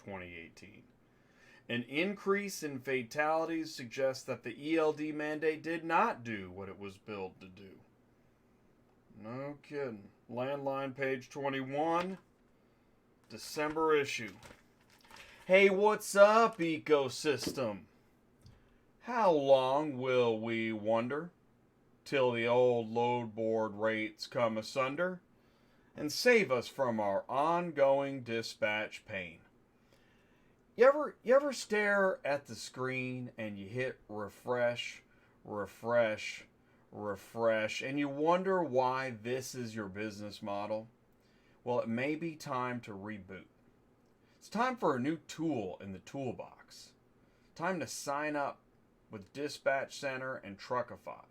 2018. An increase in fatalities suggests that the ELD mandate did not do what it was billed to do. No kidding. Landline page 21, December issue. Hey, what's up, ecosystem? How long will we wonder till the old load board rates come asunder and save us from our ongoing dispatch pain? You ever stare at the screen and you hit refresh, refresh, refresh, and you wonder why this is your business model? Well, it may be time to reboot. It's time for a new tool in the toolbox. Time to sign up with Dispatch Center and TruckIFY.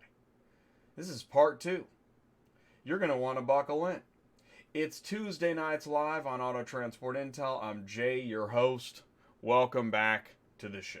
This is part 2. You're going to want to buckle in. It's Tuesday Nights Live on Auto Transport Intel. I'm Jay, your host. Welcome back to the show.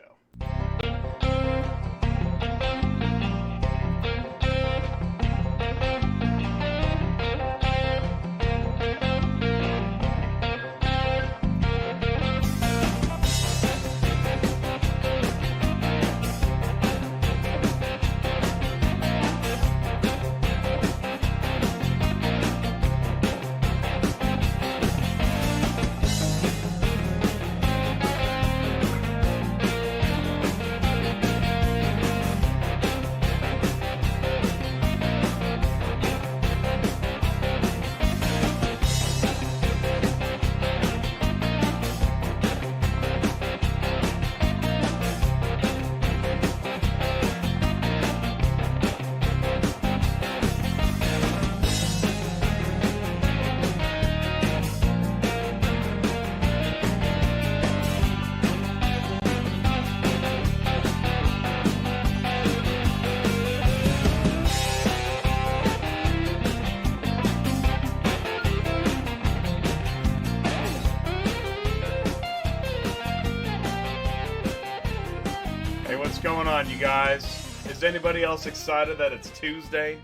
What's going on, you guys? Is anybody else excited that it's Tuesday?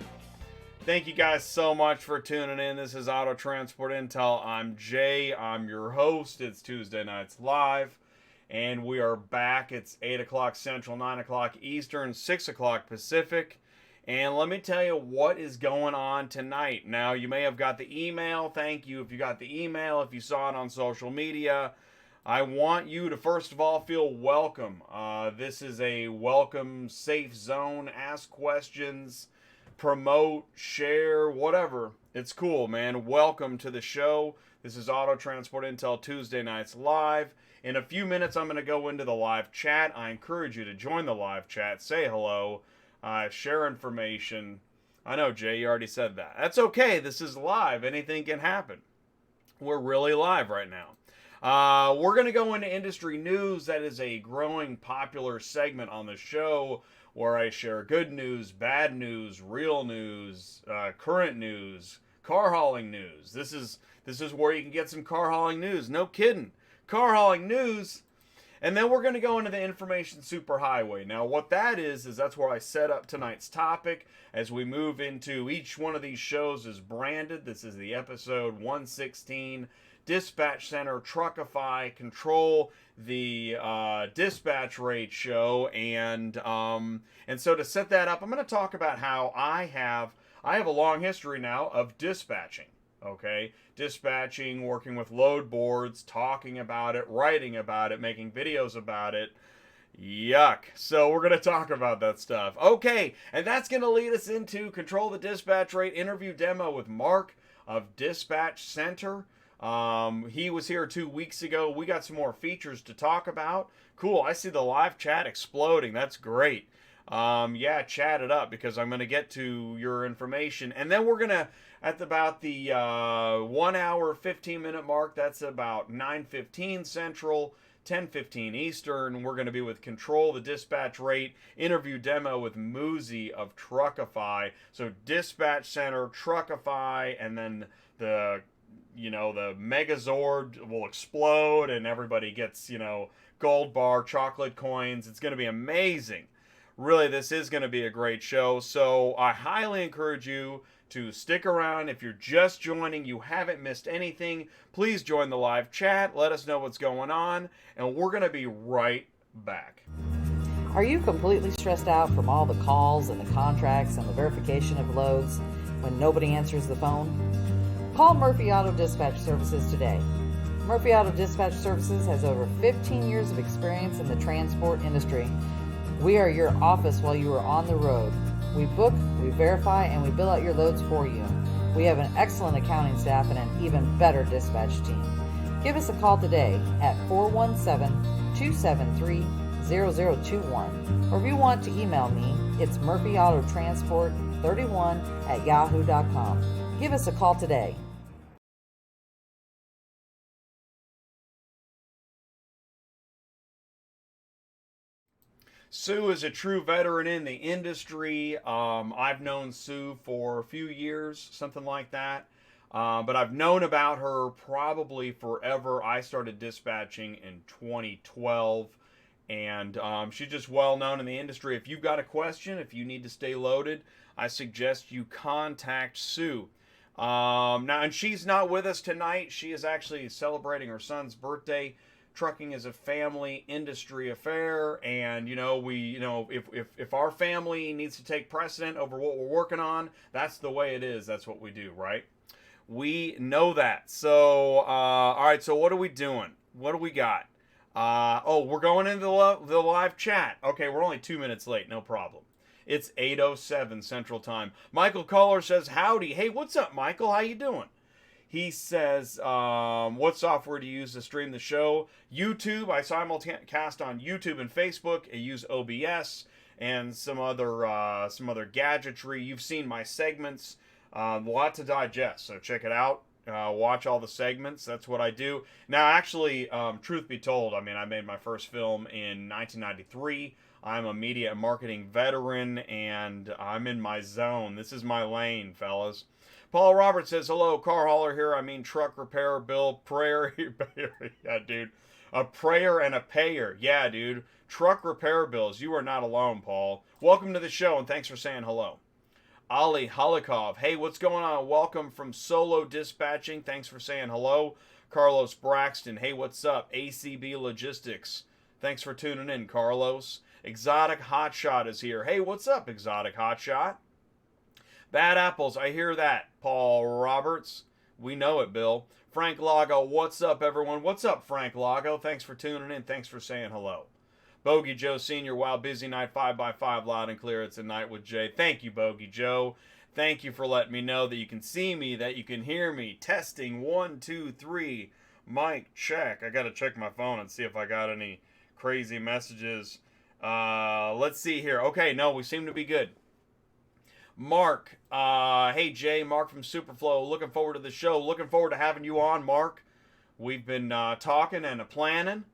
Thank you guys so much for tuning in. This is Auto Transport Intel. I'm Jay. I'm your host. It's Tuesday Nights Live, and we are back. It's 8 o'clock Central, 9 o'clock Eastern, 6 o'clock Pacific. And let me tell you what is going on tonight. Now, you may have got the email. Thank you if you got the email, if you saw it on social media. I want you to, first of all, feel welcome. This is a welcome, safe zone. Ask questions, promote, share, whatever. It's cool, man. Welcome to the show. This is Auto Transport Intel Tuesday Nights Live. In a few minutes, I'm going to go into the live chat. I encourage you to join the live chat. Say hello. Share information. I know, Jay, you already said that. That's okay. This is live. Anything can happen. We're really live right now. We're going to go into industry news. That is a growing popular segment on the show where I share good news, bad news, real news, current news, car hauling news. This is where you can get some car hauling news. No kidding. Car hauling news. And then we're going to go into the information superhighway. Now, what that is that's where I set up tonight's topic. As we move into each one of these shows is branded. This is the episode 116. Dispatch Center, TruckIFY, control the dispatch rate show, and so to set that up, I'm going to talk about how I have a long history now of dispatching. Okay, dispatching, working with load boards, talking about it, writing about it, making videos about it. Yuck. So we're going to talk about that stuff. Okay, and that's going to lead us into Control the Dispatch Rate interview demo with Mark of Dispatch Center. He was here 2 weeks ago. We got some more features to talk about. Cool. I see the live chat exploding. That's great. Yeah, chat it up because I'm going to get to your information. And then we're going to, at about the 1 hour, 15-minute mark, that's about 9:15 Central, 10:15 Eastern, we're going to be with Control the Dispatch Rate interview demo with Muzi of TruckIFY. So Dispatch Center, TruckIFY, and then the Megazord will explode and everybody gets, gold bar, chocolate coins. It's going to be amazing. Really, this is going to be a great show. So I highly encourage you to stick around. If you're just joining, you haven't missed anything, please join the live chat. Let us know what's going on, and we're going to be right back. Are you completely stressed out from all the calls and the contracts and the verification of loads when nobody answers the phone? Call Murphy Auto Dispatch Services today. Murphy Auto Dispatch Services has over 15 years of experience in the transport industry. We are your office while you are on the road. We book, we verify, and we bill out your loads for you. We have an excellent accounting staff and an even better dispatch team. Give us a call today at 417-273-0021. Or if you want to email me, it's murphyautotransport31@yahoo.com. Give us a call today. Sue is a true veteran in the industry. I've known Sue for a few years, something like that. But I've known about her probably forever. I started dispatching in 2012. And she's just well known in the industry. If you've got a question, if you need to stay loaded, I suggest you contact Sue. Now, and she's not with us tonight. She is actually celebrating her son's birthday. Trucking is a family industry affair, and if our family needs to take precedent over what we're working on, that's the way it is. That's what we do, right? We know that. So, all right. So, what are we doing? What do we got? We're going into the live chat. Okay, we're only 2 minutes late. No problem. It's 8:07 Central Time. Michael Kohler says, howdy. Hey, what's up, Michael? How you doing? He says, what software do you use to stream the show? YouTube. I simulcast on YouTube and Facebook. I use OBS and some other gadgetry. You've seen my segments. A lot to digest, so check it out. Watch all the segments. That's what I do. Now, actually, truth be told, I made my first film in 1993. I'm a media and marketing veteran, and I'm in my zone. This is my lane, fellas. Paul Roberts says, hello, car hauler here. Truck repair bill, prayer. Yeah, dude. A prayer and a payer. Yeah, dude. Truck repair bills. You are not alone, Paul. Welcome to the show, and thanks for saying hello. Ali Holikov. Hey, what's going on? Welcome from Solo Dispatching. Thanks for saying hello. Carlos Braxton. Hey, what's up? ACB Logistics. Thanks for tuning in, Carlos. Exotic Hotshot is here. Hey, what's up, Exotic Hotshot? Bad apples, I hear that, Paul Roberts. We know it, Bill. Frank Lago, what's up, everyone? What's up, Frank Lago? Thanks for tuning in. Thanks for saying hello. Bogey Joe Sr., wow, busy night, 5x5, loud and clear. It's a night with Jay. Thank you, Bogey Joe. Thank you for letting me know that you can see me, that you can hear me. Testing, 1, 2, 3. Mic check. I got to check my phone and see if I got any crazy messages. Let's see here. Okay, no, we seem to be good. Mark, hey Jay, Mark from Superflow. Looking forward to the show. Looking forward to having you on, Mark. We've been talking and planning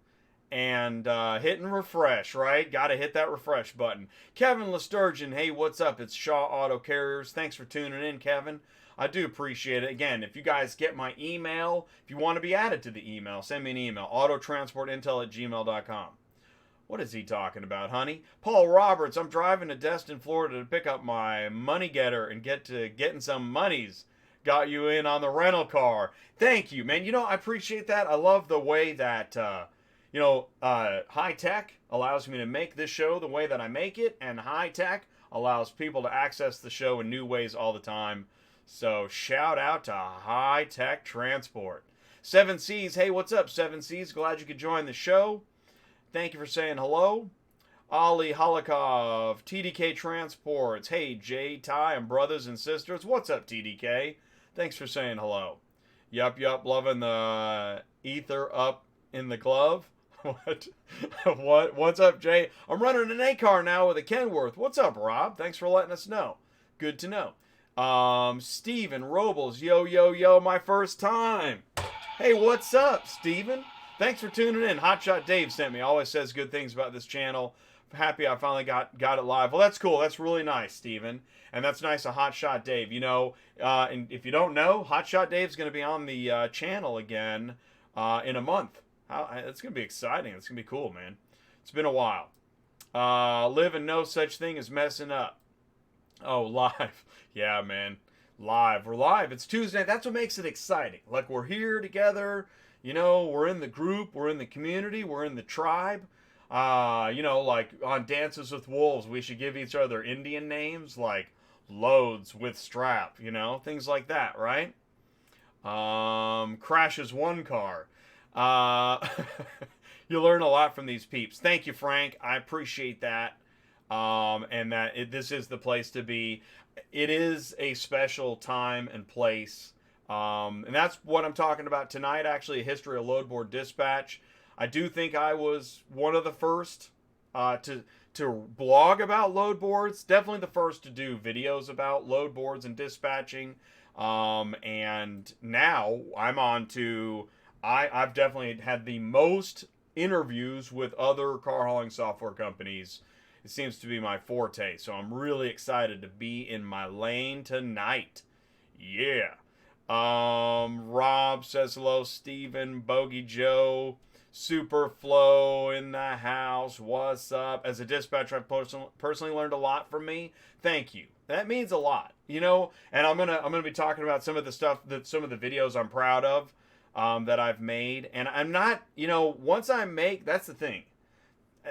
and hitting refresh, right? Got to hit that refresh button. Kevin Lesturgeon, hey, what's up? It's Shaw Auto Carriers. Thanks for tuning in, Kevin. I do appreciate it. Again, if you guys get my email, if you want to be added to the email, send me an email, autotransportintel@gmail.com. What is he talking about, honey? Paul Roberts, I'm driving to Destin, Florida to pick up my money getter and getting some monies. Got you in on the rental car. Thank you, man. I appreciate that. I love the way that, high tech allows me to make this show the way that I make it, and high tech allows people to access the show in new ways all the time. So shout out to High Tech Transport. 7 C's, hey, what's up, 7 C's? Glad you could join the show. Thank you for saying hello. Ali Holikov, TDK Transports. Hey, Jay, Ty, and brothers and sisters. What's up, TDK? Thanks for saying hello. Yup, loving the ether up in the glove. What? What's up, Jay? I'm running an A-car now with a Kenworth. What's up, Rob? Thanks for letting us know. Good to know. Steven Robles. Yo, my first time. Hey, what's up, Steven? Thanks for tuning in. Hotshot Dave sent me. Always says good things about this channel. Happy I finally got it live. Well, that's cool. That's really nice, Steven. And that's nice of Hotshot Dave. And if you don't know, Hotshot Dave's going to be on the channel again in a month. It's going to be exciting. It's going to be cool, man. It's been a while. Live and no such thing as messing up. Oh, live. Yeah, man. Live. We're live. It's Tuesday. That's what makes it exciting. Like, we're here together. You know, we're in the group. We're in the community. We're in the tribe. You know, like on Dances with Wolves, we should give each other Indian names like Loads with Strap. You know, things like that, right? Crashes one car. You learn a lot from these peeps. Thank you, Frank. I appreciate that. And that this is the place to be. It is a special time and place. And that's what I'm talking about tonight, actually, a history of load board dispatch. I do think I was one of the first to blog about load boards. Definitely the first to do videos about load boards and dispatching. And now I'm on to, I've definitely had the most interviews with other car hauling software companies. It seems to be my forte, so I'm really excited to be in my lane tonight. Yeah. Rob says hello. Steven, Bogey Joe, Superflow in the house. What's up? As a dispatcher, I've personally learned a lot from me. Thank you. That means a lot, you know. And I'm gonna be talking about some of the stuff some of the videos I'm proud of that I've made. And I'm not, you know, once I make, that's the thing.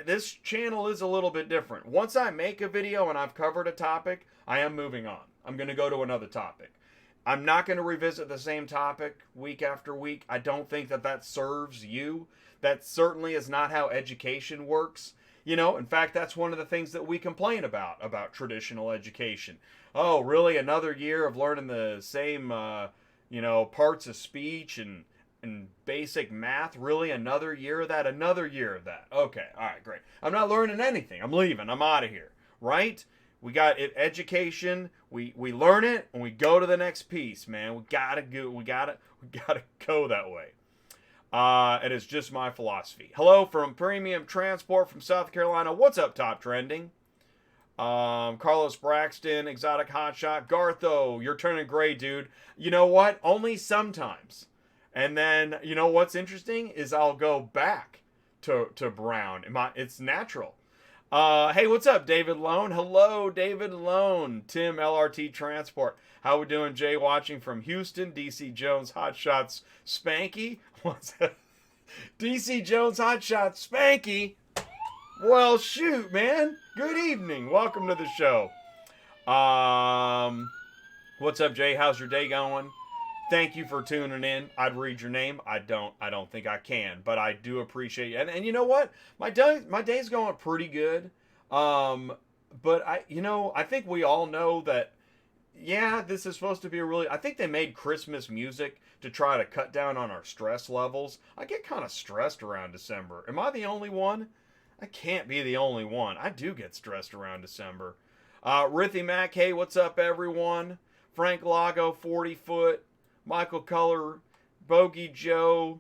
This channel is a little bit different. Once I make a video and I've covered a topic, I am moving on. I'm going to go to another topic. I'm not going to revisit the same topic week after week. I don't think that serves you. That certainly is not how education works. You know, in fact, that's one of the things that we complain about traditional education. Oh, really? Another year of learning the same, you know, parts of speech and basic math? Really? Another year of that? Another year of that? Okay, all right, great. I'm not learning anything. I'm leaving. I'm out of here, right? We got it, education. We learn it and we go to the next piece, man. We gotta go that way. It is just my philosophy. Hello from Premium Transport from South Carolina. What's up, Top Trending? Carlos Braxton, Exotic Hotshot, Gartho, you're turning gray, dude. You know what? Only sometimes. And then, you know what's interesting is I'll go back to brown. It's natural. Hey, what's up, David Lone? Hello, David Lone. Tim, LRT Transport. How we doing, Jay? Watching from Houston. DC Jones, Hot Shots, Spanky. What's that? DC Jones, Hot Shots, Spanky. Well, shoot, man. Good evening. Welcome to the show. What's up, Jay? How's your day going? Thank you for tuning in. I'd read your name. I don't think I can, but I do appreciate you. And you know what? My day's going pretty good. But I think we all know that, yeah, this is supposed to be I think they made Christmas music to try to cut down on our stress levels. I get kind of stressed around December. Am I the only one? I can't be the only one. I do get stressed around December. Rithy Mac, hey, what's up, everyone? Frank Lago, 40 foot. Michael Culler, Bogey Joe,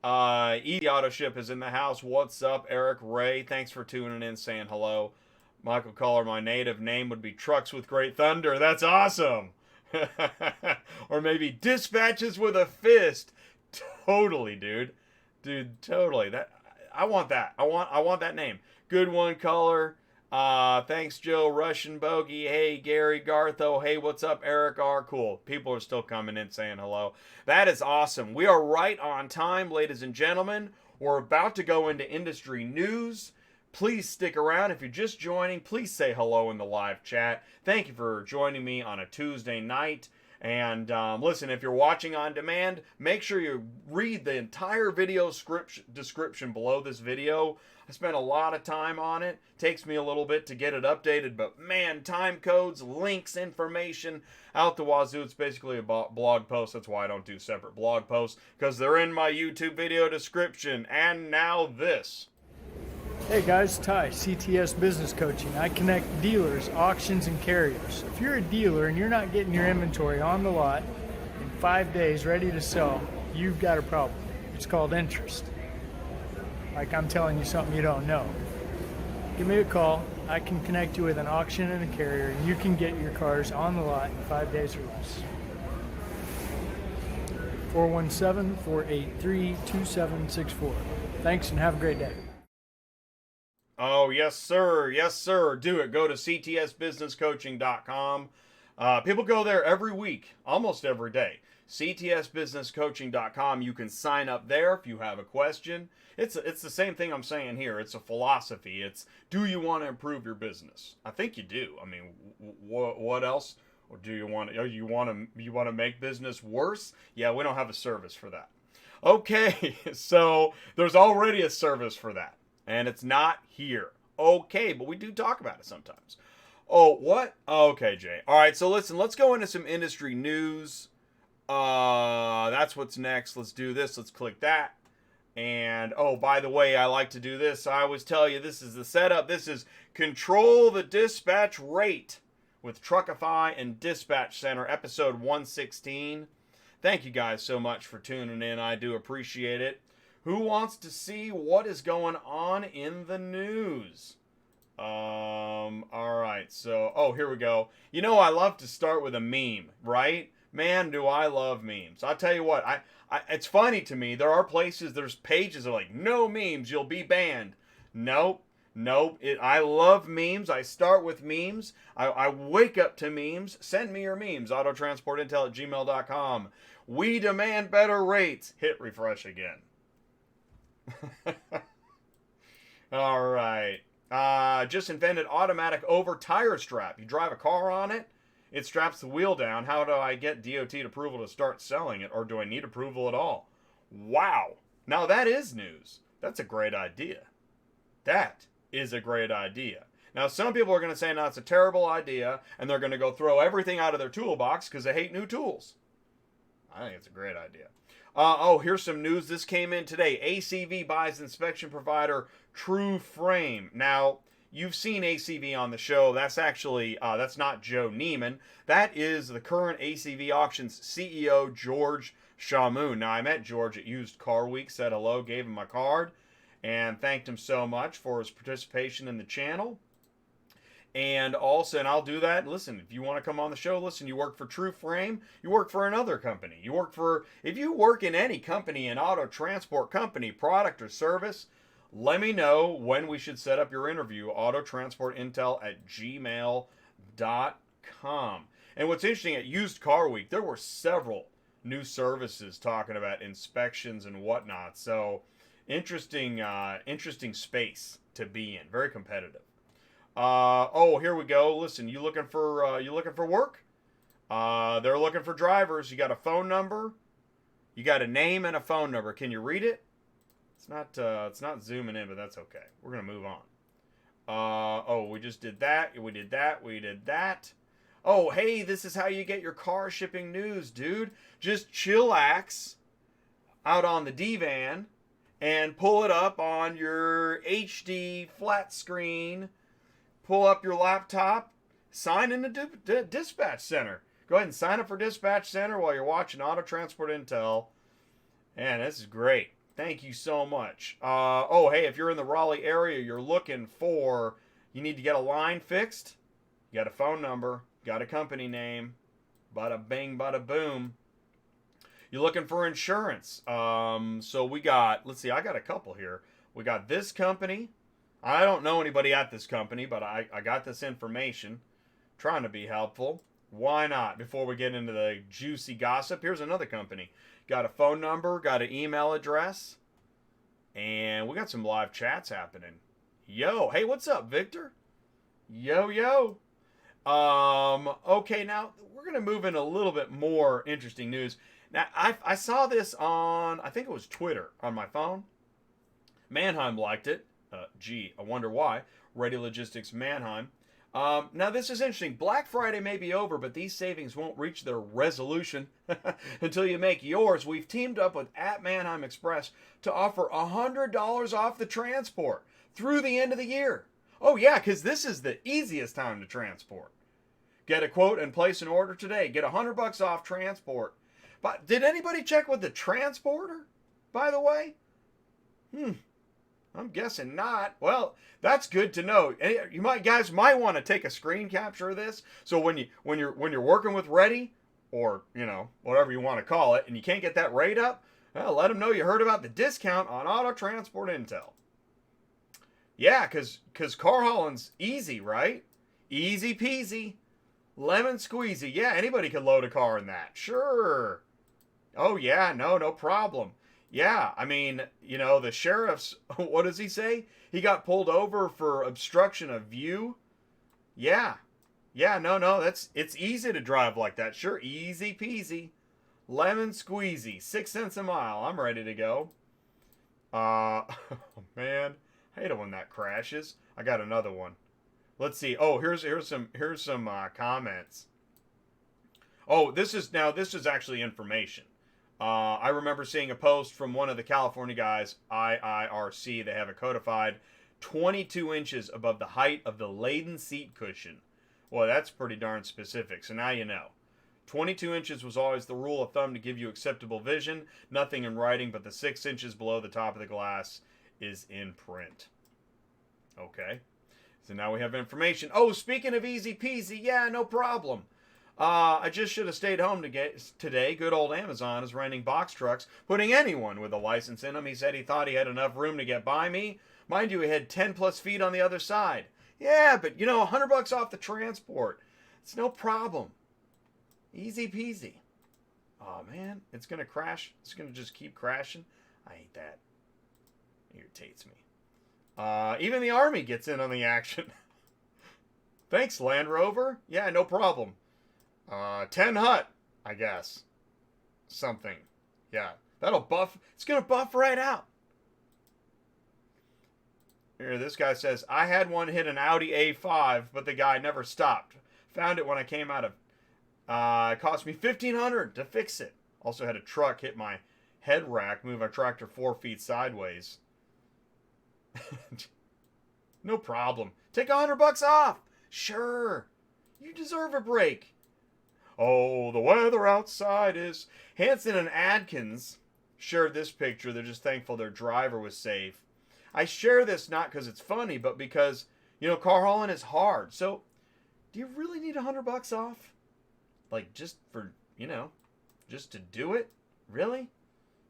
Easy Auto Ship is in the house. What's up, Eric Ray? Thanks for tuning in, saying hello. Michael Culler, my native name would be Trucks with Great Thunder. That's awesome. Or maybe Dispatches with a Fist. Totally, dude. Dude, totally. I want that. I want that name. Good one, Culler. Thanks, Joe, Russian Bogey. Hey, Gary, Gartho. Hey, what's up, Eric R? Cool. People are still coming in saying hello. That is awesome. We are right on time, ladies and gentlemen. We're about to go into industry news. Please stick around. If you're just joining, please say hello in the live chat. Thank you for joining me on a Tuesday night. And listen, if you're watching on demand, make sure you read the entire video description below this video. I spent a lot of time on it. Takes me a little bit to get it updated, but man, time codes, links, information out the wazoo. It's basically a blog post. That's why I don't do separate blog posts, because they're in my YouTube video description. And now this. Hey guys, Ty, CTS Business Coaching. I connect dealers, auctions, and carriers. If you're a dealer and you're not getting your inventory on the lot in 5 days ready to sell, you've got a problem. It's called interest. Like I'm telling you something you don't know. Give me a call. I can connect you with an auction and a carrier, and you can get your cars on the lot in 5 days or less. 417-483-2764. Thanks and have a great day. Oh, yes, sir. Yes, sir. Do it. Go to ctsbusinesscoaching.com. People go there every week, almost every day. ctsbusinesscoaching.com. You can sign up there if you have a question. It's the same thing I'm saying here. It's a philosophy. It's, do you want to improve your business? I think you do. I mean, what else? Or do you want to make business worse? Yeah, we don't have a service for that. Okay, so there's already a service for that, and it's not here. Okay, but we do talk about it sometimes. Oh, what? Okay, Jay. All right, so listen, let's go into some industry news. That's what's next. Let's do this. Let's click that. And, oh, by the way, I like to do this. I always tell you, this is the setup. This is Control the Dispatch Rate with TruckIFY and Dispatch Center, episode 116. Thank you guys so much for tuning in. I do appreciate it. Who wants to see what is going on in the news? All right. So, oh, here we go. You know, I love to start with a meme, right? Man, do I love memes. I'll tell you what, it's funny to me. There are places, there's pages that are like, no memes, you'll be banned. Nope. I love memes. I start with memes. I wake up to memes. Send me your memes. autotransportintel@gmail.com. We demand better rates. Hit refresh again. All right. Just invented automatic over tire strap. You drive a car on it, it straps the wheel down. How do I get DOT approval to start selling it, or do I need approval at all? Wow. Now that is news. That's a great idea. That is a great idea. Now some people are going to say, no, it's a terrible idea, and they're going to go throw everything out of their toolbox because they hate new tools. I think it's a great idea. Oh, here's some news. This came in today. ACV buys inspection provider TrueFrame. Now, you've seen ACV on the show. That's actually, that's not Joe Neiman. That is the current ACV Auctions CEO, George Shamoon. Now, I met George at Used Car Week, said hello, gave him my card, and thanked him so much for his participation in the channel. And also, and I'll do that. Listen, if you want to come on the show, listen, you work for TrueFrame, you work for another company. If you work in any company, an auto transport company, product or service, let me know when we should set up your interview, autotransportintel@gmail.com. And what's interesting, at Used Car Week, there were several new services talking about inspections and whatnot. So, interesting space to be in. Very competitive. Oh, here we go. Listen, you looking for work? They're looking for drivers. You got a phone number? You got a name and a phone number. Can you read it? It's not zooming in, but that's okay. We're gonna move on. Oh, we just did that. We did that. Oh, hey, this is how you get your car shipping news, dude. Just chillax out on the divan and pull it up on your HD flat screen. Pull up your laptop, sign in the Dispatch Center. Go ahead and sign up for Dispatch Center while you're watching Auto Transport Intel. And this is great. Thank you so much. Oh, hey, if you're in the Raleigh area, you need to get a line fixed. You got a phone number, got a company name. Bada bing, bada boom. You're looking for insurance. So we got, let's see, I got a couple here. We got this company. I don't know anybody at this company, but I got this information. Trying to be helpful. Why not? Before we get into the juicy gossip, here's another company. Got a phone number, got an email address, and we got some live chats happening. Yo, hey, what's up, Victor? Yo. Okay, now we're going to move in a little bit more interesting news. Now, I saw this on, I think it was Twitter on my phone. Mannheim liked it. Gee, I wonder why. Ready Logistics Mannheim. Now, this is interesting. Black Friday may be over, but these savings won't reach their resolution until you make yours. We've teamed up with @Mannheim Express to offer $100 off the transport through the end of the year. Oh, yeah, because this is the easiest time to transport. Get a quote and place an order today. Get $100 off transport. But did anybody check with the transporter, by the way? I'm guessing not. Well, that's good to know. You guys might want to take a screen capture of this. So when you're working with Ready, or whatever you want to call it, and you can't get that rate up, well, let them know you heard about the discount on Auto Transport Intel. Yeah, because car hauling's easy, right? Easy peasy. Lemon squeezy. Yeah, anybody could load a car in that. Sure. Oh, yeah, no problem. Yeah, I mean, the sheriff's, what does he say? He got pulled over for obstruction of view. Yeah. Yeah, no, it's easy to drive like that. Sure, easy peasy. Lemon squeezy. 6 cents a mile. I'm ready to go. Oh, man. I hate it when that crashes. I got another one. Let's see. Oh, here's some comments. Oh, this is actually information. I remember seeing a post from one of the California guys, IIRC. They have it codified 22 inches above the height of the laden seat cushion. Well, that's pretty darn specific. So now you know. 22 inches was always the rule of thumb to give you acceptable vision. Nothing in writing, but the 6 inches below the top of the glass is in print. Okay. So now we have information. Oh, speaking of easy peasy, yeah, no problem. I just should have stayed home today. Good old Amazon is renting box trucks, putting anyone with a license in them. He said he thought he had enough room to get by me. Mind you, he had 10 plus feet on the other side. Yeah, but $100 off the transport. It's no problem. Easy peasy. Oh, man, it's going to crash. It's going to just keep crashing. I hate that. It irritates me. Even the Army gets in on the action. Thanks, Land Rover. Yeah, no problem. 10 hut, I guess. Something. Yeah, that'll buff. It's going to buff right out. Here, this guy says, I had one hit an Audi A5, but the guy never stopped. Found it when I came out of... it cost me $1,500 to fix it. Also had a truck hit my head rack, move my tractor 4 feet sideways. No problem. Take $100 off. Sure. You deserve a break. Oh, the weather outside is... Hanson and Adkins shared this picture. They're just thankful their driver was safe. I share this not because it's funny, but because, car hauling is hard. So, do you really need $100 off? Like, just for, just to do it? Really?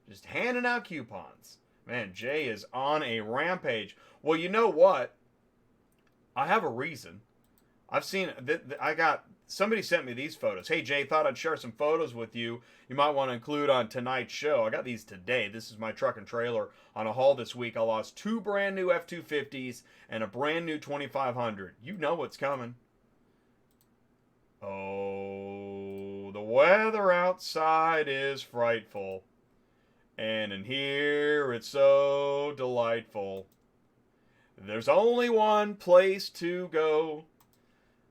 Just handing out coupons. Man, Jay is on a rampage. Well, you know what? I have a reason. I've seen, somebody sent me these photos. Hey, Jay, thought I'd share some photos with you. You might want to include on tonight's show. I got these today. This is my truck and trailer on a haul this week. I lost 2 brand new F-250s and a brand new 2500. You know what's coming. Oh, the weather outside is frightful. And in here it's so delightful. There's only one place to go.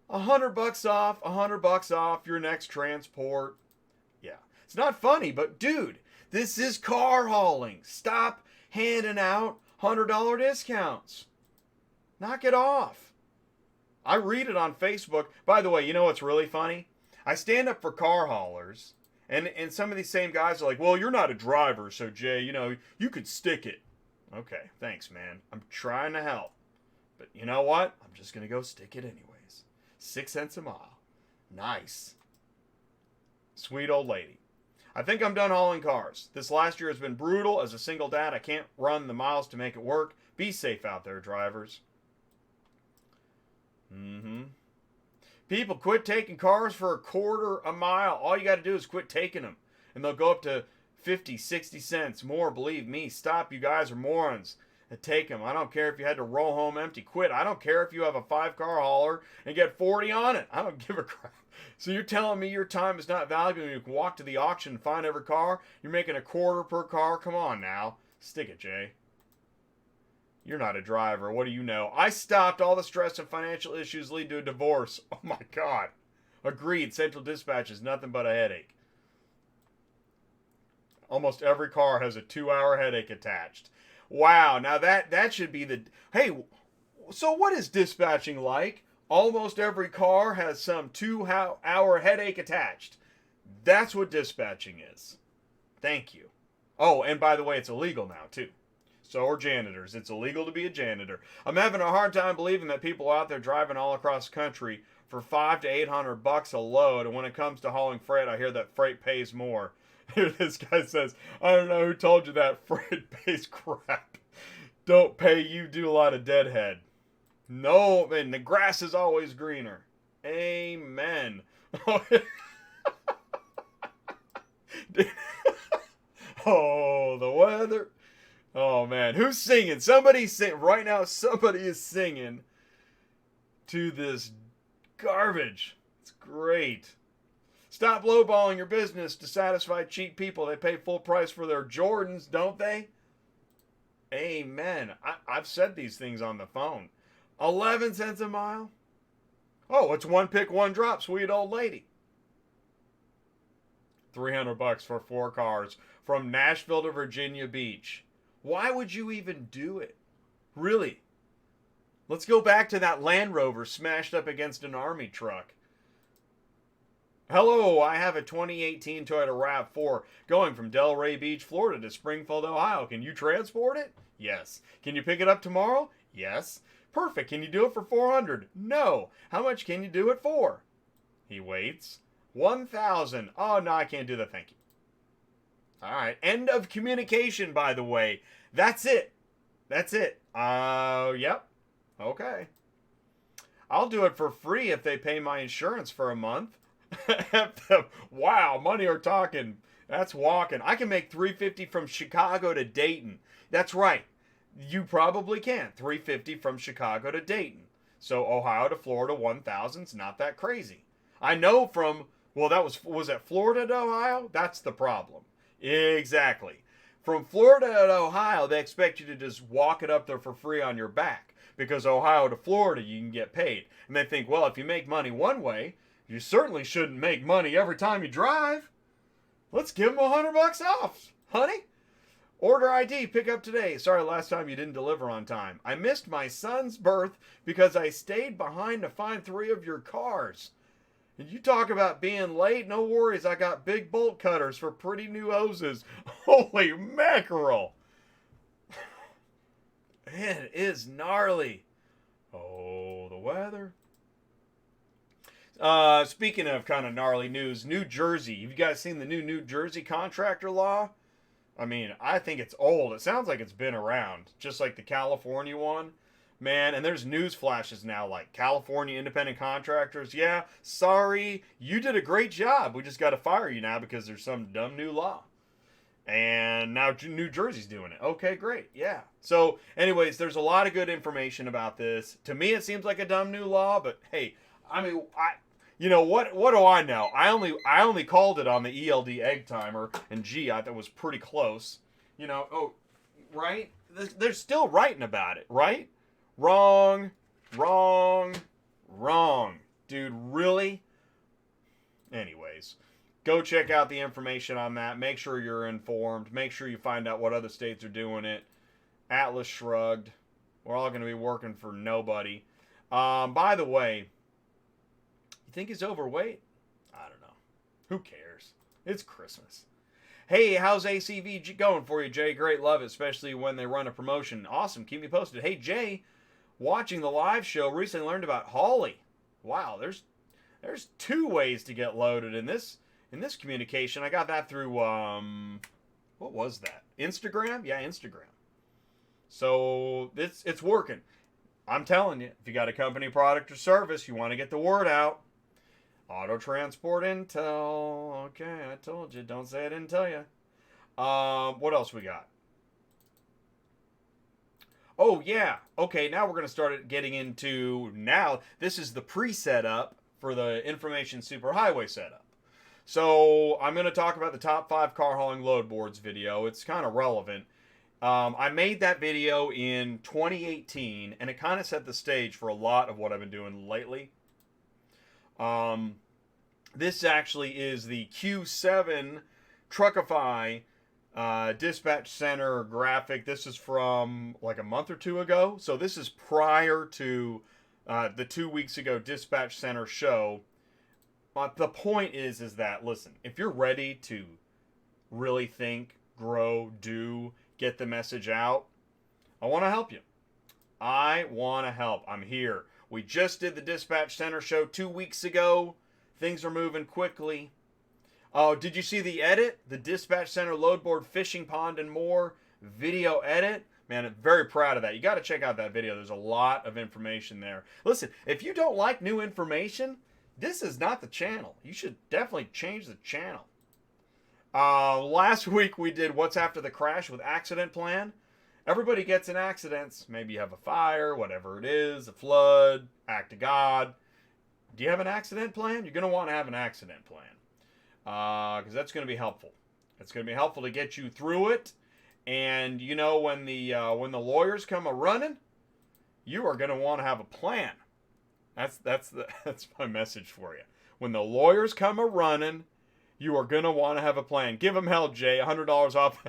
$100 off, $100 off your next transport. Yeah, it's not funny, but dude, this is car hauling. Stop handing out $100 discounts. Knock it off. I read it on Facebook. By the way, you know what's really funny? I stand up for car haulers, and some of these same guys are like, well, you're not a driver, so Jay, you could stick it. Okay, thanks, man. I'm trying to help. But you know what? I'm just going to go stick it anyways. 6 cents a mile. Nice. Sweet old lady. I think I'm done hauling cars. This last year has been brutal. As a single dad, I can't run the miles to make it work. Be safe out there, drivers. People, quit taking cars for $0.25 a mile. All you got to do is quit taking them. And they'll go up to 50, 60 cents more. Believe me. Stop. You guys are morons. Take them. I don't care if you had to roll home empty. Quit. I don't care if you have a 5-car hauler and get 40 on it. I don't give a crap. So you're telling me your time is not valuable and you can walk to the auction and find every car? You're making $0.25 per car? Come on now. Stick it, Jay. You're not a driver. What do you know? I stopped. All the stress and financial issues lead to a divorce. Oh my God. Agreed. Central Dispatch is nothing but a headache. Almost every car has a 2-hour headache attached. Wow, now that should be the... Hey, so what is dispatching like? Almost every car has some 2-hour headache attached. That's what dispatching is. Thank you. Oh, and by the way, it's illegal now, too. So are janitors. It's illegal to be a janitor. I'm having a hard time believing that people out there driving all across the country for $500 to $800 a load, and when it comes to hauling freight, I hear that freight pays more. Here this guy says, I don't know who told you that freight pays crap. Don't pay, you do a lot of deadhead. No, and the grass is always greener. Amen. Oh, the weather. Oh, man. Who's singing? Somebody's singing. Right now, somebody is singing to this garbage. It's great. Stop lowballing your business to satisfy cheap people. They pay full price for their Jordans, don't they? Amen. I've said these things on the phone. 11 cents a mile? Oh, it's one pick, one drop, sweet old lady. $300 for 4 cars from Nashville to Virginia Beach. Why would you even do it? Really? Let's go back to that Land Rover smashed up against an army truck. Hello, I have a 2018 Toyota RAV4 going from Delray Beach, Florida to Springfield, Ohio. Can you transport it? Yes. Can you pick it up tomorrow? Yes. Perfect. Can you do it for $400? No. How much can you do it for? He waits. $1,000. Oh, no, I can't do that. Thank you. All right. End of communication, by the way. That's it. That's it. Yep. Okay. I'll do it for free if they pay my insurance for a month. Wow, money are talking. That's walking. I can make $350 from Chicago to Dayton. That's right. You probably can. $350 from Chicago to Dayton. So Ohio to Florida, $1,000 is not that crazy. I know from, well, that was that Florida to Ohio? That's the problem. Exactly. From Florida to Ohio, they expect you to just walk it up there for free on your back. Because Ohio to Florida, you can get paid. And they think, well, if you make money one way, you certainly shouldn't make money every time you drive. Let's give them $100 off, honey. Order ID, pick up today. Sorry, last time you didn't deliver on time. I missed my son's birth because I stayed behind to find 3 of your cars. And you talk about being late, no worries. I got big bolt cutters for pretty new hoses. Holy mackerel. It is gnarly. Oh, the weather. Speaking of kind of gnarly news, New Jersey. Have you guys seen the New Jersey contractor law? I mean, I think it's old. It sounds like it's been around, just like the California one. Man, and there's news flashes now, like California independent contractors. Yeah, sorry, you did a great job. We just got to fire you now because there's some dumb new law. And now New Jersey's doing it. Okay, great. Yeah. So, anyways, there's a lot of good information about this. To me, it seems like a dumb new law, but hey, I mean, you know, what do I know? I only called it on the ELD egg timer, and gee, I thought it was pretty close. You know, oh, right? They're still writing about it, right? Wrong, wrong, wrong. Dude, really? Anyways, go check out the information on that. Make sure you're informed. Make sure you find out what other states are doing it. Atlas shrugged. We're all going to be working for nobody. By the way, you think he's overweight? I don't know. Who cares? It's Christmas. Hey, how's ACV going for you, Jay? Great, love it, especially when they run a promotion. Awesome, keep me posted. Hey, Jay, watching the live show, recently learned about Holly. Wow, there's 2 ways to get loaded in this communication. I got that through what was that? Instagram? Yeah, Instagram. So it's working. I'm telling you, if you got a company product or service, you want to get the word out. Auto Transport Intel. Okay, I told you. Don't say I didn't tell you. What else we got? Oh, yeah. Okay, now we're going to start getting into... Now, this is the pre-setup for the Information Superhighway setup. So, I'm going to talk about the top 5 car hauling load boards video. It's kind of relevant. I made that video in 2018, and it kind of set the stage for a lot of what I've been doing lately. This actually is the Q7 TruckFi dispatch center graphic. This is from like a month or 2 ago. So this is prior to the 2 weeks ago dispatch center show. The point is that, listen, if you're ready to really think, grow, do, get the message out, I want to help you. I want to help. I'm here. We just did the dispatch center show 2 weeks ago. Things are moving quickly. Oh, did you see the edit? The dispatch center load board, fishing pond, and more video edit? Man, I'm very proud of that. You got to check out that video. There's a lot of information there. Listen, if you don't like new information, this is not the channel. You should definitely change the channel. Last week we did What's After the Crash with Accident Plan. Everybody gets in accidents. Maybe you have a fire, whatever it is, a flood, act of God. Do you have an accident plan? You're going to want to have an accident plan because that's going to be helpful. It's going to be helpful to get you through it. And you know, when the lawyers come a running, you are going to want to have a plan. That's my message for you. When the lawyers come a running, you are going to want to have a plan. Give them hell, Jay. $100 off.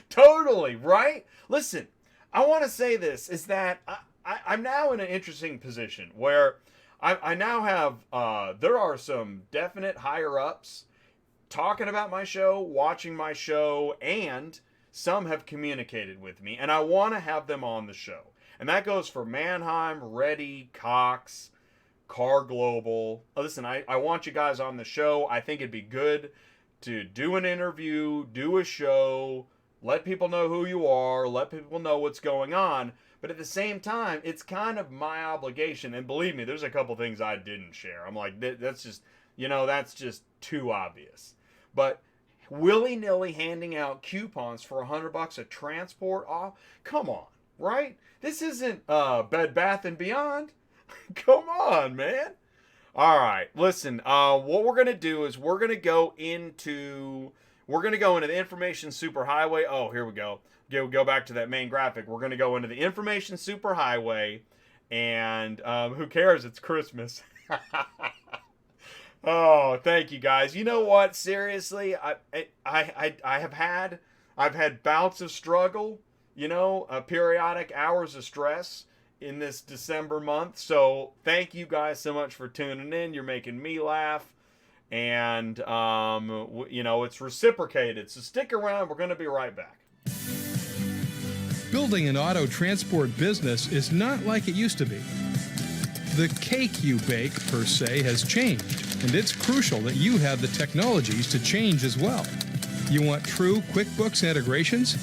Totally, right? Listen, I want to say this, is that I'm now in an interesting position where I now have, there are some definite higher-ups talking about my show, watching my show, and some have communicated with me, and I want to have them on the show. And that goes for Mannheim, Reddy, Cox, Car Global. Listen, I want you guys on the show. I think it'd be good to do an interview, do a show, let people know who you are, let people know what's going on. But at the same time, it's kind of my obligation. And believe me, there's a couple things I didn't share. I'm like, that's just, that's just too obvious. But willy-nilly handing out coupons for $100 a transport off? Come on, right? This isn't Bed Bath & Beyond. Come on, man. All right, listen, what we're going to do is we're going to go into the information superhighway. Oh, here we go. Go back to that main graphic. We're going to go into the information superhighway, and who cares? It's Christmas. Oh, thank you guys. You know what? Seriously, I've had bouts of struggle, periodic hours of stress in this December month. So thank you guys so much for tuning in. You're making me laugh, and it's reciprocated. So stick around. We're going to be right back. Building an auto transport business is not like it used to be. The cake you bake, per se, has changed, and it's crucial that you have the technologies to change as well. You want true QuickBooks integrations?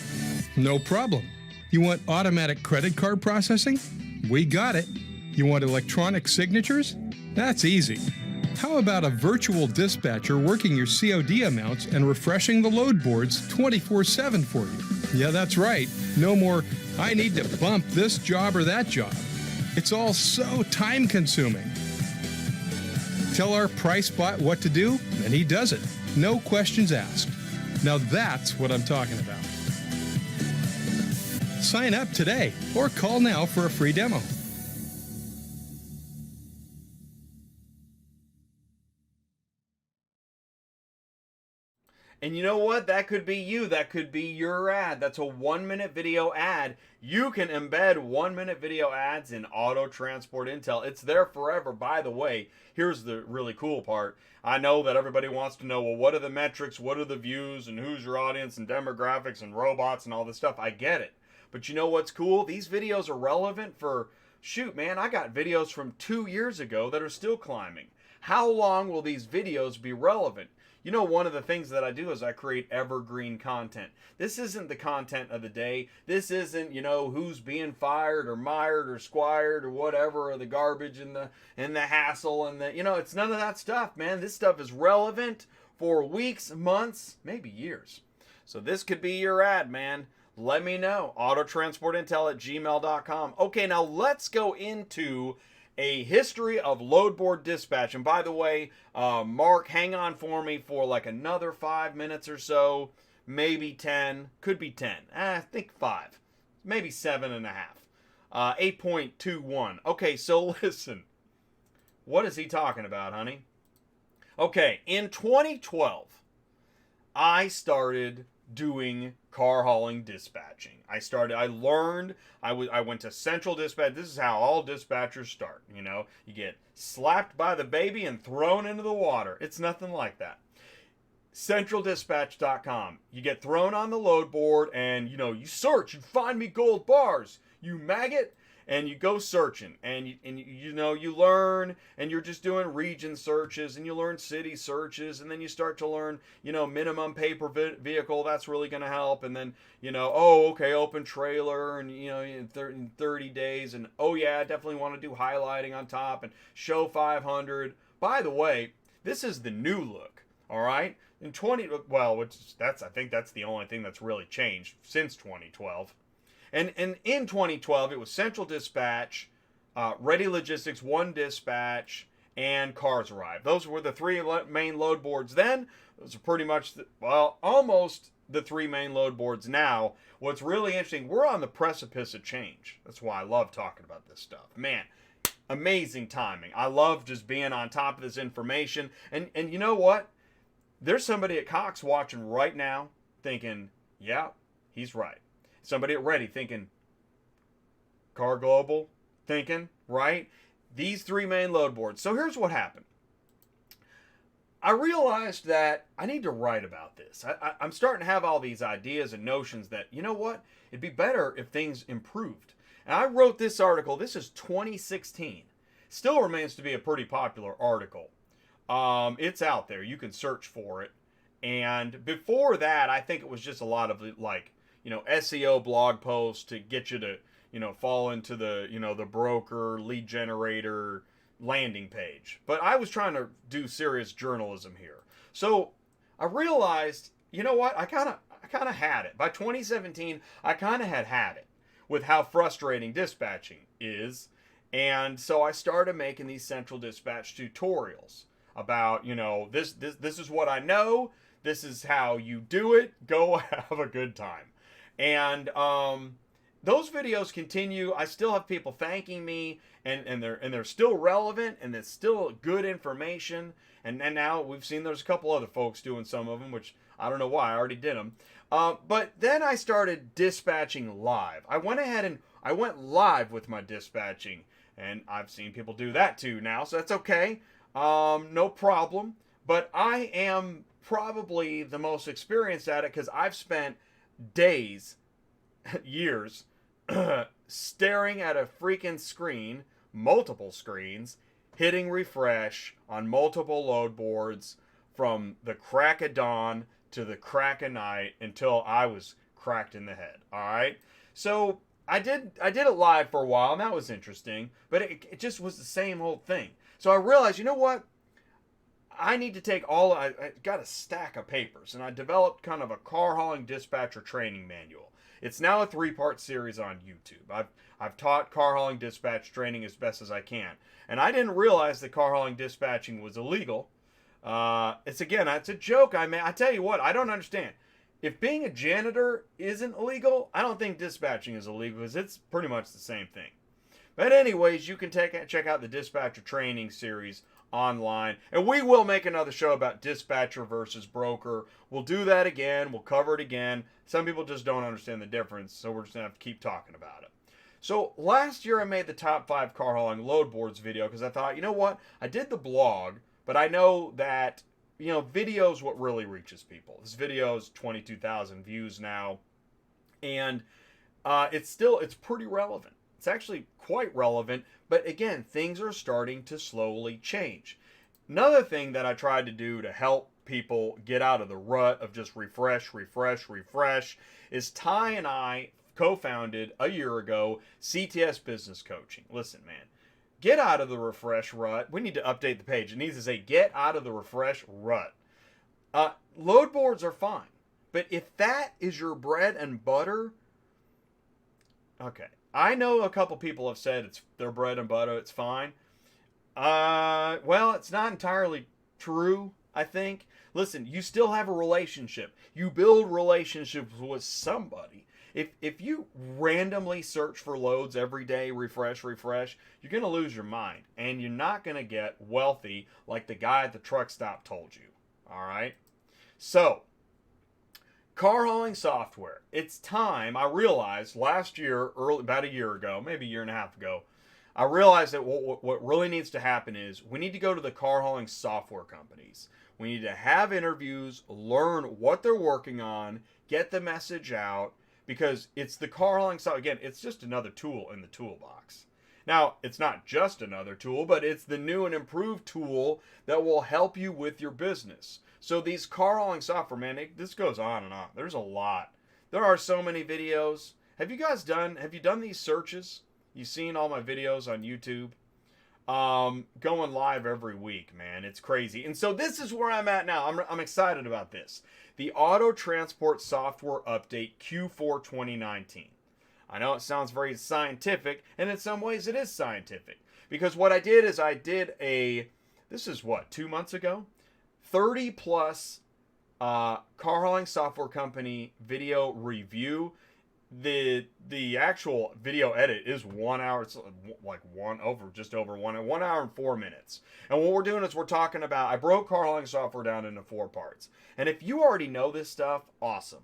No problem. You want automatic credit card processing? We got it. You want electronic signatures? That's easy. How about a virtual dispatcher working your COD amounts and refreshing the load boards 24/7 for you? Yeah, that's right. No more, I need to bump this job or that job. It's all so time-consuming. Tell our price bot what to do, and he does it. No questions asked. Now that's what I'm talking about. Sign up today or call now for a free demo. And you know what? That could be you. That could be your ad. That's a 1-minute video ad. You can embed 1-minute video ads in Auto Transport Intel. It's there forever. By the way, here's the really cool part. I know that everybody wants to know, well, what are the metrics? What are the views? And who's your audience? And demographics and robots and all this stuff. I get it. But you know what's cool? These videos are relevant for, shoot, man, I got videos from 2 years ago that are still climbing. How long will these videos be relevant? You know, one of the things that I do is I create evergreen content. This isn't the content of the day. This isn't, who's being fired or mired or squired or whatever, or the garbage and the hassle and it's none of that stuff, man. This stuff is relevant for weeks, months, maybe years. So this could be your ad, man. Let me know. autotransportintel@gmail.com. Okay, now let's go into a history of load board dispatch. And by the way, Mark, hang on for me for like another 5 minutes or so, maybe 10, could be 10. I think 5, maybe 7.5. 8.21. Okay, so listen. What is he talking about, honey? Okay, in 2012, I started doing car hauling dispatching. I went to Central Dispatch. This is how all dispatchers start. You get slapped by the baby and thrown into the water. It's nothing like that. CentralDispatch.com. You get thrown on the load board and, you search and find me gold bars, you maggot. and you go searching, and you learn, and you're just doing region searches, and you learn city searches, and then you start to learn, minimum pay per vehicle. That's really going to help. And then, oh, okay, open trailer, and in 30 days, and oh yeah, I definitely want to do highlighting on top and show 500. By the way, this is the new look. All right, in I think that's the only thing that's really changed since 2012. And in 2012, it was Central Dispatch, Ready Logistics, One Dispatch, and Cars Arrive. Those were the three main load boards then. Those are pretty much, almost the three main load boards now. What's really interesting, we're on the precipice of change. That's why I love talking about this stuff. Man, amazing timing. I love just being on top of this information. And you know what? There's somebody at Cox watching right now thinking, yeah, he's right. Somebody at Ready thinking, Car Global thinking, right? These three main load boards. So here's what happened. I realized that I need to write about this. I'm starting to have all these ideas and notions that, you know what? It'd be better if things improved. And I wrote this article. This is 2016. Still remains to be a pretty popular article. It's out there. You can search for it. And before that, I think it was just a lot of SEO blog posts to get you to, fall into the, the broker, lead generator, landing page. But I was trying to do serious journalism here. So I realized, you know what? I kind of had it. By 2017, I kind of had it with how frustrating dispatching is. And so I started making these Central Dispatch tutorials about, this is what I know. This is how you do it. Go have a good time. And those videos continue. I still have people thanking me, and they're still relevant, and it's still good information. And now we've seen there's a couple other folks doing some of them, which I don't know why. I already did them. But then I started dispatching live. I went ahead and I went live with my dispatching, and I've seen people do that too now, so that's okay. No problem. But I am probably the most experienced at it because I've spent days, years, staring at a freaking screen, multiple screens, hitting refresh on multiple load boards from the crack of dawn to the crack of night until I was cracked in the head. All right. So I did it live for a while, and that was interesting, but it just was the same old thing. So I realized, you know what? I need to take I got a stack of papers, and I developed kind of a car hauling dispatcher training manual. It's now a 3-part series on YouTube. I've taught car hauling dispatch training as best as I can, and I didn't realize that car hauling dispatching was illegal. It's a joke. I tell you what, I don't understand. If being a janitor isn't illegal, I don't think dispatching is illegal because it's pretty much the same thing. But anyways, you can check out the dispatcher training series online, and we will make another show about dispatcher versus broker. We'll do that again. We'll cover it again. Some people just don't understand the difference, so we're just gonna have to keep talking about it. So last year I made the top 5 car hauling load boards video because I thought, you know what? I did the blog, but I know that video is what really reaches people. This video is 22,000 views now, and it's pretty relevant. It's actually quite relevant, but again, things are starting to slowly change. Another thing that I tried to do to help people get out of the rut of just refresh is Ty and I co-founded a year ago CTS Business Coaching. Listen, man, get out of the refresh rut. We need to update the page. It needs to say get out of the refresh rut. Load boards are fine, but if that is your bread and butter, okay. I know a couple people have said it's their bread and butter, it's fine. Well, it's not entirely true, I think. Listen, you still have a relationship. You build relationships with somebody. If you randomly search for loads every day, refresh, you're going to lose your mind. And you're not going to get wealthy like the guy at the truck stop told you. All right? So, car hauling software. It's time. I realized last year, about a year ago, maybe a year and a half ago, I realized that what really needs to happen is we need to go to the car hauling software companies. We need to have interviews, learn what they're working on, get the message out, because it's the car hauling software. Again, it's just another tool in the toolbox. Now, it's not just another tool, but it's the new and improved tool that will help you with your business. So these car hauling software, man, this goes on and on. There's a lot. There are so many videos. Have you done these searches? You've seen all my videos on YouTube? Going live every week, man. It's crazy. And so this is where I'm at now. I'm excited about this. The Auto Transport Software Update Q4 2019. I know it sounds very scientific, and in some ways it is scientific. Because what I did is this is what, 2 months ago? 30 plus car hauling software company video review. The actual video edit is 1 hour. It's like just over 1 hour and 4 minutes. And what we're doing is we're talking about, I broke car hauling software down into 4 parts. And if you already know this stuff, awesome.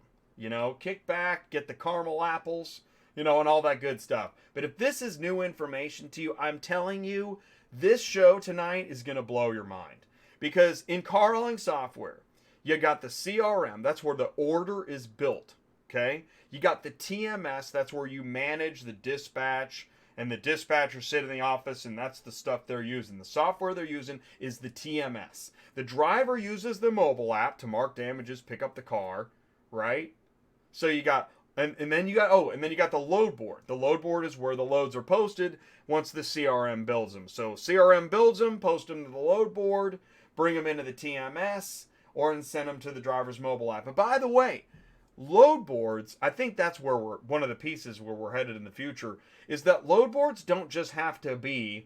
Kick back, get the caramel apples, and all that good stuff. But if this is new information to you, I'm telling you, this show tonight is going to blow your mind. Because in car hauling software, you got the CRM, that's where the order is built, okay? You got the TMS, that's where you manage the dispatch, and the dispatchers sit in the office, and that's the stuff they're using. The software they're using is the TMS. The driver uses the mobile app to mark damages, pick up the car, right? So you got... And then you got the load board. The load board is where the loads are posted once the CRM builds them. So CRM builds them, post them to the load board, bring them into the TMS, or send them to the driver's mobile app. And by the way, load boards, I think that's where one of the pieces where we're headed in the future, is that load boards don't just have to be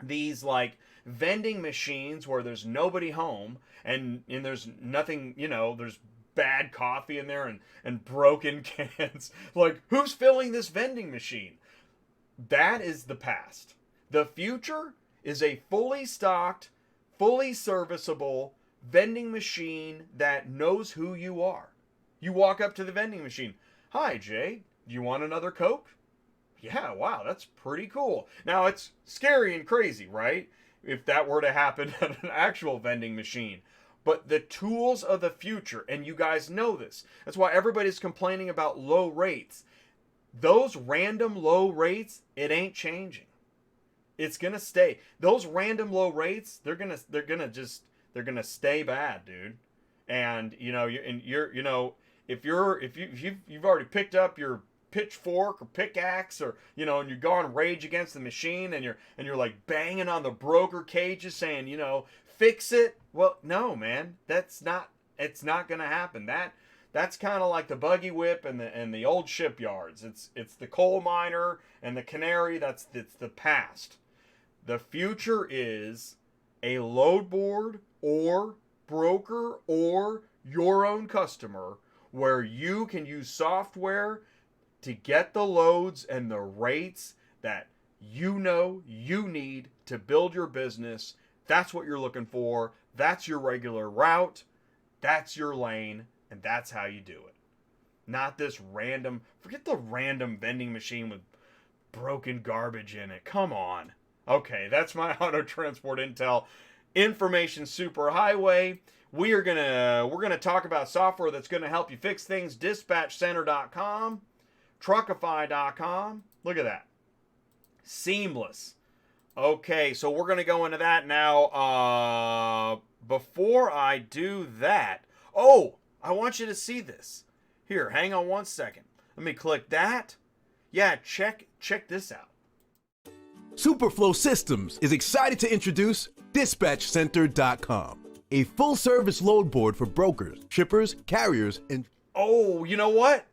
these like vending machines where there's nobody home and there's nothing, there's bad coffee in there and broken cans. Like, who's filling this vending machine? That is the past. The future is a fully stocked, fully serviceable vending machine that knows who you are. You walk up to the vending machine. Hi, Jay. Do you want another Coke? Yeah, wow, that's pretty cool. Now, it's scary and crazy, right? If that were to happen at an actual vending machine. But the tools of the future, and you guys know this. That's why everybody's complaining about low rates. Those random low rates, it ain't changing. It's gonna stay. Those random low rates, they're gonna stay bad, dude. And if you've already picked up your pitchfork or pickaxe, or and you're going rage against the machine, and you're like banging on the broker cages saying fix it. Well, no, man, it's not gonna happen. That's kind of like the buggy whip and the old shipyards. It's the coal miner and the canary. It's the past. The future is a load board or broker or your own customer where you can use software to get the loads and the rates that you need to build your business. That's what you're looking for. That's your regular route. That's your lane. And that's how you do it. Not this random, forget the random vending machine with broken garbage in it. Come on. Okay, that's my auto transport intel information superhighway. We're gonna talk about software that's gonna help you fix things. Dispatchcenter.com, TruckIfy.com. Look at that. Seamless. Okay, so we're gonna go into that now. Before I do that, I want you to see this. Here, hang on one second. Let me click that. Yeah, check this out. Superflow Systems is excited to introduce DispatchCenter.com, a full-service load board for brokers, shippers, carriers, and... Oh, you know what?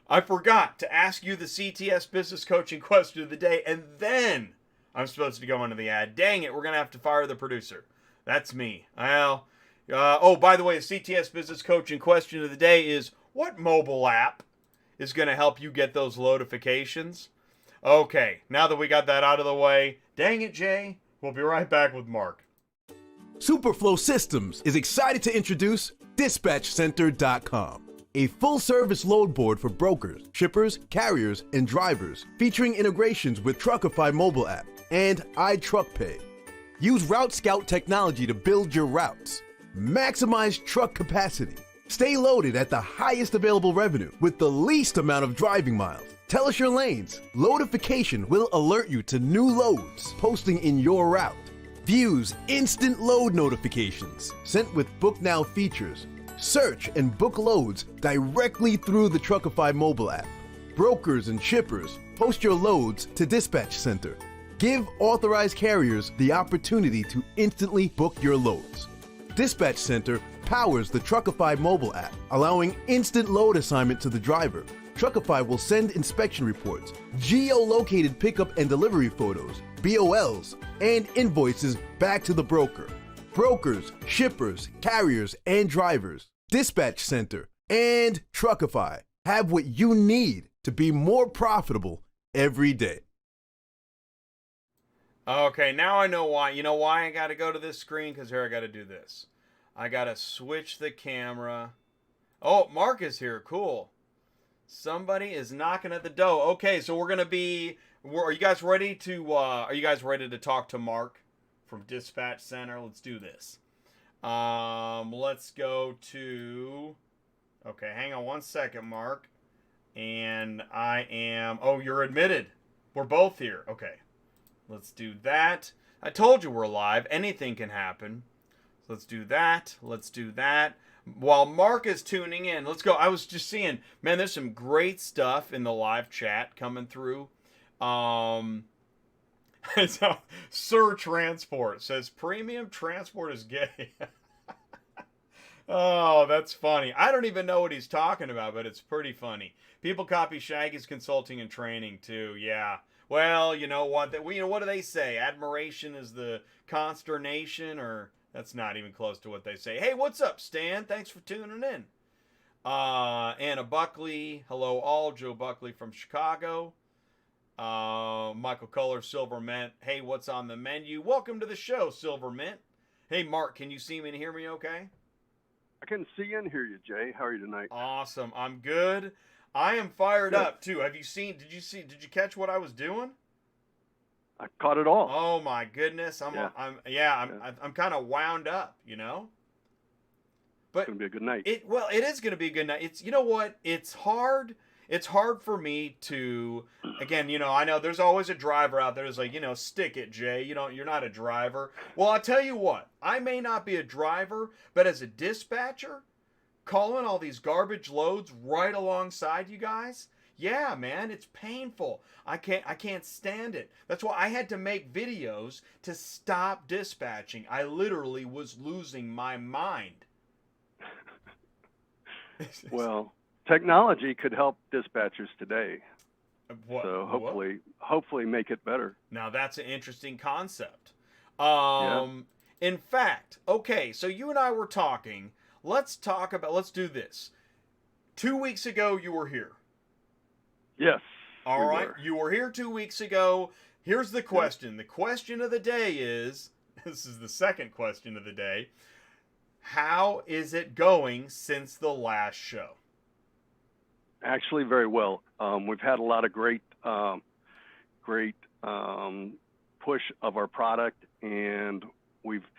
I forgot to ask you the CTS business coaching question of the day, and then I'm supposed to go into the ad. Dang it, we're going to have to fire the producer. That's me. Well, by the way, the CTS business coaching question of the day is, what mobile app is going to help you get those loadifications? Okay, now that we got that out of the way, dang it, Jay, we'll be right back with Mark. Superflow Systems is excited to introduce DispatchCenter.com, a full-service load board for brokers, shippers, carriers, and drivers, featuring integrations with TRUCKIFY Mobile App and iTruckPay. Use Route Scout technology to build your routes, maximize truck capacity, Stay loaded at the highest available revenue with the least amount of driving miles. Tell us your lanes. Loadification will alert you to new loads posting in your route. Views instant load notifications sent with Book Now features. Search and book loads directly through the TRUCKIFY mobile app. Brokers and shippers post your loads to Dispatch Center. Give authorized carriers the opportunity to instantly book your loads. Dispatch Center powers the TruckIFY mobile app, allowing instant load assignment to the driver. TruckIFY will send inspection reports, geo-located pickup and delivery photos, BOLs, and invoices back to the broker. Brokers, shippers, carriers, and drivers, Dispatch Center, and TruckIFY have what you need to be more profitable every day. Okay, now I know why. You know why I got to go to this screen? Because here I got to do this. I got to switch the camera. Oh, Mark is here. Cool. Somebody is knocking at the door. Okay, so we're going to be... Are you guys ready to talk to Mark from Dispatch Center? Let's do this. Let's go to... Okay, hang on one second, Mark. And I am... Oh, you're admitted. We're both here. Okay. Let's do that. I told you we're live. Anything can happen. So let's do that. Let's do that. While Mark is tuning in, let's go. I was just seeing, man, there's some great stuff in the live chat coming through. So, Sir Transport says premium transport is gay. Oh, that's funny. I don't even know what he's talking about, but it's pretty funny. People copy Shaggy's consulting and training too. Yeah. Well, you know what? What do they say? Admiration is the consternation, or that's not even close to what they say. Hey, what's up, Stan? Thanks for tuning in. Anna Buckley, hello all. Joe Buckley from Chicago. Michael Culler, Silver Mint. Hey, what's on the menu? Welcome to the show, Silver Mint. Hey, Mark, can you see me and hear me okay? I can see and hear you, Jay. How are you tonight? Awesome. I'm good. I am fired up too. Did you catch what I was doing? I caught it all. Oh my goodness. I'm kind of wound up, you know? But it's going to be a good night. It is going to be a good night. It's, you know what? It's hard for me to, again, you know, I know there's always a driver out there who's like, you know, stick it, Jay. You're not a driver. Well, I'll tell you what, I may not be a driver, but as a dispatcher, calling all these garbage loads right alongside you guys, yeah, man, it's painful. I can't stand it. That's why I had to make videos to stop dispatching. I literally was losing my mind. Well, technology could help dispatchers today. So hopefully make it better. Now that's an interesting concept. In fact, okay, so you and I were talking. Let's do this. 2 weeks ago, you were here. Yes. All right. You were here 2 weeks ago. Here's the question. The question of the day is, this is the second question of the day. How is it going since the last show? Actually, very well. We've had a lot of great push of our product, and we've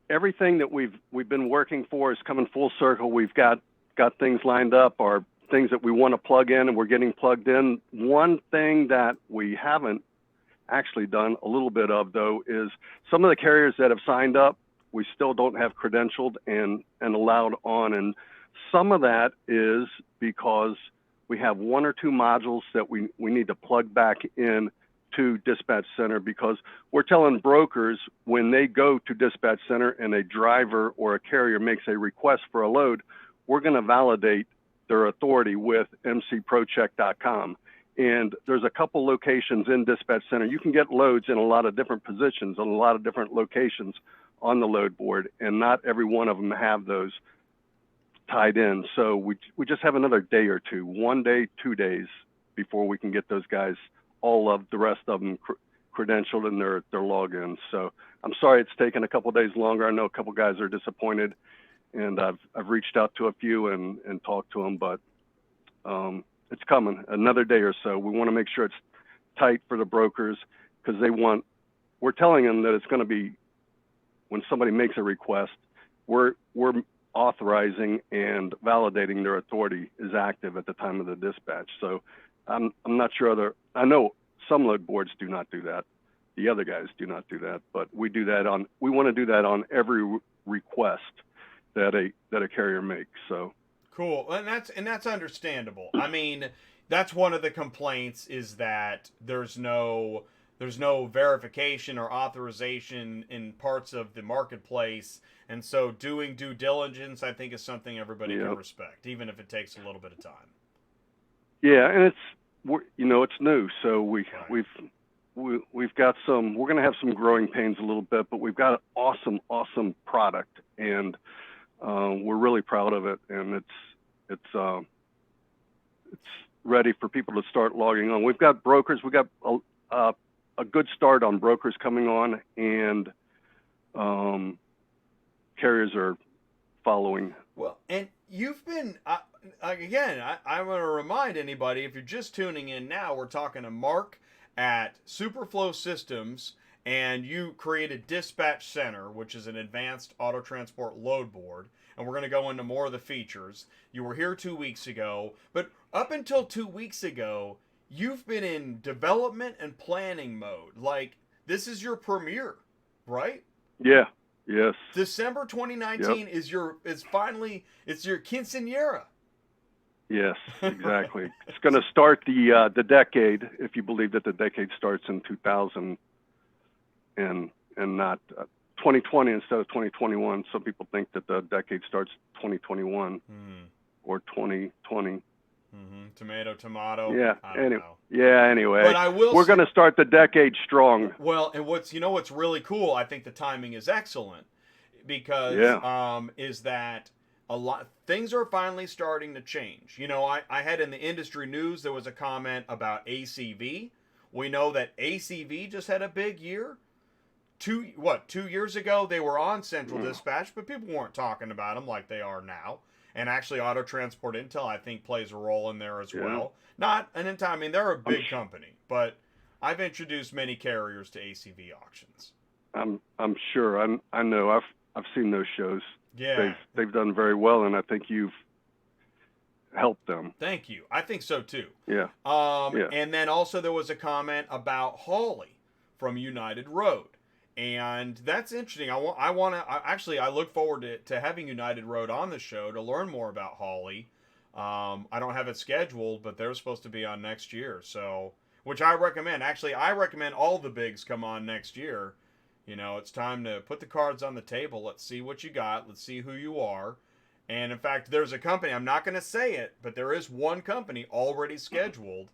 everything that we've been working for is coming full circle. We've got things lined up, or things that we want to plug in, and we're getting plugged in. One thing that we haven't actually done a little bit of, though, is some of the carriers that have signed up, we still don't have credentialed and allowed on. And some of that is because we have one or two modules that we need to plug back in to Dispatch Center, because we're telling brokers when they go to Dispatch Center and a driver or a carrier makes a request for a load, we're going to validate their authority with mcprocheck.com. And there's a couple locations in Dispatch Center. You can get loads in a lot of different positions, on a lot of different locations on the load board, and not every one of them have those tied in. So we just have another day or two, 1 day, 2 days before we can get those guys, all of the rest of them, credentialed in their logins. So I'm sorry it's taken a couple days longer. I know a couple guys are disappointed, and I've reached out to a few and talked to them, but it's coming another day or so. We want to make sure it's tight for the brokers, because we're telling them that it's going to be, when somebody makes a request, we're authorizing and validating their authority is active at the time of the dispatch. So I'm not sure I know some load boards do not do that. The other guys do not do that, but we want to do that on every request that a carrier makes. So cool. And that's understandable. I mean, that's one of the complaints, is that there's no verification or authorization in parts of the marketplace. And so doing due diligence, I think, is something everybody can respect, even if it takes a little bit of time. Yeah, and it's new, so we've got some. We're going to have some growing pains a little bit, but we've got an awesome product, and we're really proud of it. And it's ready for people to start logging on. We've got brokers. We got a good start on brokers coming on, and carriers are following. Well, and you've been, again, I want to remind anybody, if you're just tuning in now, we're talking to Mark at Superflow Systems, and you created Dispatch Center, which is an advanced auto transport load board, and we're going to go into more of the features. You were here 2 weeks ago, but up until 2 weeks ago, you've been in development and planning mode. Like, this is your premiere, right? Yeah. Yes. December 2019 is your quinceañera. Yes, exactly. It's going to start the decade, if you believe that the decade starts in 2000 and not 2020 instead of 2021. Some people think that the decade starts 2021 or 2020. Tomato. Yeah. I don't know. Yeah. Anyway, but we're going to start the decade strong. Well, and what's really cool, I think the timing is excellent, because is that a lot things are finally starting to change. I had in the industry news, there was a comment about ACV. We know that ACV just had a big year. 2 years ago they were on Central Dispatch, but people weren't talking about them like they are now. And actually, Auto Transport Intel, I think, plays a role in there as well. Not an entire. I mean, they're a big company, but I've introduced many carriers to ACV auctions. I'm sure. I know. I've seen those shows. Yeah, they've done very well, and I think you've helped them. Thank you. I think so too. Yeah. And then also there was a comment about Hawley from United Road. And that's interesting. I look forward to having United Road on the show to learn more about Hawley. I don't have it scheduled, but they're supposed to be on next year. So, which I recommend. Actually, I recommend all the bigs come on next year. It's time to put the cards on the table. Let's see what you got. Let's see who you are. And in fact, there's a company, I'm not going to say it, but there is one company already scheduled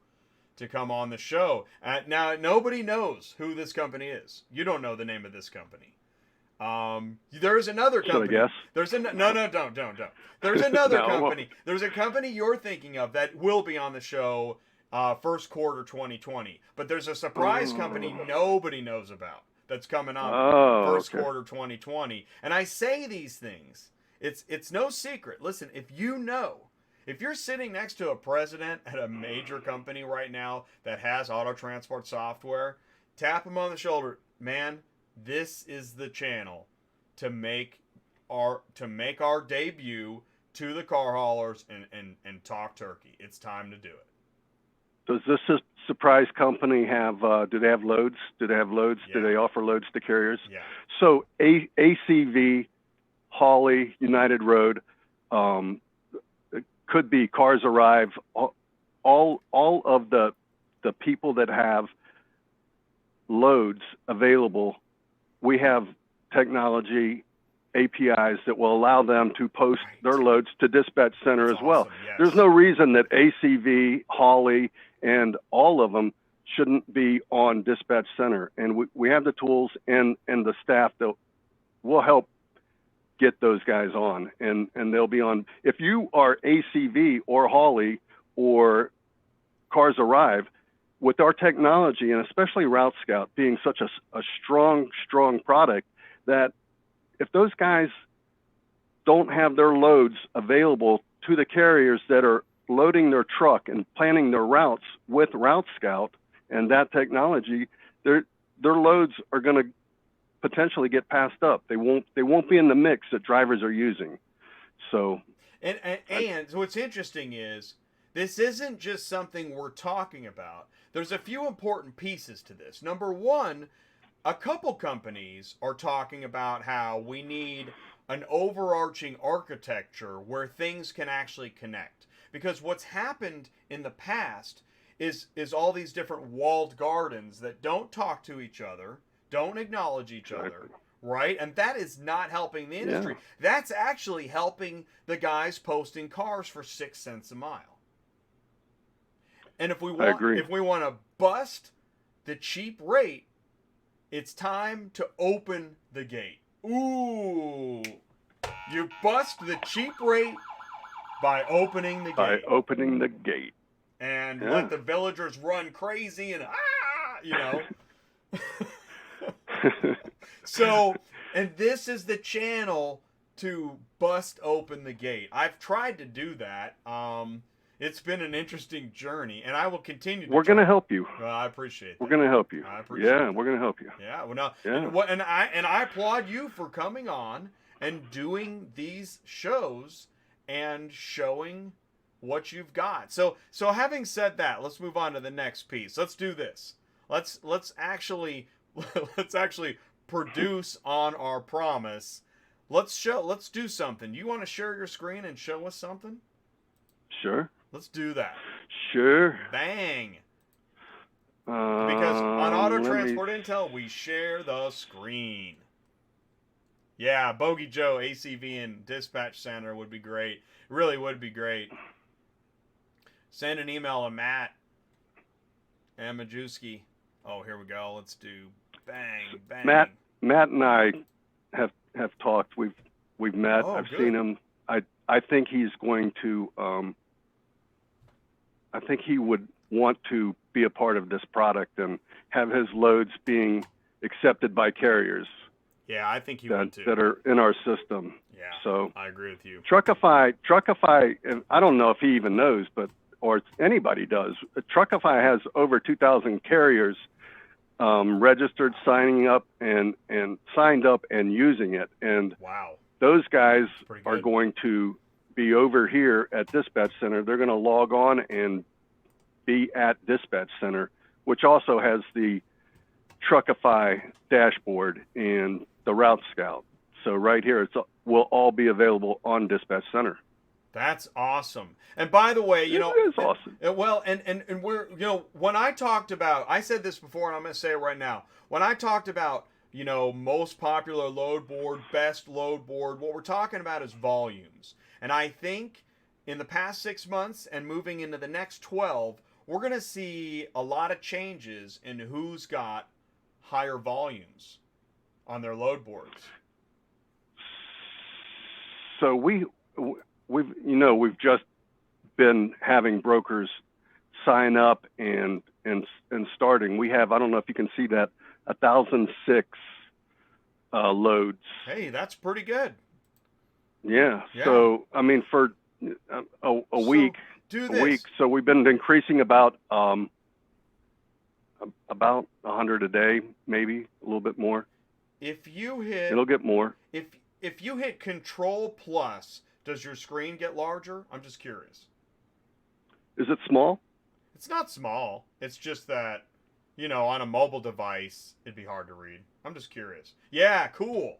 to come on the show. Now, nobody knows who this company is. You don't know the name of this company. There is another company. Should I guess? Don't. There's another company. There's a company you're thinking of that will be on the show first quarter 2020. But there's a surprise company nobody knows about that's coming on first quarter 2020. And I say these things. It's no secret. Listen, if you're sitting next to a president at a major company right now that has auto transport software, tap him on the shoulder. Man, this is the channel to make our debut to the car haulers and talk turkey. It's time to do it. Does this surprise company have, do they have loads? Do they have loads? Yeah. Do they offer loads to carriers? Yeah. So ACV, Hawley, United Road, could be Cars Arrive, all of the people that have loads available. We have technology APIs that will allow them to post their loads to Dispatch Center as well. Yes. There's no reason that ACV, Hawley, and all of them shouldn't be on Dispatch Center. And we have the tools and the staff that will help get those guys on, and they'll be on. If you are ACV or Hawley or Cars Arrive, with our technology, and especially Route Scout being such a strong product, that if those guys don't have their loads available to the carriers that are loading their truck and planning their routes with Route Scout and that technology, their loads are going to potentially get passed up. They won't be in the mix that drivers are using. So, and what's interesting is this isn't just something we're talking about. There's a few important pieces to this. Number one, a couple companies are talking about how we need an overarching architecture where things can actually connect. Because what's happened in the past is all these different walled gardens that don't talk to each other, don't acknowledge each other, right? And that is not helping the industry. Yeah. That's actually helping the guys posting cars for 6 cents a mile. And if we want to bust the cheap rate, it's time to open the gate. Ooh. You bust the cheap rate by opening the gate. By opening the gate. And let the villagers run crazy and you know. So, and this is the channel to bust open the gate. I've tried to do that. It's been an interesting journey, and I will continue to We're going to help you. Well, I appreciate that. We're going to help you. I appreciate that. We're going to help you. Yeah, well, now, Yeah. and I applaud you for coming on and doing these shows and showing what you've got. So having said that, let's move on to the next piece. Let's do this. Let's actually produce on our promise. Let's do something. You want to share your screen and show us something? Sure. Let's do that. Sure. Bang. Because on Auto Transport Intel, we share the screen. Yeah, Bogey Joe, ACV, and Dispatch Center would be great. It really would be great. Send an email to Matt and Majewski. Oh, here we go. Let's do bang, bang. Matt and I have talked. We've met. Oh, I've good. seen him. I think he's going to. I think he would want to be a part of this product and have his loads being accepted by carriers. Yeah, I think he would too. That are in our system. Yeah, so I agree with you. TruckIFY, and I don't know if he even knows, or anybody does. TruckIFY has over 2,000 carriers registered, signing up, and signed up and using it. And wow, those guys are good. going to be over here at Dispatch Center. They're going to log on and be at Dispatch Center, which also has the TruckIFY dashboard and the Route Scout. So right here, will all be available on Dispatch Center. That's awesome. And by the way, It is awesome. Well, and we're, when I talked about, I said this before and I'm going to say it right now. When I talked about, most popular load board, best load board, what we're talking about is volumes. And I think in the past 6 months and moving into the next 12, we're going to see a lot of changes in who's got higher volumes on their load boards. So we've just been having brokers sign up and starting. We have, I don't know if you can see that, 1,006 loads. Hey, that's pretty good. Yeah. Yeah. So I mean, for a week, do a this. week. So we've been increasing about 100 a day, maybe a little bit more. If you hit, It'll get more. If you hit Control Plus, does your screen get larger? I'm just curious. Is it small? It's not small. It's just that, on a mobile device, it'd be hard to read. I'm just curious. Yeah, cool.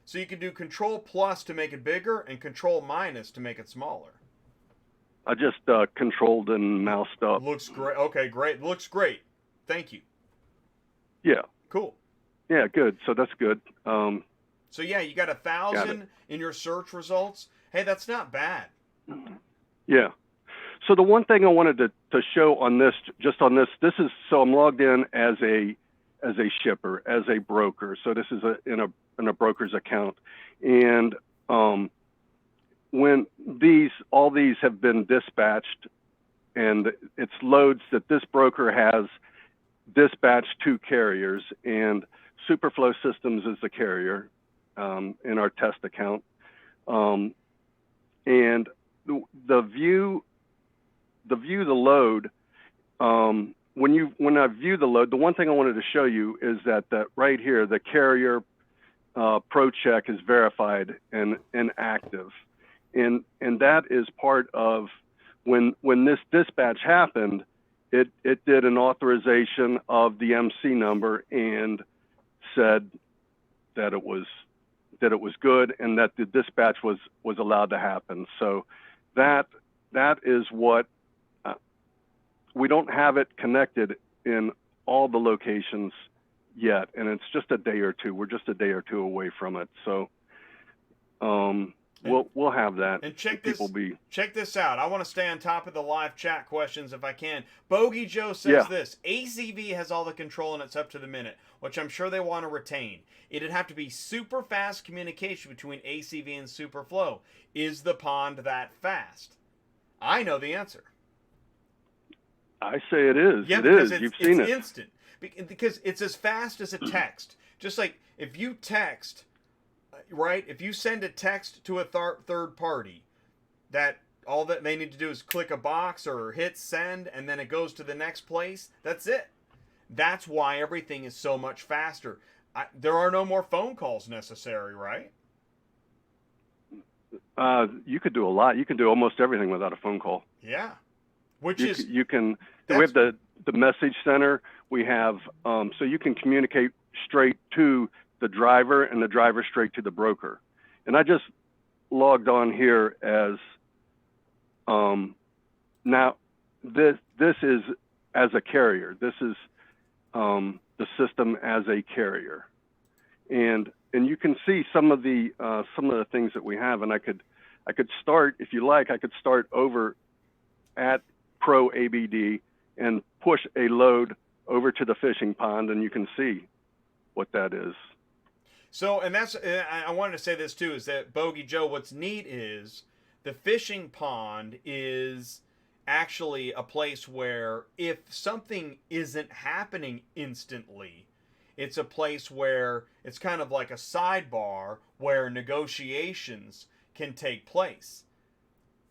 So you can do Control Plus to make it bigger and Control Minus to make it smaller. I just controlled and moused up. Looks great. Okay, great. Looks great. Thank you. Yeah. Cool. Yeah, good. So that's good. So yeah, you got 1,000 in your search results. Hey, that's not bad. Yeah. So the one thing I wanted to show on this, this is, so I'm logged in as a shipper, as a broker. So this is in a broker's account. And when all these have been dispatched, and it's loads that this broker has dispatched to carriers, and Superflow Systems is the carrier in our test account. And the view the load, when I view the load, the one thing I wanted to show you is that right here, the carrier ProCheck is verified and active. and that is part of when this dispatch happened. It did an authorization of the MC number and said that it was good and that the dispatch was allowed to happen. So that is what we don't have it connected in all the locations yet, and it's just a day or two. We're just a day or two away from it. So we'll have that. And check this out. I want to stay on top of the live chat questions if I can. Bogey Joe says this: ACV has all the control and it's up to the minute, which I'm sure they want to retain. It'd have to be super fast communication between ACV and Superflow. Is the pond that fast? I know the answer. I say it is. Yeah, it is. You've seen it. It's instant. Because it's as fast as a text. Just like if you text, right? If you send a text to a third party, that all that they need to do is click a box or hit send, and then it goes to the next place. That's it. That's why everything is so much faster. There are no more phone calls necessary, right? You could do a lot. You can do almost everything without a phone call. Yeah. We have the message center. We have so you can communicate straight to the driver and the driver straight to the broker. And I just logged on here as now this is as a carrier. This is the system as a carrier, and you can see some of the things that we have. And I could start, if you like, I could start over at Pro ABD and push a load over to the fishing pond, and you can see what that is. So, and that's, I wanted to say this too, is that Bogey Joe, what's neat is the fishing pond is actually a place where if something isn't happening instantly, it's a place where it's kind of like a sidebar where negotiations can take place.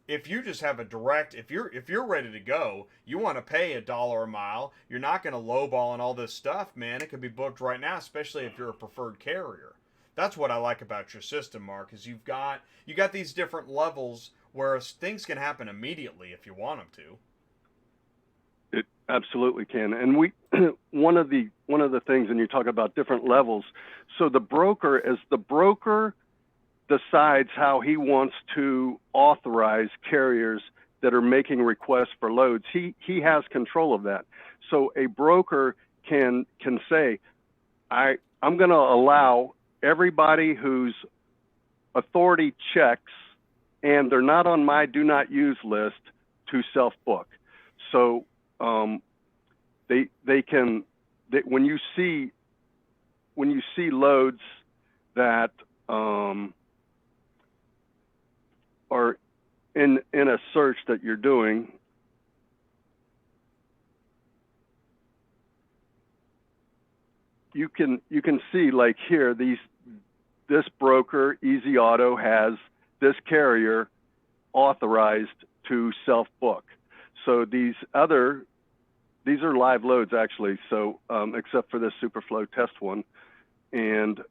If you just have a direct, if you're ready to go, you want to pay $1 a mile, you're not going to lowball and all this stuff, man. It could be booked right now, especially if you're a preferred carrier. That's what I like about your system, Mark, is you got these different levels where things can happen immediately if you want them to. It absolutely can. And we one of the things, and you talk about different levels. So the broker, as the broker decides how he wants to authorize carriers that are making requests for loads, he has control of that. So a broker can say, I'm going to allow everybody whose authority checks and they're not on my do not use list to self-book. So when you see loads that are in a search that you're doing, you can see, like here, this broker Easy Auto has this carrier authorized to self-book. So these are live loads actually. So except for this Superflow test one, and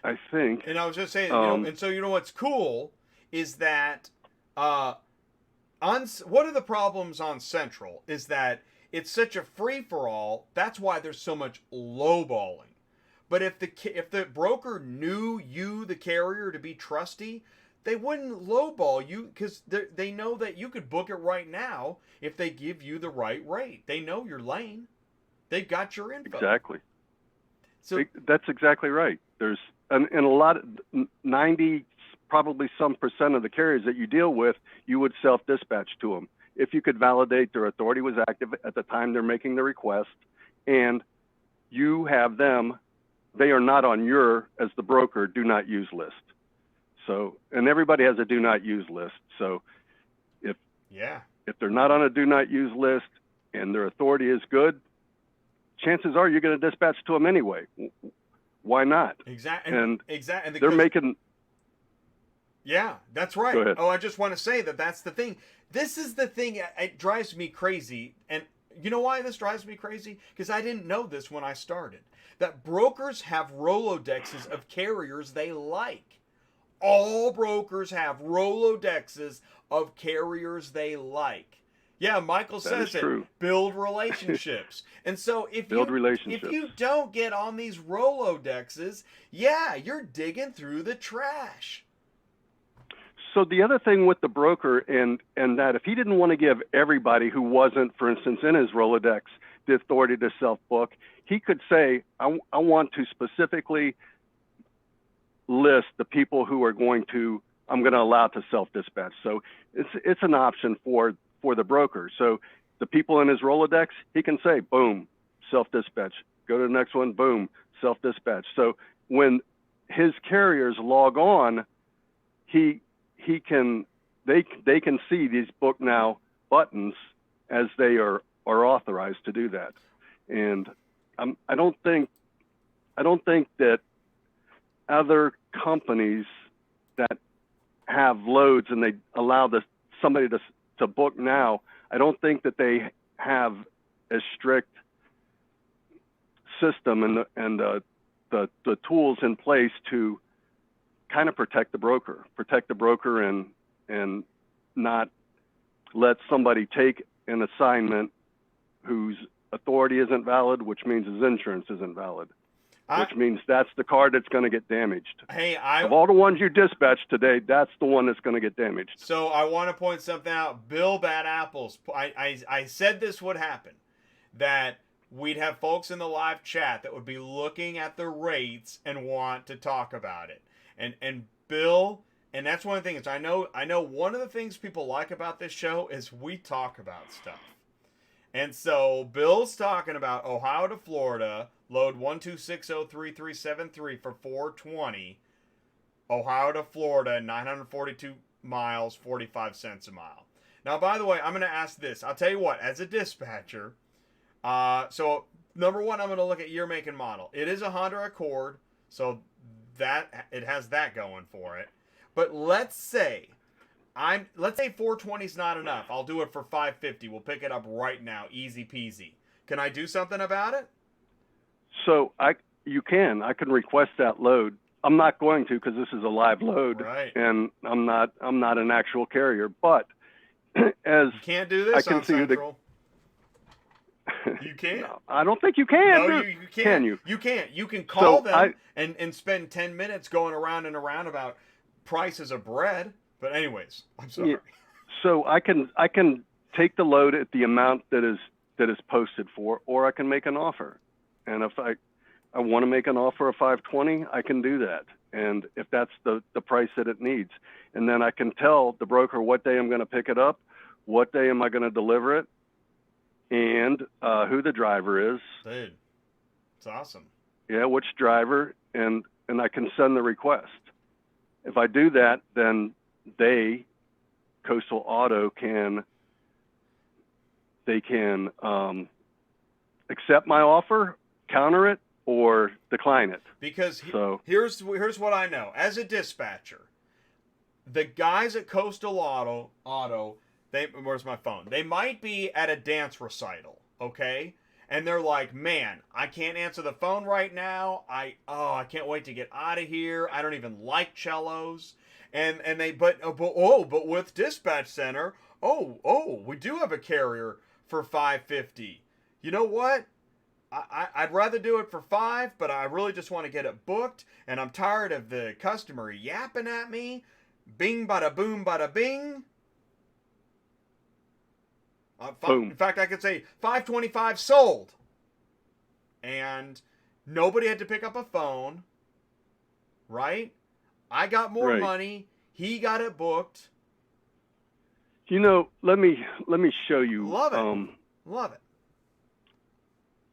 I think. And I was just saying, and so what's cool is that what are the problems on Central is that it's such a free-for-all. That's why there's so much lowballing. But if the broker knew you, the carrier, to be trusty, they wouldn't lowball you because they know that you could book it right now if they give you the right rate. They know your lane. They've got your info. Exactly. So that's exactly right. There's and a lot of 90, probably some % of the carriers that you deal with, you would self-dispatch to them if you could validate their authority was active at the time they're making the request, and you have them. They are not on your, as the broker, do not use list. So, and everybody has a do not use list. So if they're not on a do not use list and their authority is good, chances are you're going to dispatch to them anyway. Why not? Exactly. And exactly. They're making. Yeah, that's right. Go ahead. Oh, I just want to say that's the thing. This is the thing. It drives me crazy. And you know why this drives me crazy? Because I didn't know this when I started. That brokers have Rolodexes of carriers they like. All brokers have Rolodexes of carriers they like. Yeah, Michael says it. True. Build relationships. And so if relationships. if you don't get on these Rolodexes, yeah, you're digging through the trash. So the other thing with the broker, and that if he didn't want to give everybody who wasn't, for instance, in his Rolodex, the authority to self-book, he could say, I want to specifically list the people who are I'm going to allow to self-dispatch. So it's an option for the broker. So the people in his Rolodex, he can say, boom, self-dispatch. Go to the next one, boom, self-dispatch. So when his carriers log on, they can see these book now buttons as they are authorized to do that. And I don't think that other companies that have loads and they allow somebody to book now, I don't think that they have a strict system and the tools in place to kind of protect the broker and not let somebody take an assignment whose authority isn't valid, which means his insurance isn't valid. Which means that's the car that's going to get damaged. Hey, of all the ones you dispatched today, that's the one that's going to get damaged. So I want to point something out. Bill Bad Apples, I said this would happen, that we'd have folks in the live chat that would be looking at the rates and want to talk about it. And Bill, and that's one of the things, I know one of the things people like about this show is we talk about stuff. And so Bill's talking about Ohio to Florida, load 126033373 for $420. Ohio to Florida, 942 miles, 45 cents a mile. Now, by the way, I'm going to ask this. I'll tell you what, as a dispatcher, so number one, I'm going to look at year, make, and model. It is a Honda Accord, so that it has that going for it. But let's say 420 is not enough. I'll do it for 550. We'll pick it up right now, easy peasy. Can I do something about it? So you can. I can request that load. I'm not going to because this is a live load, right, and I'm not an actual carrier. But as you can't do this I can on Central. You can't. No, I don't think you can. No, you can't. Can you? You can't. You can call them and spend 10 minutes going around and around about prices of bread. But anyways, I'm sorry. Yeah. So I can take the load at the amount that is posted for, or I can make an offer. And if I want to make an offer of 520, I can do that. And if that's the price that it needs, and then I can tell the broker what day I'm going to pick it up, what day am I going to deliver it, and who the driver is. Dude, it's awesome. Yeah, which driver, and I can send the request. If I do that, then Coastal Auto can accept my offer, counter it, or decline it. Because here's what I know. As a dispatcher, the guys at Coastal Auto, where's my phone? They might be at a dance recital, okay? And they're like, man, I can't answer the phone right now. I can't wait to get out of here. I don't even like cellos. But with Dispatch Center, we do have a carrier for $550. You know what? I'd rather do it for $5, but I really just want to get it booked, and I'm tired of the customer yapping at me. Bing, bada boom, bada bing. Boom. In fact, I could say 525 sold. And nobody had to pick up a phone, right? I got more money. He got it booked. You know, let me show you. Love it. Love it.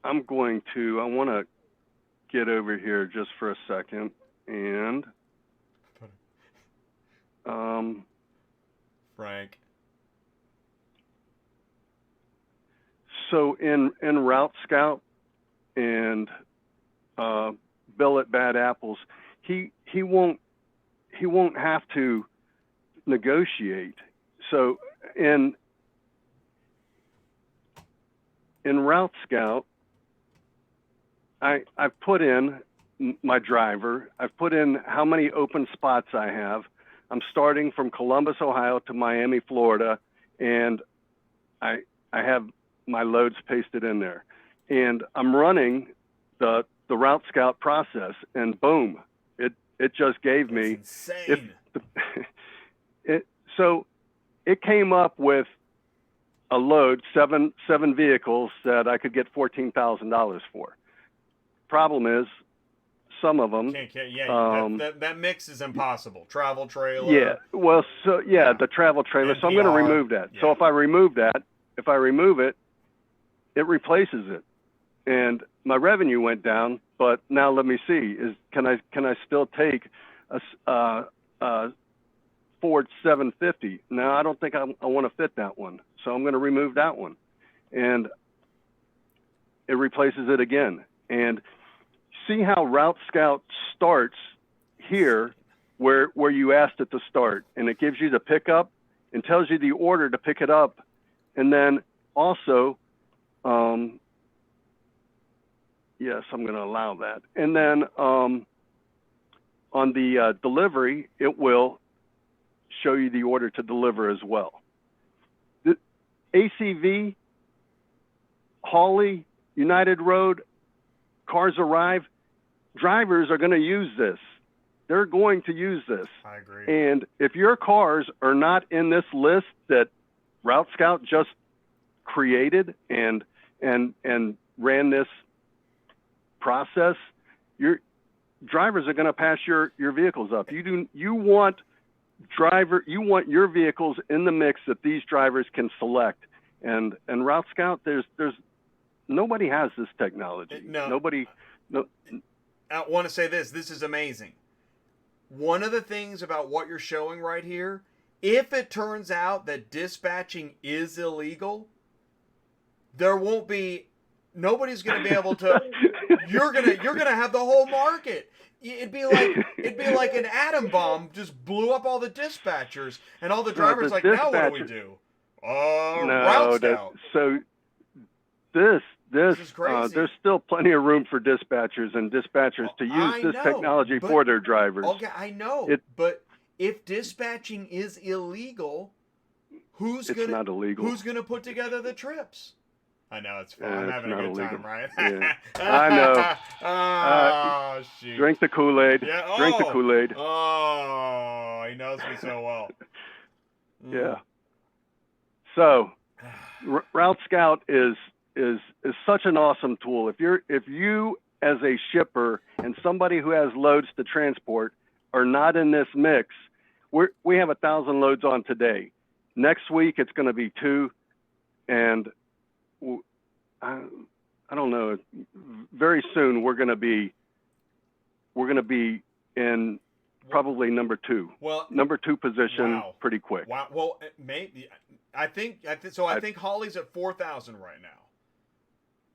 I want to get over here just for a second and Frank. So in Route Scout and Bill at Bad Apples, he won't have to negotiate. So in Route Scout, I put in my driver. I've put in how many open spots I have. I'm starting from Columbus, Ohio to Miami, Florida, and I have my loads pasted in there. And I'm running the Route Scout process, and boom, it just gave me. Insane. So it came up with a load, seven vehicles that I could get $14,000 for. Problem is, some of them. That mix is impossible. Travel trailer. Yeah. Well, the travel trailer. So I'm going to remove that. Yeah. So if I remove it, it replaces it, and my revenue went down. But now let me see: can I still take a Ford 750? No, I don't think I want to fit that one. So I'm going to remove that one, and it replaces it again. And see how Route Scout starts here, where you asked it to start, and it gives you the pickup and tells you the order to pick it up, and then also, yes, I'm going to allow that. And then on the delivery, it will show you the order to deliver as well. The ACV, Hawley, United Road, cars arrive, drivers are going to use this. They're going to use this. I agree. And if your cars are not in this list that Route Scout just created and ran this process, your drivers are going to pass your vehicles up. You want your vehicles in the mix that these drivers can select. And Route Scout, there's nobody has this technology. No. I want to say this is amazing. One of the things about what you're showing right here, if it turns out that dispatching is illegal, nobody's going to be able to. You're gonna have the whole market. It'd be like an atom bomb just blew up all the dispatchers, and all the drivers now what do we do? Route Scout. So this is crazy. There's still plenty of room for dispatchers to use this technology for their drivers. Okay, I know. But if dispatching is illegal, who's not illegal. Who's gonna put together the trips? I know, it's fun. I'm having a good illegal. time, right? Yeah. I know. Oh, shoot. Drink the Kool-Aid. Yeah. Drink the Kool-Aid. Oh, he knows me so well. Yeah. So, Route Scout is such an awesome tool. If you as a shipper and somebody who has loads to transport are not in this mix, we have 1,000 loads on today. Next week it's going to be 2, and I don't know. Very soon we're going to be in probably number 2. Well, number 2 position. Wow. Pretty quick. Wow. Well, maybe I think Holly's at 4,000 right now.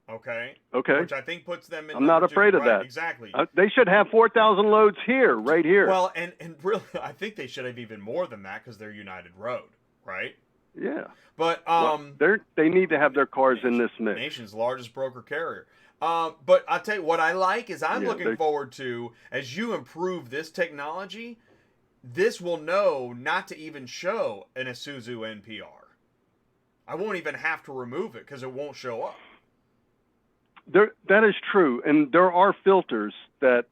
Okay. Which I think puts them in. I'm not afraid of that. Exactly. They should have 4,000 loads right here. Well, and really, I think they should have even more than that because they're United Road, right? Yeah. But they need to have their cars in this mix. Nation's largest broker carrier. But I'll tell you what I like is I'm looking forward to, as you improve this technology, this will know not to even show an Isuzu NPR. I won't even have to remove it because it won't show up. That is true, and there are filters that.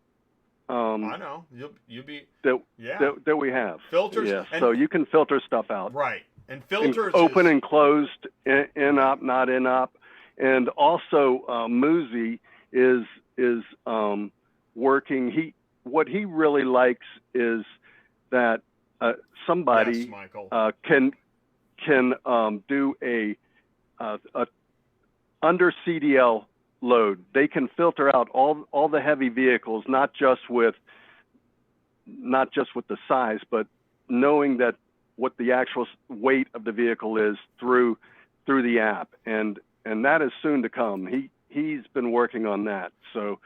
I know you'll be that we have filters. Yeah, so you can filter stuff out. Right, and filters open and closed, in op, not in op, and also Muzi is working. What he really likes is that somebody can do a under CDL load. They can filter out all the heavy vehicles, not just with the size, but knowing that what the actual weight of the vehicle is through the app, and that is soon to come. He's been working on that. So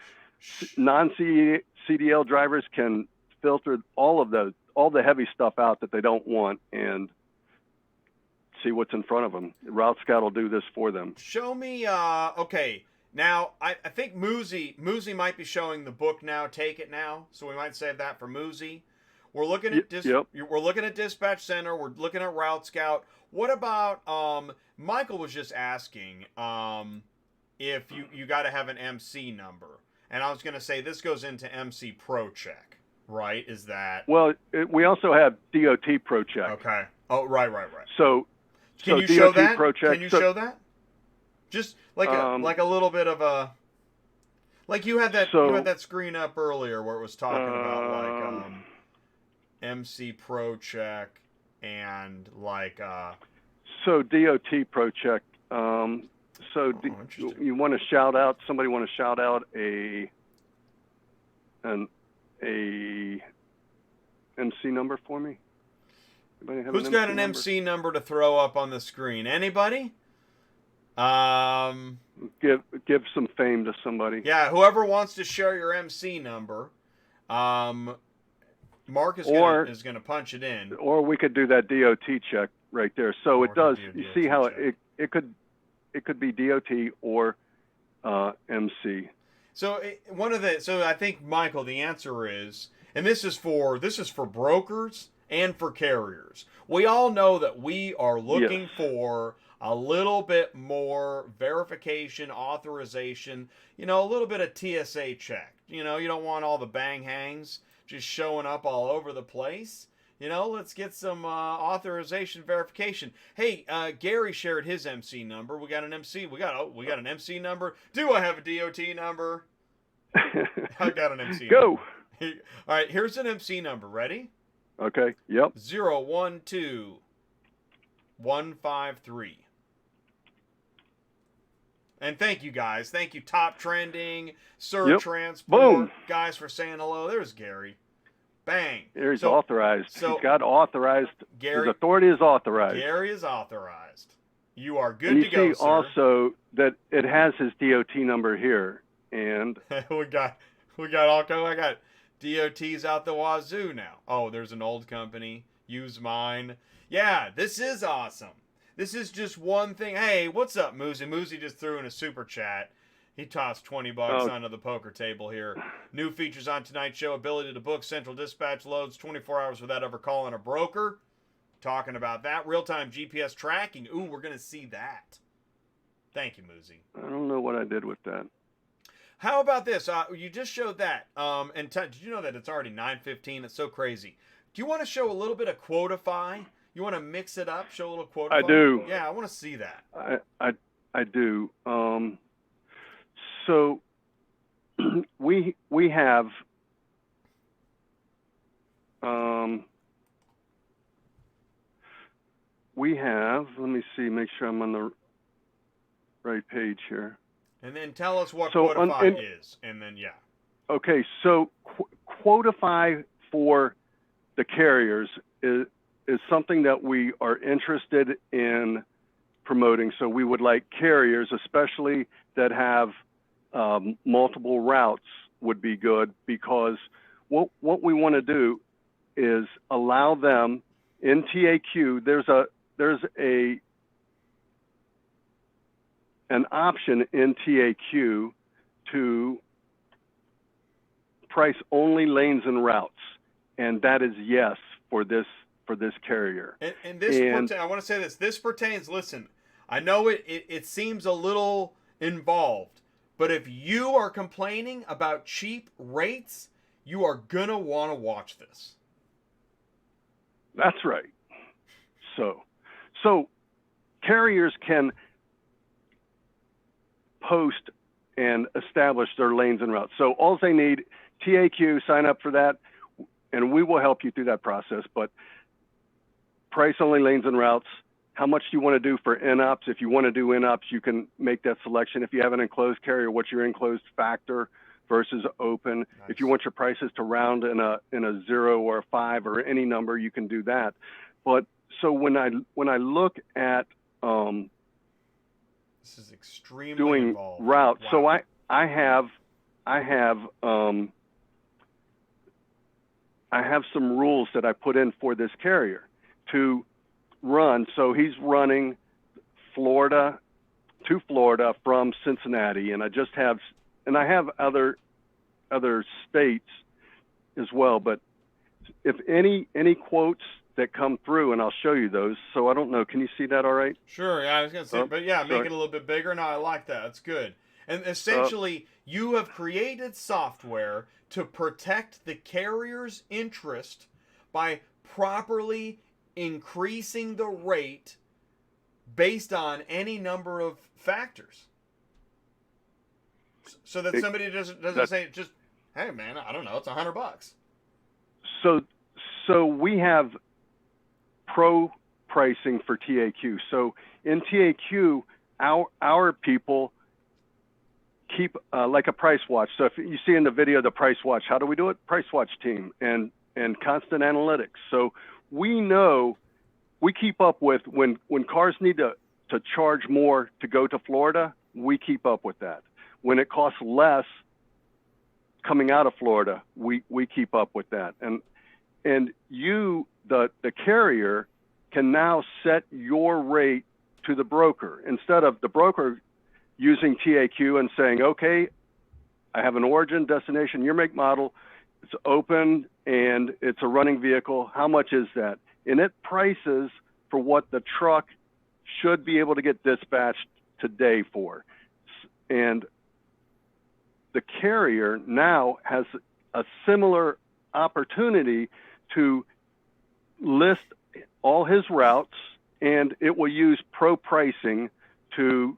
non-CDL drivers can filter all the heavy stuff out that they don't want and see what's in front of them. Route Scout will do this for them. Show me, okay, Now, I think Moosey might be showing the book now. Take it now, so we might save that for Moosey. We're looking at we're looking at Dispatch Center. We're looking at Route Scout. What about Michael was just asking if you got to have an MC number, and I was going to say this goes into MC Pro Check, right? Is that well? We also have DOT Pro Check. Okay. Oh, right. So can you DOT show that? Pro Check, Can you show that? Just like a little bit of a, like you had that screen up earlier where it was talking about like MC Pro Check and like so DOT Pro Check. You want to shout out? Somebody want to shout out an MC number for me? Who's got an MC number to throw up on the screen? Anybody? Give some fame to somebody. Yeah, whoever wants to share your MC number, Mark is gonna punch it in. Or we could do that DOT check right there. So it does. You see how it could be DOT or MC. So I think Michael, the answer is, and this is for brokers and for carriers. We all know that we are looking for a little bit more verification, authorization, a little bit of TSA check. You don't want all the bang hangs just showing up all over the place. Let's get some authorization verification. Hey, Gary shared his MC number. We got an MC. We got an MC number. Do I have a DOT number? I got an MC Go. Number. All right, here's an MC number. Ready? Okay. Yep. 012153. And thank you guys. Thank you, Top Trending, Sir Transport, Boom. Guys, for saying hello. There's Gary. Bang. He's authorized. So he's got authorized. Gary, his authority is authorized. Gary is authorized. You are good and to go, you see also that it has his DOT number here. And we got all kind. I got DOTs out the wazoo now. Oh, there's an old company. Use mine. Yeah, this is awesome. This is just one thing. Hey, what's up, Moosey? Moosey just threw in a super chat. He tossed $20 onto the poker table here. New features on tonight's show: ability to book central dispatch loads 24 hours without ever calling a broker. Talking about that. Real-time GPS tracking. Ooh, we're going to see that. Thank you, Moosey. I don't know what I did with that. How about this? You just showed that. Did you know that it's already 9:15? It's so crazy. Do you want to show a little bit of QuotaFi? You want to mix it up? Show a little QuotaFi? I do. Yeah, I want to see that. I do. So we have let me see, make sure I'm on the right page here. And then tell us what QuotaFi is, and then Okay, so QuotaFi for the carriers is something that we are interested in promoting. So we would like carriers, especially that have multiple routes, would be good, because what we want to do is allow them in TAQ. There's an option in TAQ to price only lanes and routes, and that is yes for this carrier. And this, I want to say this. This pertains. Listen, I know it seems a little involved, but if you are complaining about cheap rates, you are gonna want to watch this. That's right. So carriers can post and establish their lanes and routes. So all they need, TAQ, sign up for that, and we will help you through that process. But price only lanes and routes. How much do you want to do for in-ops? If you want to do in-ops, you can make that selection. If you have an enclosed carrier, what's your enclosed factor versus open? Nice. If you want your prices to round in a 0 or a 5 or any number, you can do that. But so when I look at this is extremely doing involved. Routes, wow. So I have some rules that I put in for this carrier to run. So he's running Florida to Florida from Cincinnati, and I have other states as well. But if any quotes that come through, and I'll show you those. So I don't know. Can you see that all right? Sure. Yeah, I was gonna say, but yeah, make it a little bit bigger. No, I like that. That's good. And essentially, you have created software to protect the carrier's interest by properly increasing the rate based on any number of factors, so that somebody doesn't say just, hey man, I don't know, it's $100. So we have pro pricing for TAQ. So in TAQ, our people keep like a price watch. So if you see in the video the price watch, how do we do it? Price watch team and constant analytics. So we know, we keep up with when cars need to charge more to go to Florida, we keep up with that. When it costs less coming out of Florida, we keep up with that. And you, the carrier, can now set your rate to the broker instead of the broker using TAQ and saying, okay, I have an origin, destination, your make, model, it's open and it's a running vehicle. How much is that? And it prices for what the truck should be able to get dispatched today for. And the carrier now has a similar opportunity to list all his routes, and it will use pro pricing to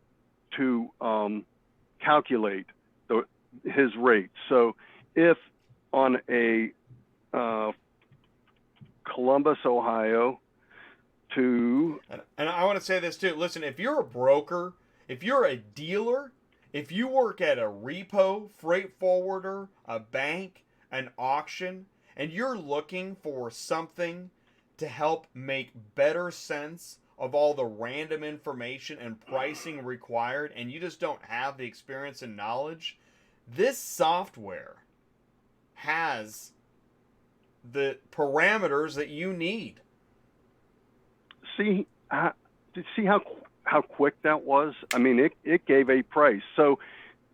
calculate his rate. So if on a Columbus, Ohio to... And I want to say this too. Listen, if you're a broker, if you're a dealer, if you work at a repo, freight forwarder, a bank, an auction, and you're looking for something to help make better sense of all the random information and pricing required, and you just don't have the experience and knowledge, this software has the parameters that you need. See how quick that was? I mean, it gave a price. So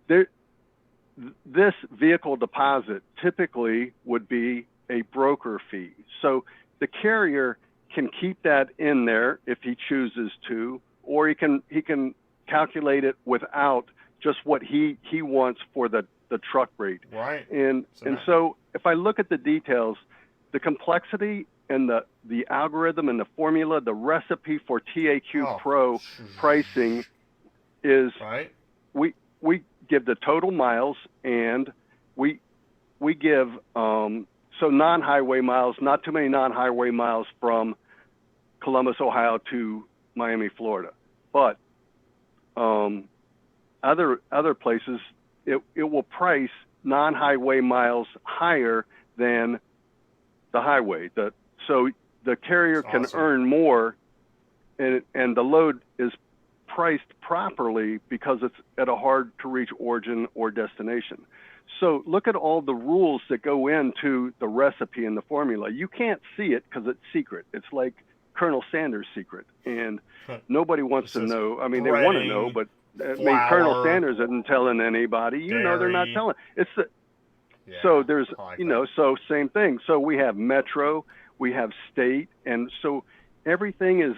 this vehicle deposit typically would be a broker fee. So the carrier can keep that in there if he chooses to, or he can calculate it without just what he wants for the truck rate. Right. And so if I look at the details, the complexity and the algorithm and the formula, the recipe for TAQ Pro pricing is right. We give the total miles, and we give so non-highway miles, not too many non-highway miles from Columbus, Ohio to Miami, Florida. But other places, it will price non-highway miles higher than the highway. So the carrier can earn more, and the load is priced properly because it's at a hard-to-reach origin or destination. So look at all the rules that go into the recipe and the formula. You can't see it because it's secret. It's like Colonel Sanders' secret, and nobody wants to know. I mean, they want to know, but I mean, Colonel Sanders isn't telling anybody. You know, they're not telling. It's the so there's so same thing. So we have metro, we have state, and so everything is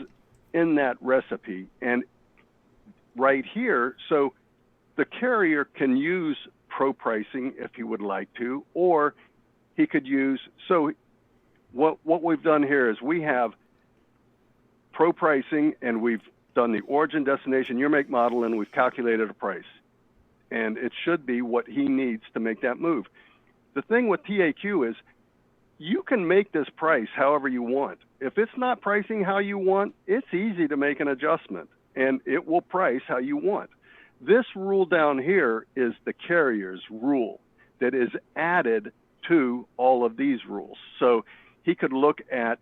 in that recipe. And right here, so the carrier can use pro pricing if he would like to, or he could use, so what we've done here is we have pro pricing, and we've done the origin, destination, year, make, model, and we've calculated a price. And it should be what he needs to make that move. The thing with TAQ is you can make this price however you want. If it's not pricing how you want, it's easy to make an adjustment, and it will price how you want. This rule down here is the carrier's rule that is added to all of these rules. So he could look at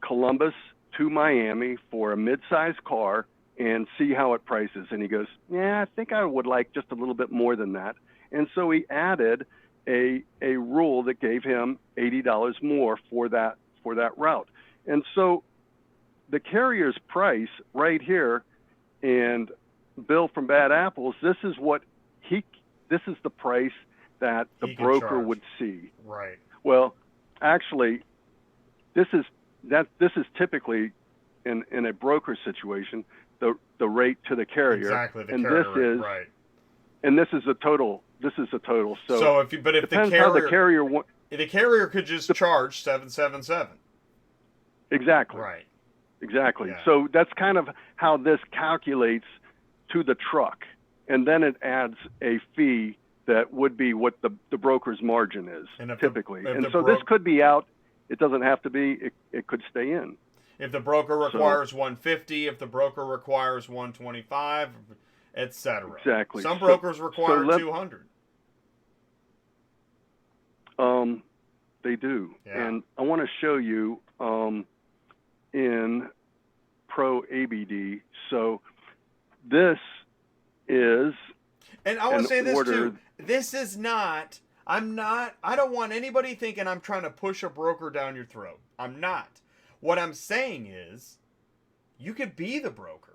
Columbus to Miami for a mid-sized car and see how it prices. And he goes, yeah, I think I would like just a little bit more than that. And so he added a rule that gave him $80 more for that route. And so the carrier's price right here, and bill from Bad Apples, this is the price that the He can broker charge. would see. Right. Well, actually, this is typically in a broker situation the rate to the carrier. Exactly, the and carrier this rate, is right. and this is the total. This is the total. So if the depends how the carrier the carrier could just charge $777. exactly. Right. Exactly. Yeah. So that's kind of how this calculates to the truck, and then it adds a fee that would be what the broker's margin is typically. This could be out. It doesn't have to be. It could stay in. If the broker requires 150, if the broker requires 125, etc. Exactly. Some brokers require 200. They do. Yeah. And I want to show you in Pro ABD. So this is And I want to say this order. too. This is not, I don't want anybody thinking I'm trying to push a broker down your throat. I'm not. What I'm saying is, you could be the broker.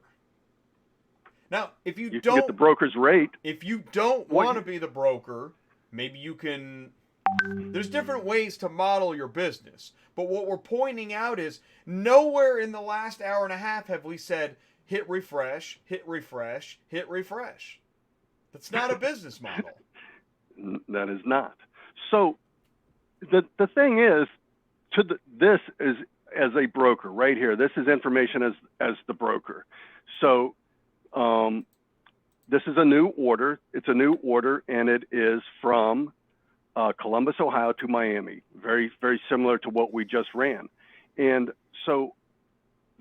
Now, if you can don't get the broker's rate. If you don't want to be the broker, maybe you can. There's different ways to model your business. But what we're pointing out is nowhere in the last hour and a half have we said, hit refresh, hit refresh, hit refresh. That's not a business model. That is not. So the thing is, this is as a broker right here. This is information as the broker. So this is a new order. It's a new order, and it is from Columbus, Ohio to Miami. Very, very similar to what we just ran. And so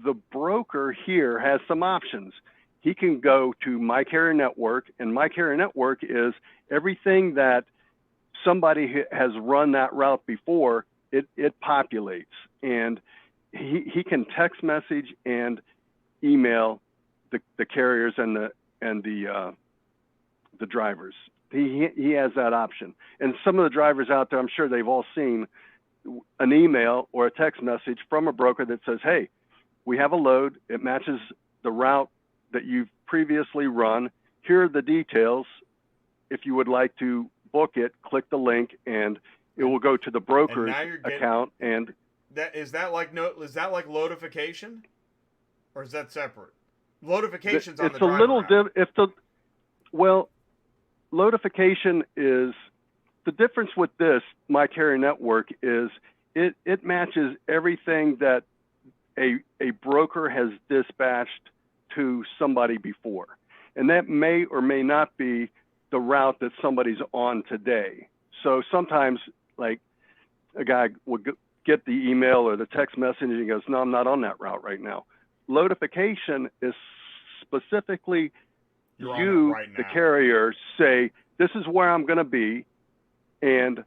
the broker here has some options. He can go to My Carrier Network, and My Carrier Network is everything that somebody has run that route before. It populates, and he can text message and email the carriers and the drivers. He has that option. And some of the drivers out there, I'm sure they've all seen an email or a text message from a broker that says, hey, we have a load. It matches the route that you've previously run. Here are the details. If you would like to book it, click the link, and it will go to the broker's account. And is that like loadification, or is that separate? Loadification's on the driver app. It's a little well, loadification is the difference with this My Carrier Network is it matches everything that a broker has dispatched to somebody before, and that may or may not be the route that somebody's on today. So sometimes, like, a guy would get the email or the text message and he goes, no, I'm not on that route right now. Loadification is specifically the carrier, say, this is where I'm going to be, and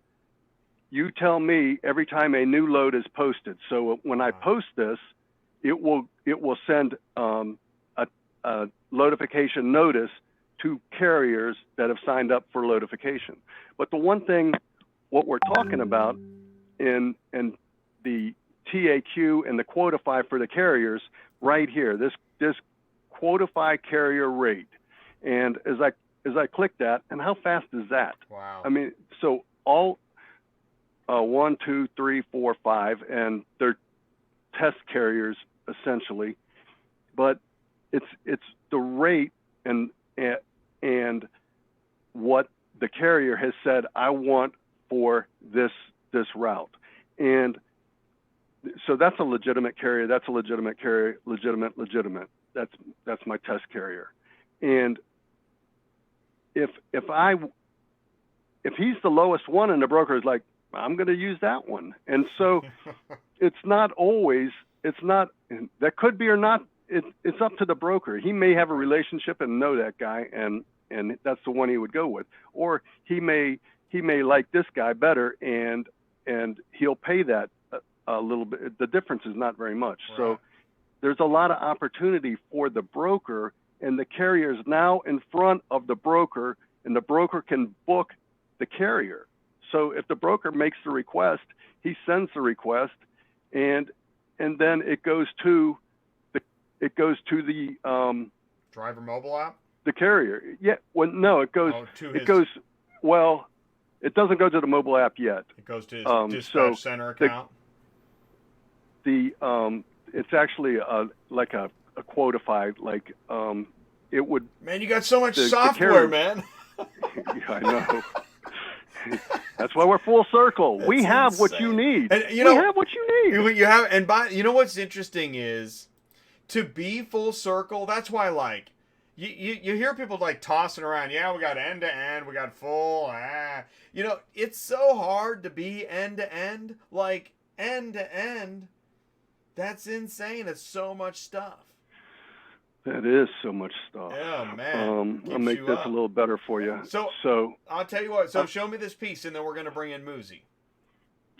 you tell me every time a new load is posted. So when I post this, it will send a loadification notice to carriers that have signed up for loadification. But the one thing, what we're talking about in the TAQ and the QuotaFi for the carriers, right here, this QuotaFi carrier rate, and as I click that, and how fast is that? Wow. I mean, so all 1, 2, 3, 4, 5, and they're test carriers essentially, but it's the rate and what the carrier has said I want for this route. And so that's a legitimate carrier. That's a legitimate carrier. Legitimate. That's my test carrier. And if he's the lowest one and the broker is like, I'm going to use that one. And so it's not always, that could be or not. It's up to the broker. He may have a relationship and know that guy, and that's the one he would go with. Or he may like this guy better, and he'll pay that a little bit. The difference is not very much. Right. So there's a lot of opportunity for the broker, and the carrier is now in front of the broker, and the broker can book the carrier. So if the broker makes the request, he sends the request, and then it goes to the Driver Mobile App. the carrier. Yeah. Well, no, it goes. To it his, goes. Well, it doesn't go to the mobile app yet. It goes to his dispatch center account. It's actually like a QuotaFi. Like it would. Man, you got so much software, man. Yeah, I know. That's why we're full circle. We have what you need. And, we have what you need. You have, and you know what's interesting is to be full circle. That's why, like, you hear people like tossing around. Yeah, we got end to end. We got full. You know, it's so hard to be end to end. Like end to end. That's insane. It's so much stuff. That is so much stuff. Yeah, man. I'll make this a little better for you. So I'll tell you what. So show me this piece, and then we're going to bring in Muzi.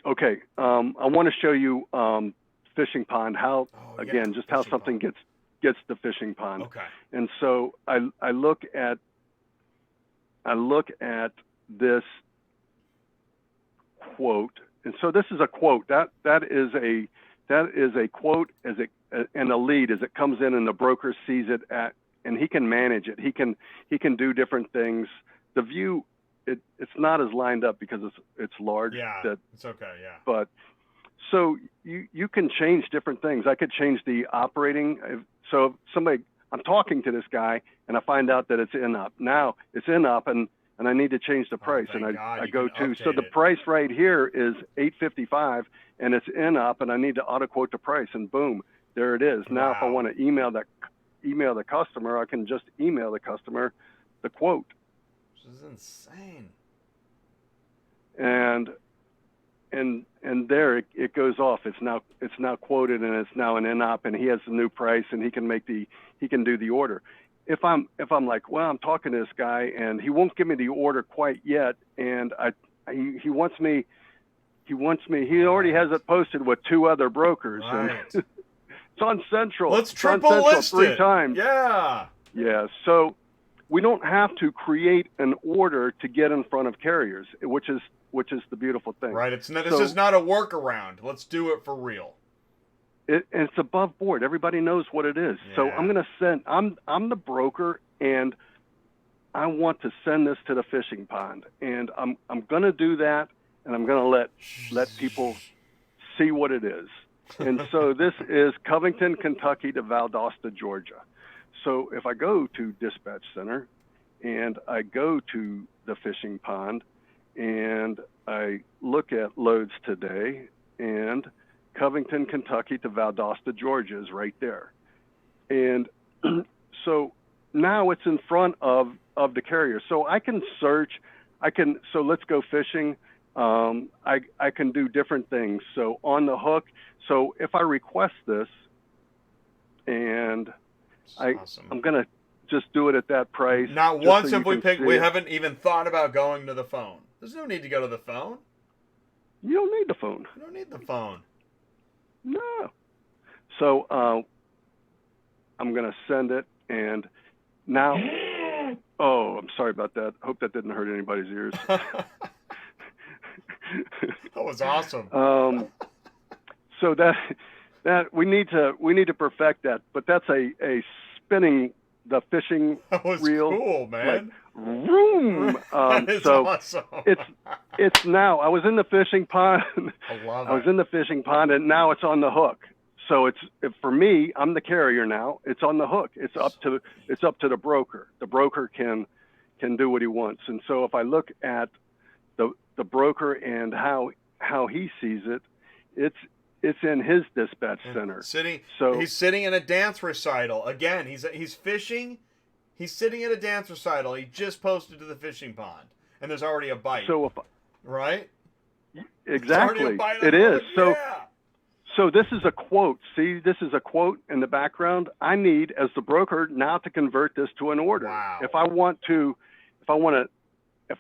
Okay. I want to show you fishing pond. How just how something gets the fishing pond. Okay. And so I look at this quote, and so this is a quote. That is a quote as it. And a lead as it comes in, and the broker sees it and he can manage it. He can do different things. The view, it's not as lined up because it's large. Yeah, it's okay. Yeah. But so you can change different things. I could change the operating. So I'm talking to this guy and I find out that it's in up. Now it's in up and I need to change the price, and I go to, so the price right here is $8.55 and it's in up, and I need to auto quote the price, and boom. There it is. Now, if I want to email the customer, I can just email the customer the quote. This is insane. And there it goes off. It's now quoted, and it's now an in-op, and he has the new price, and he can do the order. If I'm like, well, I'm talking to this guy, and he won't give me the order quite yet, and he wants me. He already has it posted with 2 other brokers. Right. And it's on Central. Let's triple list it 3 times. Yeah. Yeah. So we don't have to create an order to get in front of carriers, which is the beautiful thing. Right. This is not a workaround. Let's do it for real. And it's above board. Everybody knows what it is. Yeah. So I'm going to send. I'm the broker, and I want to send this to the fishing pond, and I'm going to do that, and I'm going to let people see what it is. And so this is Covington, Kentucky to Valdosta, Georgia. So if I go to Dispatch Center and I go to the fishing pond and I look at loads today, and Covington, Kentucky to Valdosta, Georgia is right there. And so now it's in front of the carrier. So I can search. So let's go fishing. I can do different things. So on the hook. So if I request this, and I'm going to just do it at that price. Not once have we haven't even thought about going to the phone. There's no need to go to the phone. You don't need the phone. You don't need the phone. No. So I'm going to send it, and now, oh, I'm sorry about that. Hope that didn't hurt anybody's ears. That was awesome. So that we need to perfect that, but that's a spinning the fishing reel. Cool, man. Like, vroom. That is awesome. It's now. I was in the fishing pond. I love it. I was in the fishing pond, and now it's on the hook. So for me, I'm the carrier now. It's on the hook. It's up to the broker. The broker can do what he wants. And so if I look at the broker and how he sees it, it's in his dispatch center. He's sitting in a dance recital. Again, he's fishing. He's sitting at a dance recital. He just posted to the fishing pond, and there's already a bite. So right? Exactly. It is. So this is a quote. See, this is a quote in the background. I need, as the broker, now to convert this to an order. Wow. If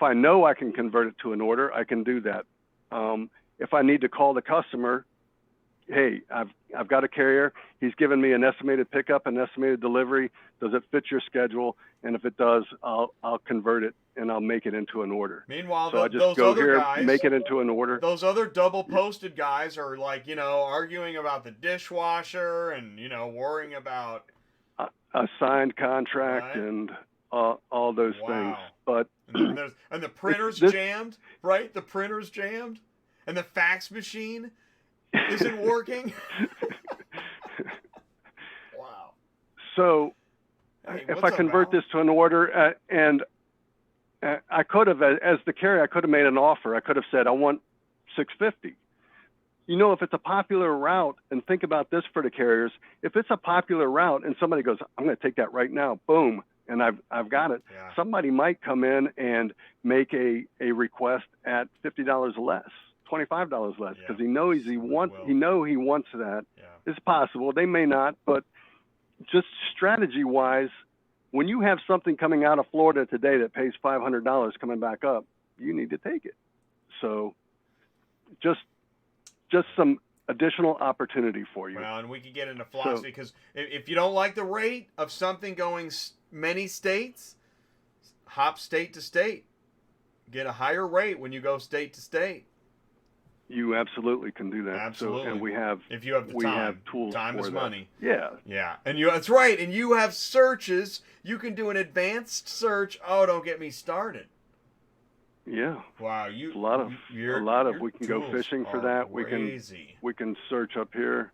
I know I can convert it to an order, I can do that. If I need to call the customer, hey, I've got a carrier. He's given me an estimated pickup, an estimated delivery. Does it fit your schedule? And if it does, I'll convert it and I'll make it into an order. Meanwhile, so I just those go other here, guys, make it into an order. Those other double posted guys are like, arguing about the dishwasher and, worrying about a signed contract, right? and all those things. But and the printer's jammed, right? The printer's jammed, and the fax machine isn't working. Wow. So, hey, if I convert this to an order, and I could have, as the carrier, I could have made an offer. I could have said, I want $650. You know, if it's a popular route, and think about this for the carriers, if it's a popular route and somebody goes, I'm going to take that right now, boom, and I've got it. Yeah. Somebody might come in and make a request at $50 less, $25 less, because he knows he wants that. Yeah. It's possible. They may not, but just strategy-wise, when you have something coming out of Florida today that pays $500 coming back up, you need to take it. So just some additional opportunity for you. Well, and we could get into philosophy, because if you don't like the rate of something going many states, hop state to state. Get a higher rate when you go state to state. You absolutely can do that. Absolutely. So, and we have, if you have the time. have tools time for is that. money. Yeah. Yeah. And that's right. And you have searches. You can do an advanced search. Oh, don't get me started. Yeah. Wow. We can go fishing for that. Crazy. We can search up here.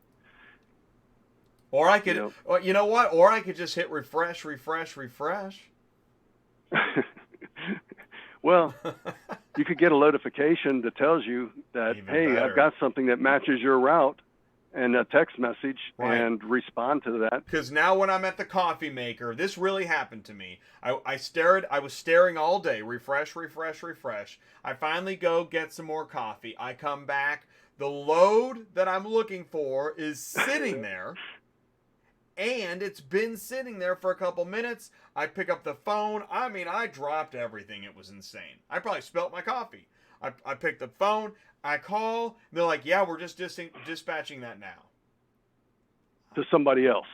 Or I could, you know what? Or I could just hit refresh. Well, you could get a notification that tells you that, Even hey, better. I've got something that matches your route, and a text message, and respond to that. Because now when I'm at the coffee maker, this really happened to me. I was staring all day, refresh. I finally go get some more coffee. I come back. The load that I'm looking for is sitting there. And it's been sitting there for a couple minutes. I pick up the phone. I mean, I dropped everything. It was insane. I probably spilt my coffee. I picked the phone. I call. They're like, yeah, we're just dispatching that now. To somebody else.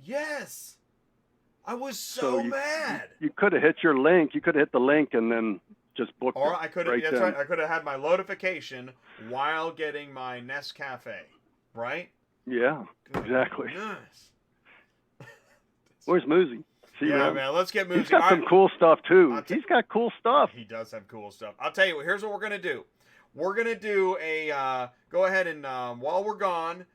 Yes. I was so mad. You could have hit your link. You could have hit the link and then just booked it. Or I could have, right that's then. right. I could have had my notification while getting my Nescafe, right? Yeah, exactly. Nice. Where's Moosey? Man, let's get Moosey. He's got some cool stuff, too. He's got cool stuff. He does have cool stuff. I'll tell you, here's what we're going to do. We're going to do go ahead and, while we're gone,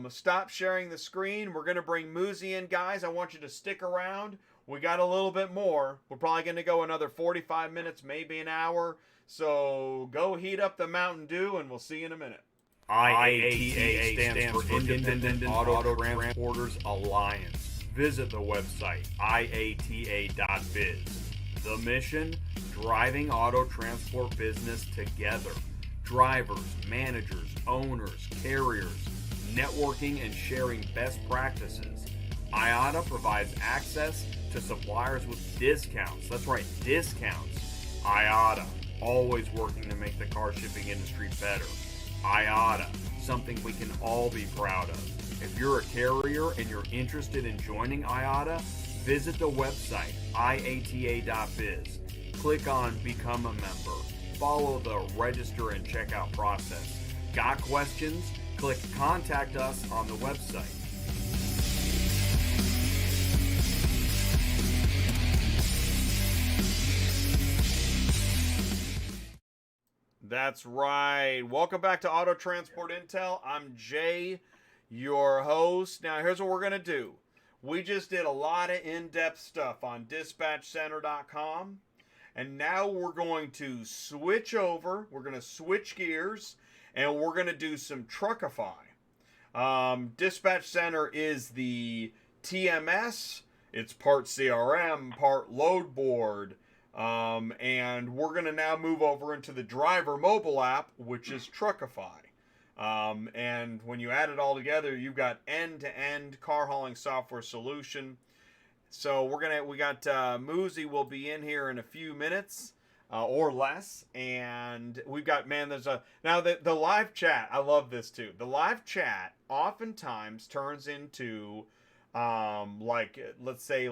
stop sharing the screen. We're going to bring Moosey in, guys. I want you to stick around. We got a little bit more. We're probably going to go another 45 minutes, maybe an hour. So go heat up the Mountain Dew, and we'll see you in a minute. IATA stands for Independent Auto Transporters Alliance. Visit the website, iata.biz. The mission, driving auto transport business together. Drivers, managers, owners, carriers, networking and sharing best practices. IATA provides access to suppliers with discounts. That's right, discounts. IATA, always working to make the car shipping industry better. IATA, something we can all be proud of. If you're a carrier and you're interested in joining IATA, visit the website, iata.biz. Click on Become a Member. Follow the register and checkout process. Got questions? Click Contact Us on the website. That's right. Welcome back to Auto Transport Intel. I'm Jay, your host. Now, here's what we're going to do. We just did a lot of in-depth stuff on dispatchcenter.com, and now we're going to switch over. We're going to switch gears, and we're going to do some Truckify. Dispatch Center is the TMS. It's part CRM, part load board. And we're going to now move over into the driver mobile app, which is Truckify. And when you add it all together, you've got end-to-end car hauling software solution. So we got Moosey will be in here in a few minutes or less, and we've got now the live chat. I love this too. The live chat oftentimes turns into let's say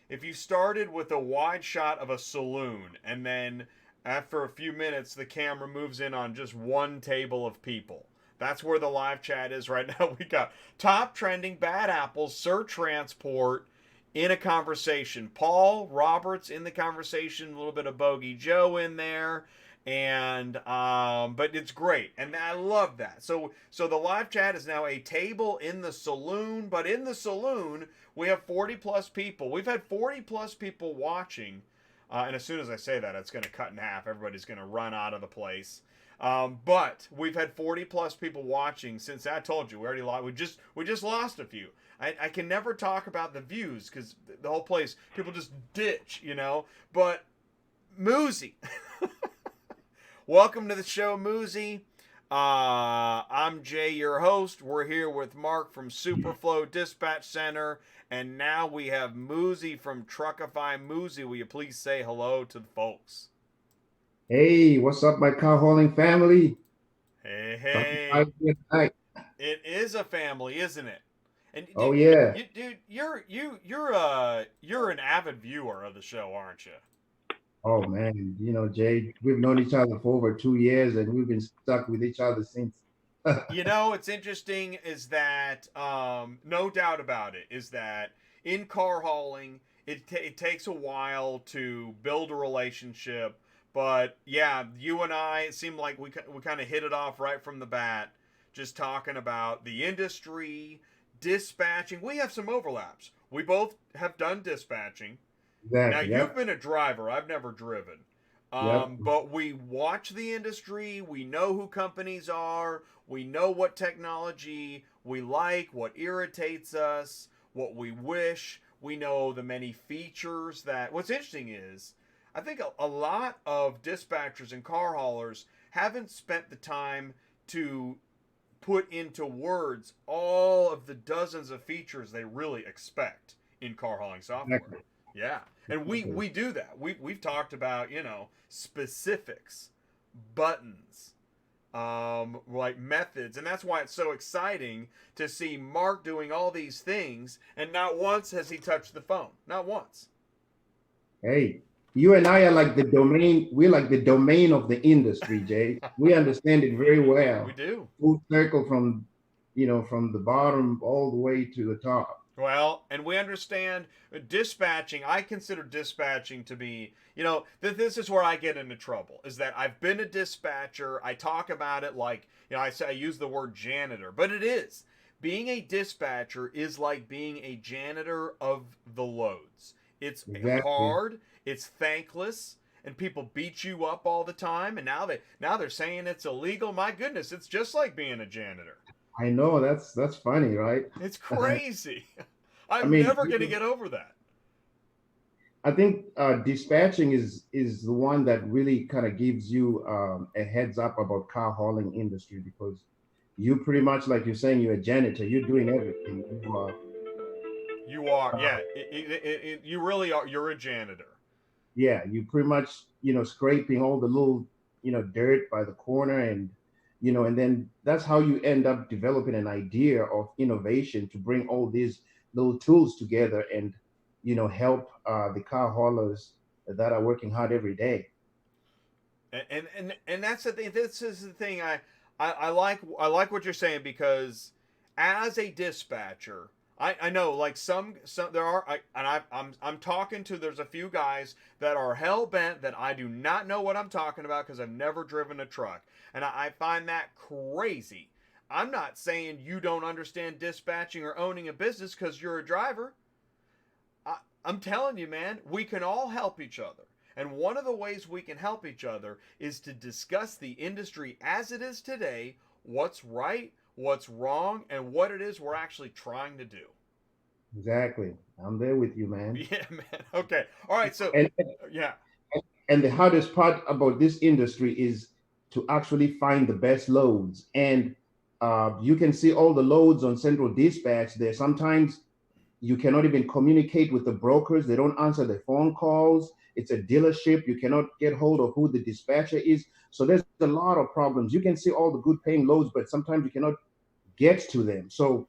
if you started with a wide shot of a saloon, and then after a few minutes the camera moves in on just one table of people. That's where the live chat is right now. We got top trending bad apples, Sir Transport, in a conversation. Paul Roberts in the conversation, a little bit of Bogey Joe in there, and but it's great, and I love that. So the live chat is now a table in the saloon, but in the saloon we have 40 plus people. We've had 40 plus people watching, and as soon as I say that, it's going to cut in half. Everybody's going to run out of the place. But we've had 40 plus people watching since I told you we already lost. We just lost a few. I can never talk about the views because the whole place, people just ditch, you know. But Moozy, welcome to the show, Moozy. I'm Jay, your host. We're here with Mark from Superflow Dispatch Center, and now we have Moozy from TruckIFY. Moozy, will you please say hello to the folks? Hey, what's up, my car hauling family? Hey. It is a family, isn't it? And dude, oh yeah, dude, you're an avid viewer of the show, aren't you? oh man, you know, Jay, we've known each other for over 2 years, and we've been stuck with each other since. You know, what's interesting is that, no doubt about it, is that in car hauling, it takes a while to build a relationship. But yeah, you and I, it seemed like we kind of hit it off right from the bat, just talking about the industry, dispatching. We have some overlaps. We both have done dispatching. Exactly. Now, you've been a driver. I've never driven. But we watch the industry. We know who companies are. We know what technology we like, what irritates us, what we wish. We know the many features that... What's interesting is, I think a lot of dispatchers and car haulers haven't spent the time to put into words all of the dozens of features they really expect in car hauling software. Exactly. Yeah. And we do that. We've talked about, you know, specifics, buttons, like methods. And that's why it's so exciting to see Mark doing all these things. And not once has he touched the phone. Not once. Hey, you and I are like the domain. We're like the domain of the industry, Jay. We understand it very well. We do. Full circle from, you know, from the bottom all the way to the top. Well, and we understand dispatching. I consider dispatching to be, you know, this is where I get into trouble, is that I've been a dispatcher. I talk about it like, you know, I use the word janitor, but it is. Being a dispatcher is like being a janitor of the loads. It's hard, it's thankless, and people beat you up all the time, and now they're saying it's illegal. My goodness, it's just like being a janitor. I know, that's funny, right? It's crazy. I'm never going to get over that. I think dispatching is the one that really kind of gives you a heads up about car hauling industry, because you pretty much, like you're saying, you're a janitor. You're doing everything. You are, yeah. You really are. You're a janitor. Yeah, you pretty much, you know, scraping all the little, you know, dirt by the corner, and you know, and then that's how you end up developing an idea of innovation to bring all these little tools together and, you know, help the car haulers that are working hard every day. And that's the thing. This is the thing I like what you're saying, because as a dispatcher, I know, like some there are, I'm talking to, there's a few guys that are hell bent that I do not know what I'm talking about because I've never driven a truck, and I find that crazy. I'm not saying you don't understand dispatching or owning a business because you're a driver. I'm telling you, man, we can all help each other. And one of the ways we can help each other is to discuss the industry as it is today, what's right, what's wrong, and what it is we're actually trying to do. Exactly. I'm there with you, man. Yeah, man. Okay. All right. So, yeah. And the hardest part about this industry is to actually find the best loads. And you can see all the loads on Central Dispatch there. Sometimes you cannot even communicate with the brokers. They don't answer the phone calls. It's a dealership. You cannot get hold of who the dispatcher is. So there's a lot of problems. You can see all the good paying loads, but sometimes you cannot get to them. So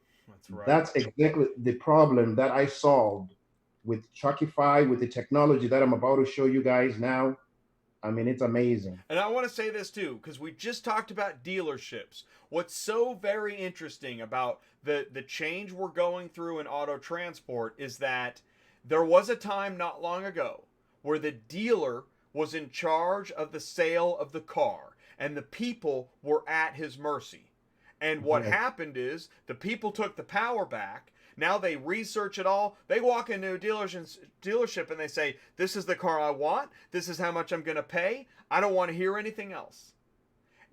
that's exactly the problem that I solved with TRUCKIFY, with the technology that I'm about to show you guys now. I mean, it's amazing. And I want to say this too, because we just talked about dealerships. What's so very interesting about the change we're going through in auto transport is that There was a time not long ago where the dealer was in charge of the sale of the car and the people were at his mercy. And what Yes. happened is the people took the power back. Now they research it all. They walk into a dealership and they say, this is the car I want. This is how much I'm going to pay. I don't want to hear anything else.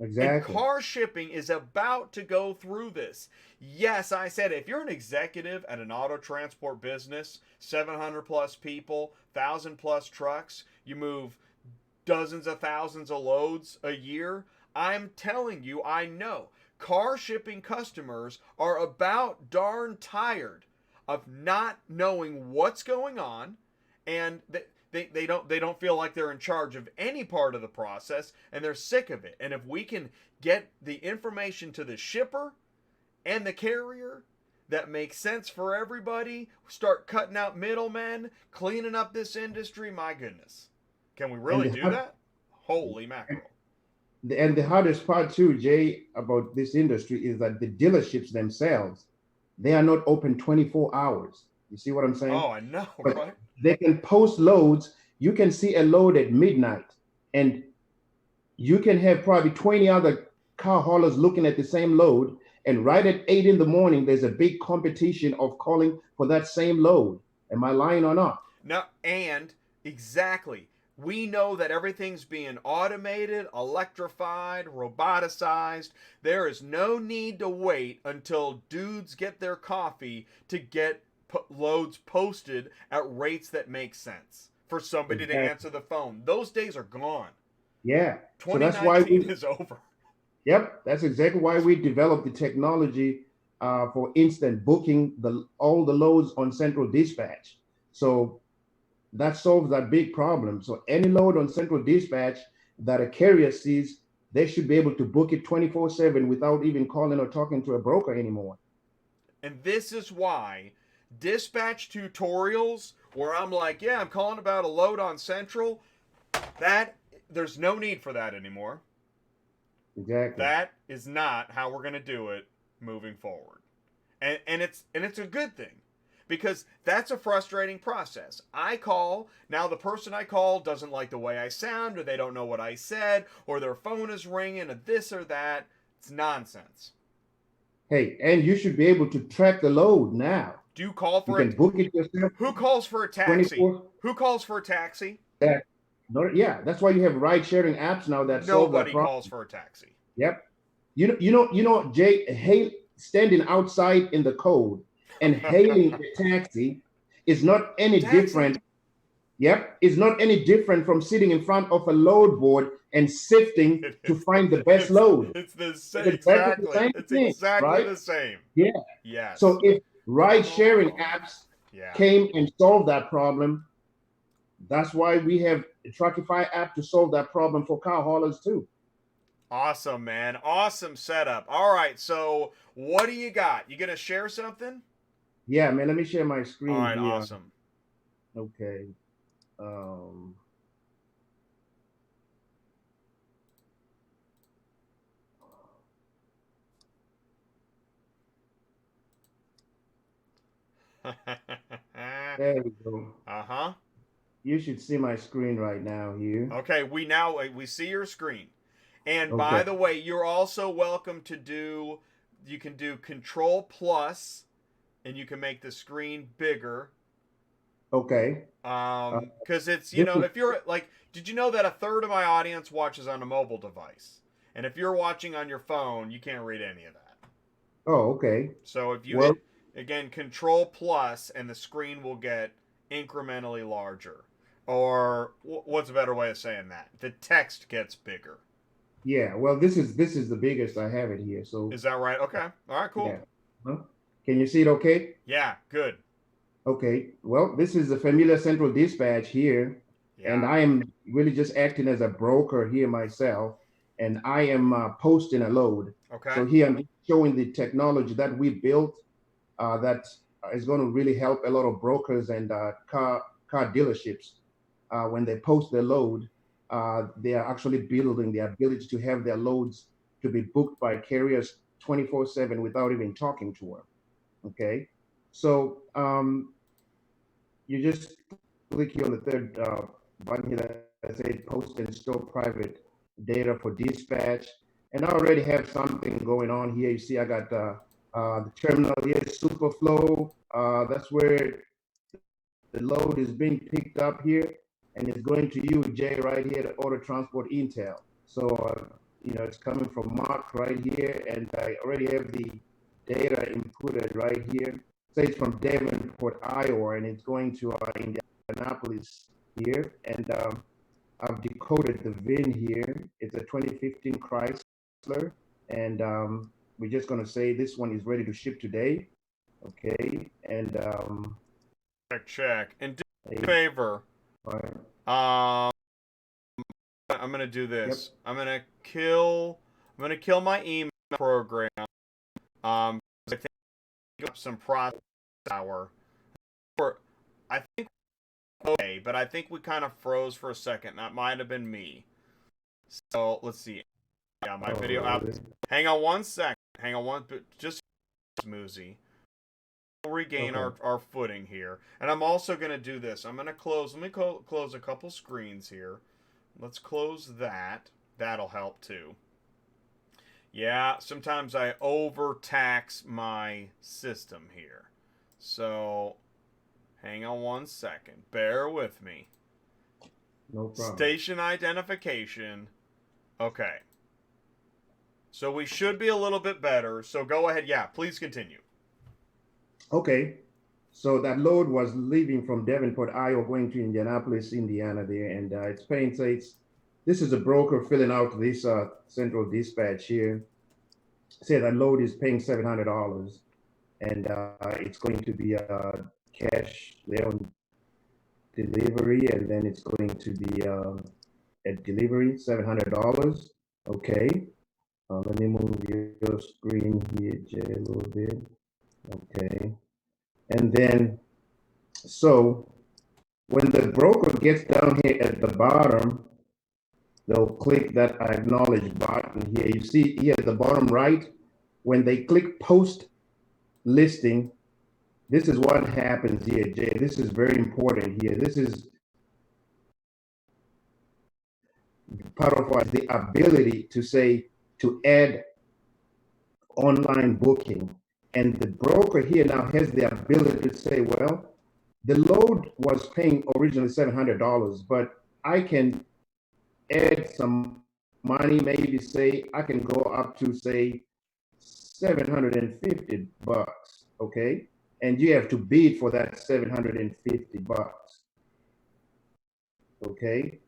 Exactly. And car shipping is about to go through this. Yes, I said if you're an executive at an auto transport business, 700 plus people, 1,000 plus trucks, you move dozens of thousands of loads a year, I'm telling you, I know. Car shipping customers are about darn tired of not knowing what's going on, and they don't feel like they're in charge of any part of the process, and they're sick of it. And if we can get the information to the shipper and the carrier that makes sense for everybody, start cutting out middlemen, cleaning up this industry, my goodness. Can we really do that? Holy mackerel. And the hardest part too, Jay, about this industry is that the dealerships themselves, they are not open 24 hours. You see what I'm saying? Oh, I know, But right? they can post loads. You can see a load at midnight, and you can have probably 20 other car haulers looking at the same load. And right at 8 in the morning, there's a big competition of calling for that same load. Am I lying or not? No, and exactly. We know that everything's being automated, electrified, roboticized. There is no need to wait until dudes get their coffee to get loads posted at rates that make sense for somebody to answer the phone. Those days are gone. Yeah. So that's why 2019 is over. Yep, that's exactly why we developed the technology for instant booking all the loads on Central Dispatch. So that solves that big problem. So any load on Central Dispatch that a carrier sees, they should be able to book it 24/7 without even calling or talking to a broker anymore. And this is why dispatch tutorials where I'm like, yeah, I'm calling about a load on Central, that there's no need for that anymore. Exactly. That is not how we're going to do it moving forward. And it's a good thing, because that's a frustrating process. I call, now the person I call doesn't like the way I sound, or they don't know what I said, or their phone is ringing, or this or that. It's nonsense. Hey, and you should be able to track the load now. Do you call for You can book it yourself. Who calls for a taxi? 24. Who calls for a taxi? Yeah, that's why you have ride-sharing apps now that solve that Nobody problem. calls for a taxi. Yep. You know, Jay, standing outside in the cold and hailing a taxi is not any different. Yep, it's not any different from sitting in front of a load board and sifting to find the best load. It's the same. Exactly. It's thing, exactly right? the same. Yeah. Yes. So if ride-sharing apps came and solved that problem, that's why we have the TRUCKIFY app to solve that problem for car haulers too. Awesome, man. Awesome setup. All right, so what do you got? You gonna share something? Yeah, man. Let me share my screen. All right, here. awesome. Okay. There we go. Uh-huh. You should see my screen right now here. Okay, we see your screen. And by the way, you're also welcome to you can do Control Plus, and you can make the screen bigger. Okay. Because it's, if you're like, did you know that a third of my audience watches on a mobile device? And if you're watching on your phone, you can't read any of that. Oh, okay. So if you hit, again, Control Plus, and the screen will get incrementally larger. Or what's a better way of saying that? The text gets bigger. Yeah, well, this is the biggest I have it here. So is that right? Okay. All right, cool. Yeah. Can you see it okay? Yeah, good. Okay. Well, this is the familiar Central Dispatch here. Yeah. And I am really just acting as a broker here myself. And I am posting a load. Okay. So here I'm showing the technology that we built that is going to really help a lot of brokers and car dealerships. When they post their load, they are actually building the ability to have their loads to be booked by carriers 24/7 without even talking to them. Okay. So you just click here on the third button here that says post and store private data for dispatch. And I already have something going on here. You see, I got the terminal here, Superflow. That's where the load is being picked up here, and it's going to you, Jay, right here, the Auto Transport Intel. So, it's coming from Mark right here, and I already have the data inputted right here. Say it's from Davenport, Iowa, and it's going to Indianapolis here. And I've decoded the VIN here. It's a 2015 Chrysler, and we're just going to say this one is ready to ship today. Okay, and check. And do me a favor. I'm gonna do this. Yep. I'm gonna kill my email program. I think got some process hour. I think okay, but I think we kind of froze for a second. That might have been me. So let's see. Yeah, my video app. Hang on one second. Hang on one. Just smoozy. We'll regain our footing here, and I'm also going to do this. I'm going to close. Let me close a couple screens here. Let's close that. That'll help too. Yeah, sometimes I overtax my system here. So, hang on one second. Bear with me. No problem. Station identification. Okay. So we should be a little bit better. So go ahead. Yeah, please continue. Okay. So that load was leaving from Davenport, Iowa, going to Indianapolis, Indiana there. And it's paying, so this is a broker filling out this central dispatch here. Say that load is paying $700. And it's going to be cash there on delivery, and then it's going to be at delivery, $700. Okay. Let me move your screen here, Jay, a little bit. Okay. And then, so when the broker gets down here at the bottom, they'll click that acknowledge button here. You see here at the bottom right, when they click post listing, this is what happens here, Jay. This is very important here. This is part of the ability to add online booking. And the broker here now has the ability to say, well, the load was paying originally $700, but I can add some money, maybe say I can go up to say $750, okay? And you have to bid for that $750, okay?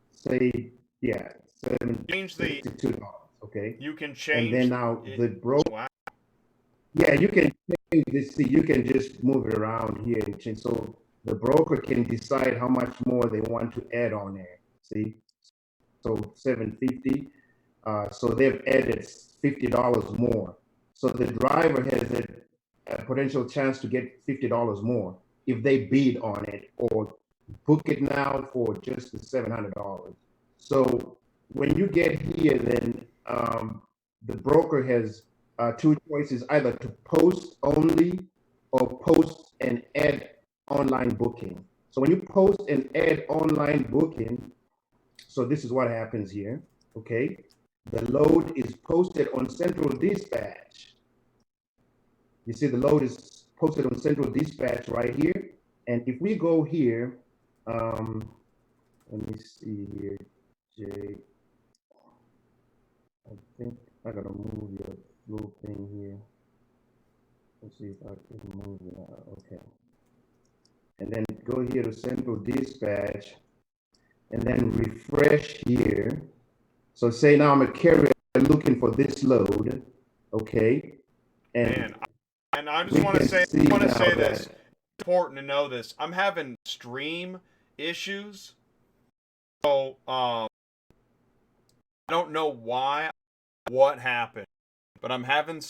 Say, yeah, $752, okay? You can change. And then now the broker. Wow. Yeah, you can change this. See, you can just move it around here and change. So the broker can decide how much more they want to add on there. See, so $750. So they've added $50 more. So the driver has a potential chance to get $50 more if they bid on it or book it now for just the $700. So when you get here, then the broker has two choices, either to post only or post and add online booking. So when you post and add online booking, so this is what happens here, okay? The load is posted on Central Dispatch. You see the load is posted on Central Dispatch right here. And if we go here, let me see here, Jay. I think I gotta move your little thing here. Let's see if I can move it out. Okay. And then go here to Central Dispatch and then refresh here. So say now I'm a carrier looking for this load. Okay. And I just want to say this. It's important to know this. I'm having stream issues. So I don't know what happened, but I'm having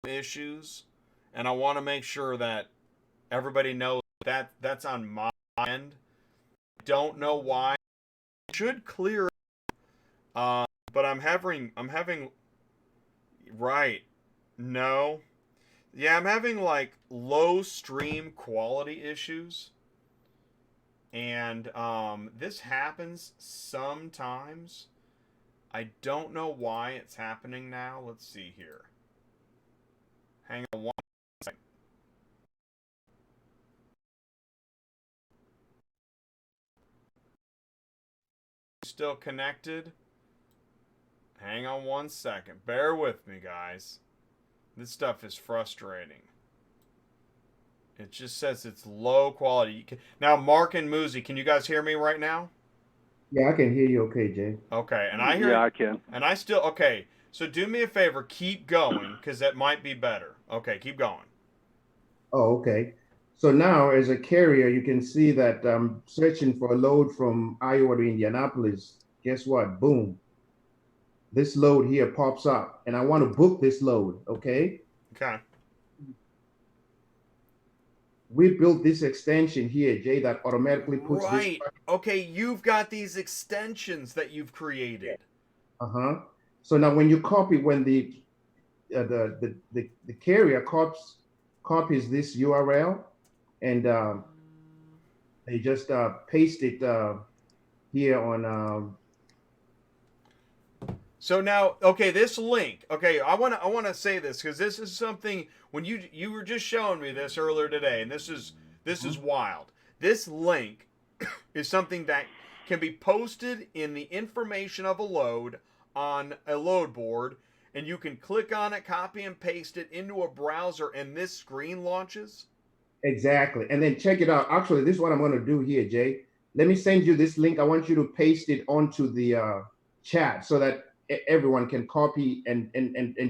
issues, and I want to make sure that everybody knows that that's on my end. Don't know why. It should clear, but I'm having right. No. Yeah, I'm having like low stream quality issues. And this happens sometimes. I don't know why it's happening now. Let's see here. Hang on one second. Still connected? Hang on one second. Bear with me, guys. This stuff is frustrating. It just says it's low quality. Now, Mark and Muzi, can you guys hear me right now? Yeah, I can hear you okay, Jay. Okay, and I hear. Yeah, I can. And I still okay. So do me a favor, keep going, because that might be better. Okay, keep going. Oh, okay. So now, as a carrier, you can see that I'm searching for a load from Iowa to Indianapolis. Guess what? Boom. This load here pops up, and I want to book this load, okay? Okay. We built this extension here, Jay, that automatically puts this. Right. Okay, you've got these extensions that you've created. Uh-huh. So now when you copy, when the carrier copies this URL, and they just paste it here on. So now, okay, this link. Okay, I want to say this because this is something when you were just showing me this earlier today, and this is wild. This link is something that can be posted in the information of a load on a load board, and you can click on it, copy and paste it into a browser, and this screen launches. Exactly, and then check it out. Actually, this is what I'm going to do here, Jay. Let me send you this link. I want you to paste it onto the chat so that everyone can copy and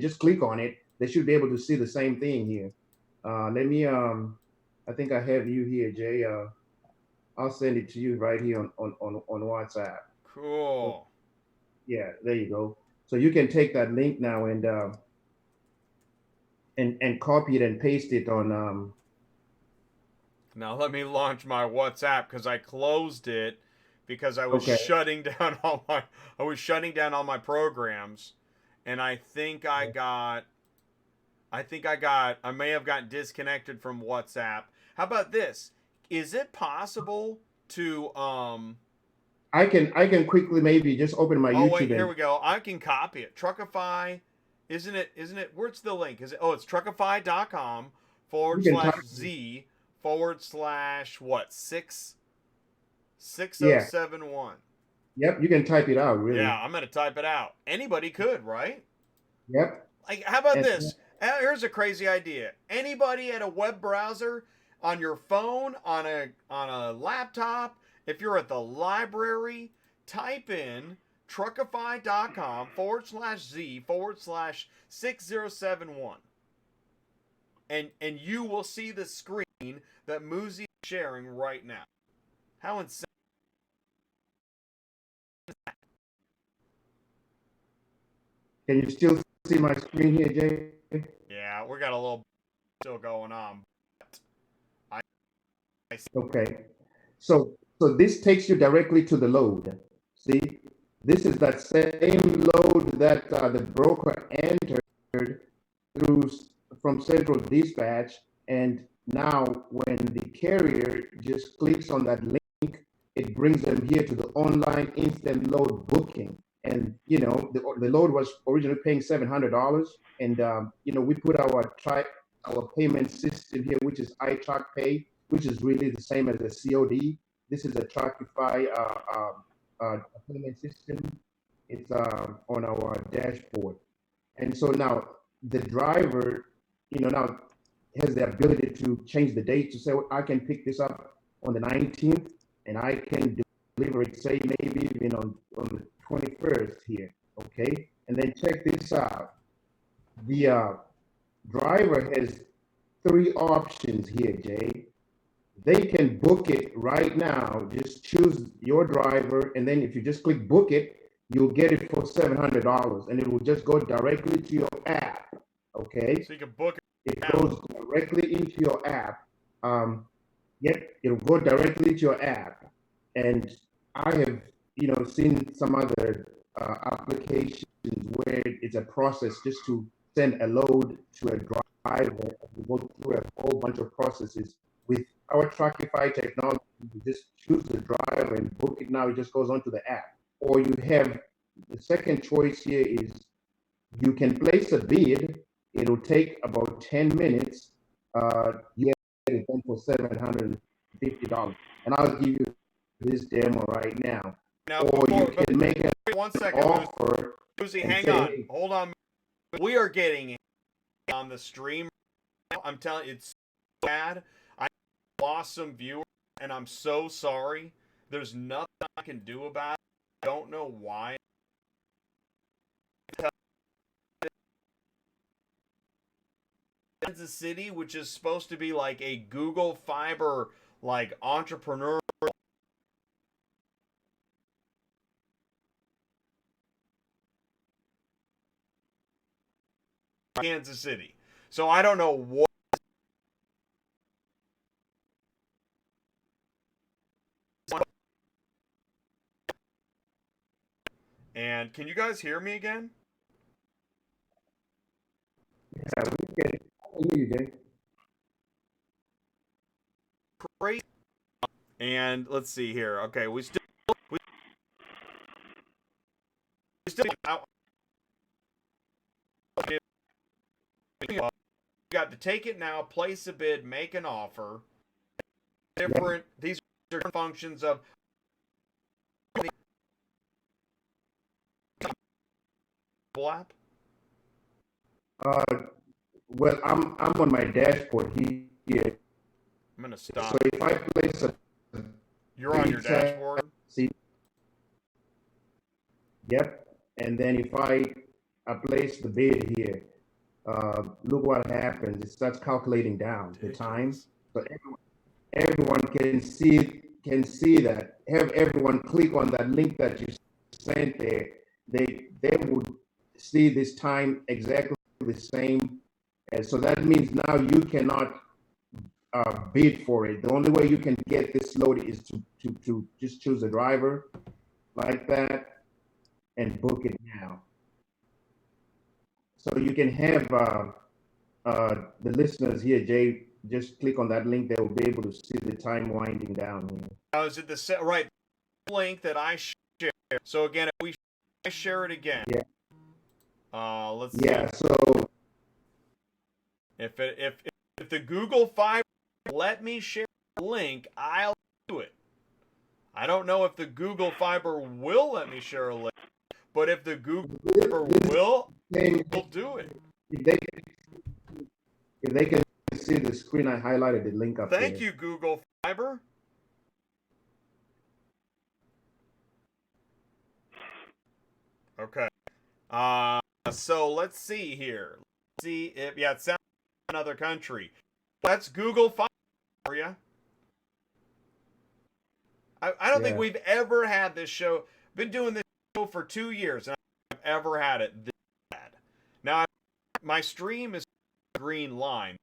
just click on it. They should be able to see the same thing here. Let me, I think I have you here, Jay. I'll send it to you right here on WhatsApp. Cool. Yeah, there you go. So you can take that link now and copy it and paste it on. Now let me launch my WhatsApp because I closed it because I was shutting down all my programs, and I may have gotten disconnected from WhatsApp. How about this? Is it possible to I can quickly maybe just open my YouTube. Oh wait, here we go. I can copy it. TruckIfy, isn't it? Where's the link? Is it? Oh, it's truckify.com /Z / what 6071. Yep, you can type it out, really. Yeah, I'm gonna type it out. Anybody could, right? Yep. Like, how about this? Here's a crazy idea. Anybody at a web browser, on your phone, on a laptop, if you're at the library, type in truckify.com /Z / 6071. And you will see the screen that Muzi is sharing right now. How insane. Can you still see my screen here, Jay? Yeah, we got a little still going on. But okay. So this takes you directly to the load. See, this is that same load that the broker entered from Central Dispatch, and now when the carrier just clicks on that link, it brings them here to the online instant load booking. And the load was originally paying $700, and we put our payment system here, which is iTruckPay, which is really the same as a COD. This is a TruckFi payment system. It's on our dashboard, and so now the driver, now has the ability to change the date to say, well, I can pick this up on the 19th, and I can deliver it, say maybe even on the 21st here, okay? And then check this out. The driver has 3 options here, Jay. They can book it right now. Just choose your driver, and then if you just click book it, you'll get it for $700, and it will just go directly to your app, okay? So you can book it. It goes directly into your app. Yep, it'll go directly to your app. And I have, seen some other applications where it's a process just to send a load to a driver. We go through a whole bunch of processes with our TRUCKIFY technology, you just choose the driver and book it now. It just goes onto the app. Or you have the second choice here is you can place a bid. It'll take about 10 minutes. You get it done for $750. And I'll give you this demo right now. Or you can make an 1 second, offer. Lucy, hang on. Hold on. We are getting on the stream. I'm telling you, it's bad. I lost some viewers, and I'm so sorry. There's nothing I can do about it. I don't know why. Kansas City, which is supposed to be like a Google Fiber like entrepreneur. Kansas City. So I don't know what. And can you guys hear me again? Yeah, we can hear you, Jay. Great. And let's see here. Okay, we still out. You got to take it now, place a bid, make an offer. Different. These are different functions of. App. Well, I'm on my dashboard here. I'm gonna stop. So if I place a, you're on your dashboard. See. Yep. And then if I place the bid here, look what happens. It starts calculating down the time, so everyone can see that. Have everyone click on that link that you sent there. They would see this time exactly the same. And so that means now you cannot bid for it. The only way you can get this load is to just choose a driver like that and book it now. So you can have the listeners here, Jay, just click on that link. They will be able to see the time winding down here. Now, is it the right link that I share? So again, if we share it again. Yeah. Let's see. Yeah. So if the Google Fiber let me share the link, I'll do it. I don't know if the Google Fiber will let me share a link, but if the Google Fiber will, we'll do it. If they can see the screen, I highlighted the link up there. Thank you, Google Fiber. Okay. So let's see here. Let's see if it sounds like another country. That's Google Fiber for you. I don't think we've ever had this show. Been doing this show for 2 years, and I've ever had it this bad. Now my stream is green line.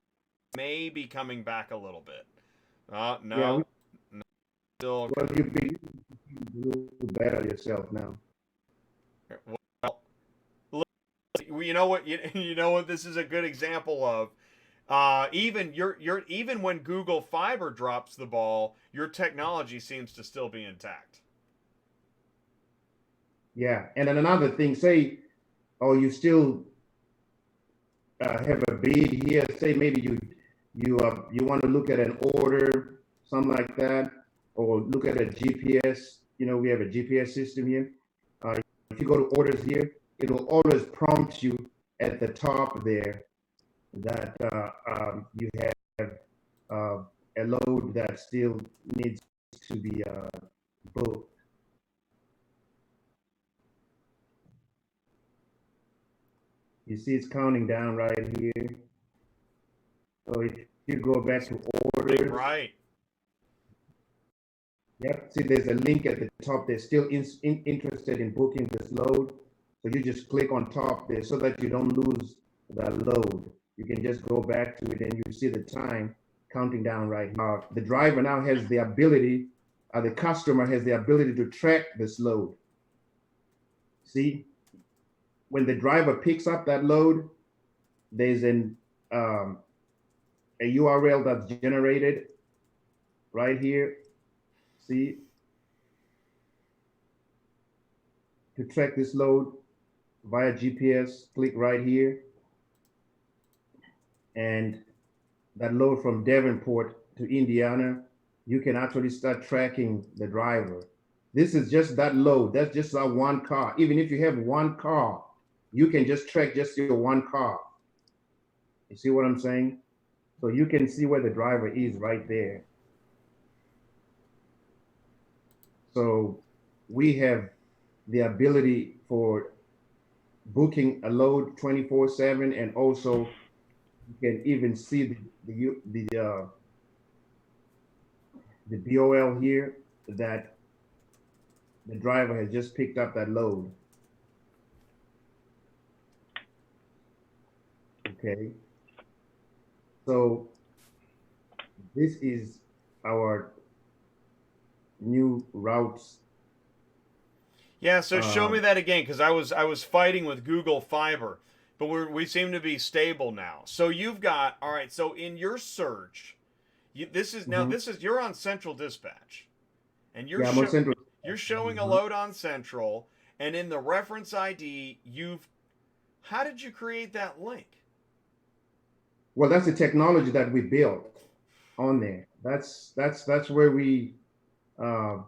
May be coming back a little bit. No. Yeah, No, still. Well, you've been a little better yourself now. Well, you know what? You know what? This is a good example of. Even when Google Fiber drops the ball, your technology seems to still be intact. Yeah, and then another thing, say, you still have a bid here. Say maybe you want to look at an order, something like that, or look at a GPS. We have a GPS system here. If you go to orders here, it will always prompt you at the top there that you have a load that still needs to be booked. You see it's counting down right here. So if you go back to orders. Right. Yep, see there's a link at the top. They're still interested in booking this load. So you just click on top there so that you don't lose that load. You can just go back to it and you see the time counting down right now. The driver now has the ability, the customer has the ability to track this load. See, when the driver picks up that load, there's a URL that's generated right here. See, to track this load via GPS, click right here. And that load from Davenport to Indiana, you can actually start tracking the driver. This is just that load. That's just that one car. Even if you have one car, you can just track just your one car. You see what I'm saying? So you can see where the driver is right there. So we have the ability for booking a load 24/7, and also you can even see the BOL here that the driver has just picked up that load. Okay. So this is our new routes. Yeah, so show me that again, because I was fighting with Google Fiber, but we seem to be stable now. So you've got, all right. So in your search, this is now this is you're on Central Dispatch, and Yeah, I'm on Central. you're showing a load on Central, and in the reference ID, how did you create that link? Well, that's the technology that we built on there. That's where we show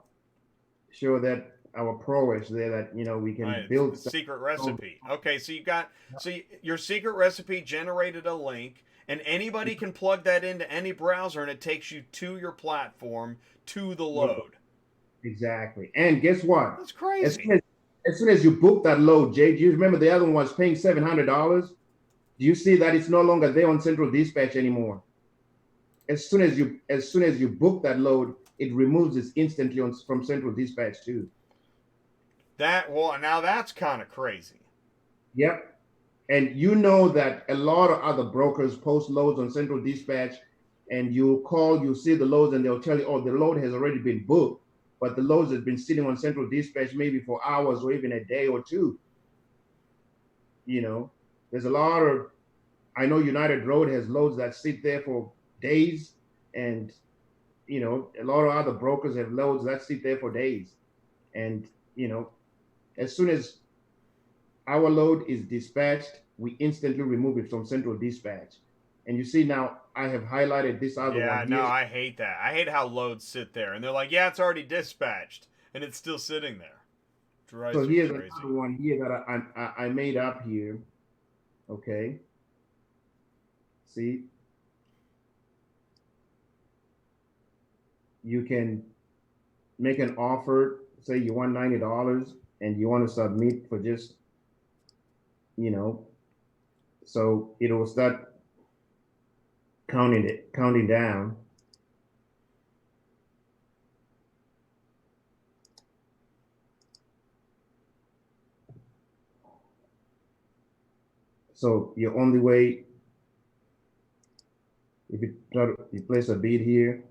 that our prowess there, that we can build secret recipe. Okay, so your secret recipe generated a link, and anybody can plug that into any browser, and it takes you to your platform, to the load. Exactly. And guess what? That's crazy. As soon as you book that load, Jay, do you remember the other one was paying $700? Do you see that it's no longer there on Central Dispatch anymore? As soon as you book that load, it removes it instantly from Central Dispatch too. Now that's kind of crazy. Yep. And you know that a lot of other brokers post loads on Central Dispatch, and you see the loads, and they'll tell you, oh, the load has already been booked, but the loads has been sitting on Central Dispatch maybe for hours or even a day or two. There's a lot of, I know United Road has loads that sit there for days, and a lot of other brokers have loads that sit there for days. And as soon as our load is dispatched, we instantly remove it from Central Dispatch. And you see now I have highlighted this other one. Yeah, no, I hate that. I hate how loads sit there, and they're like, yeah, it's already dispatched, and it's still sitting there. So here's another one here that I made up here. Okay. See, you can make an offer. Say you want $90, and you want to submit for just, so it will start counting down. So your only way, if you place a bid here,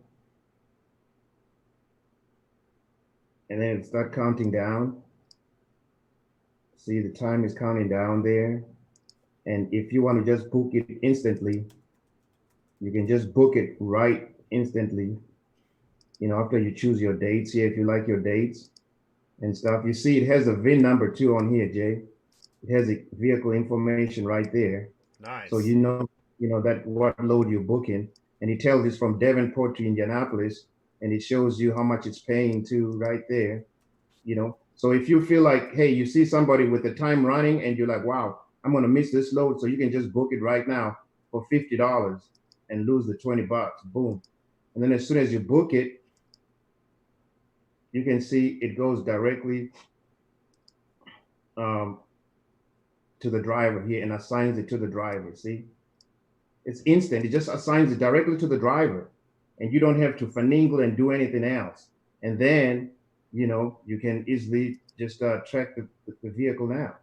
and then it start counting down. See, the time is counting down there. And if you want to just book it instantly, you can just book it right instantly. After you choose your dates here, if you like your dates and stuff. You see, it has a VIN number too on here, Jay. It has the vehicle information right there. Nice. So you know that what load you're booking, and it tells it's from Davenport to Indianapolis, and it shows you how much it's paying too right there. So if you feel like, hey, you see somebody with the time running, and you're like, wow, I'm gonna miss this load, so you can just book it right now for $50 and lose the $20. Boom. And then as soon as you book it, you can see it goes directly to the driver here and assigns it to the driver. See, it's instant. It just assigns it directly to the driver, and you don't have to finagle and do anything else. And then, you can easily just track the vehicle now.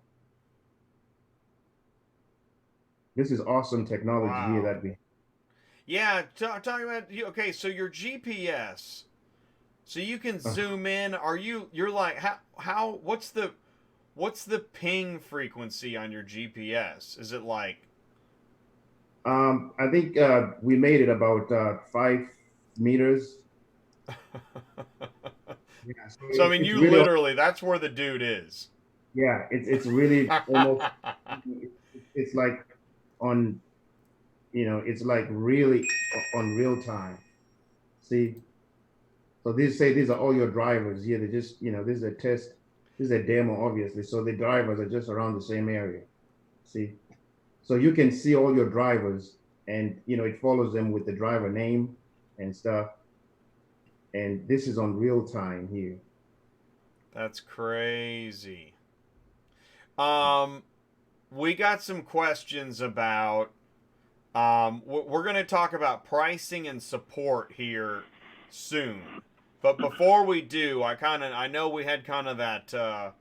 This is awesome technology here that we. Yeah, talking about, okay, so your GPS, so you can zoom in. You're like, what's the ping frequency on your GPS? Is it like? I think we made it about 5 meters. Yeah, so So I mean, it's you really, literally, that's where the dude is. yeah, it's really almost, it's like on, it's like really on real time. See, so these are all your drivers here. They just, this is a test, this is a demo, obviously. So the drivers are just around the same area. See, so you can see all your drivers, and it follows them with the driver name and stuff. And this is on real time here. That's crazy. Um, we got some questions about. We're going to talk about pricing and support here soon, but before we do, I know we had kind of that.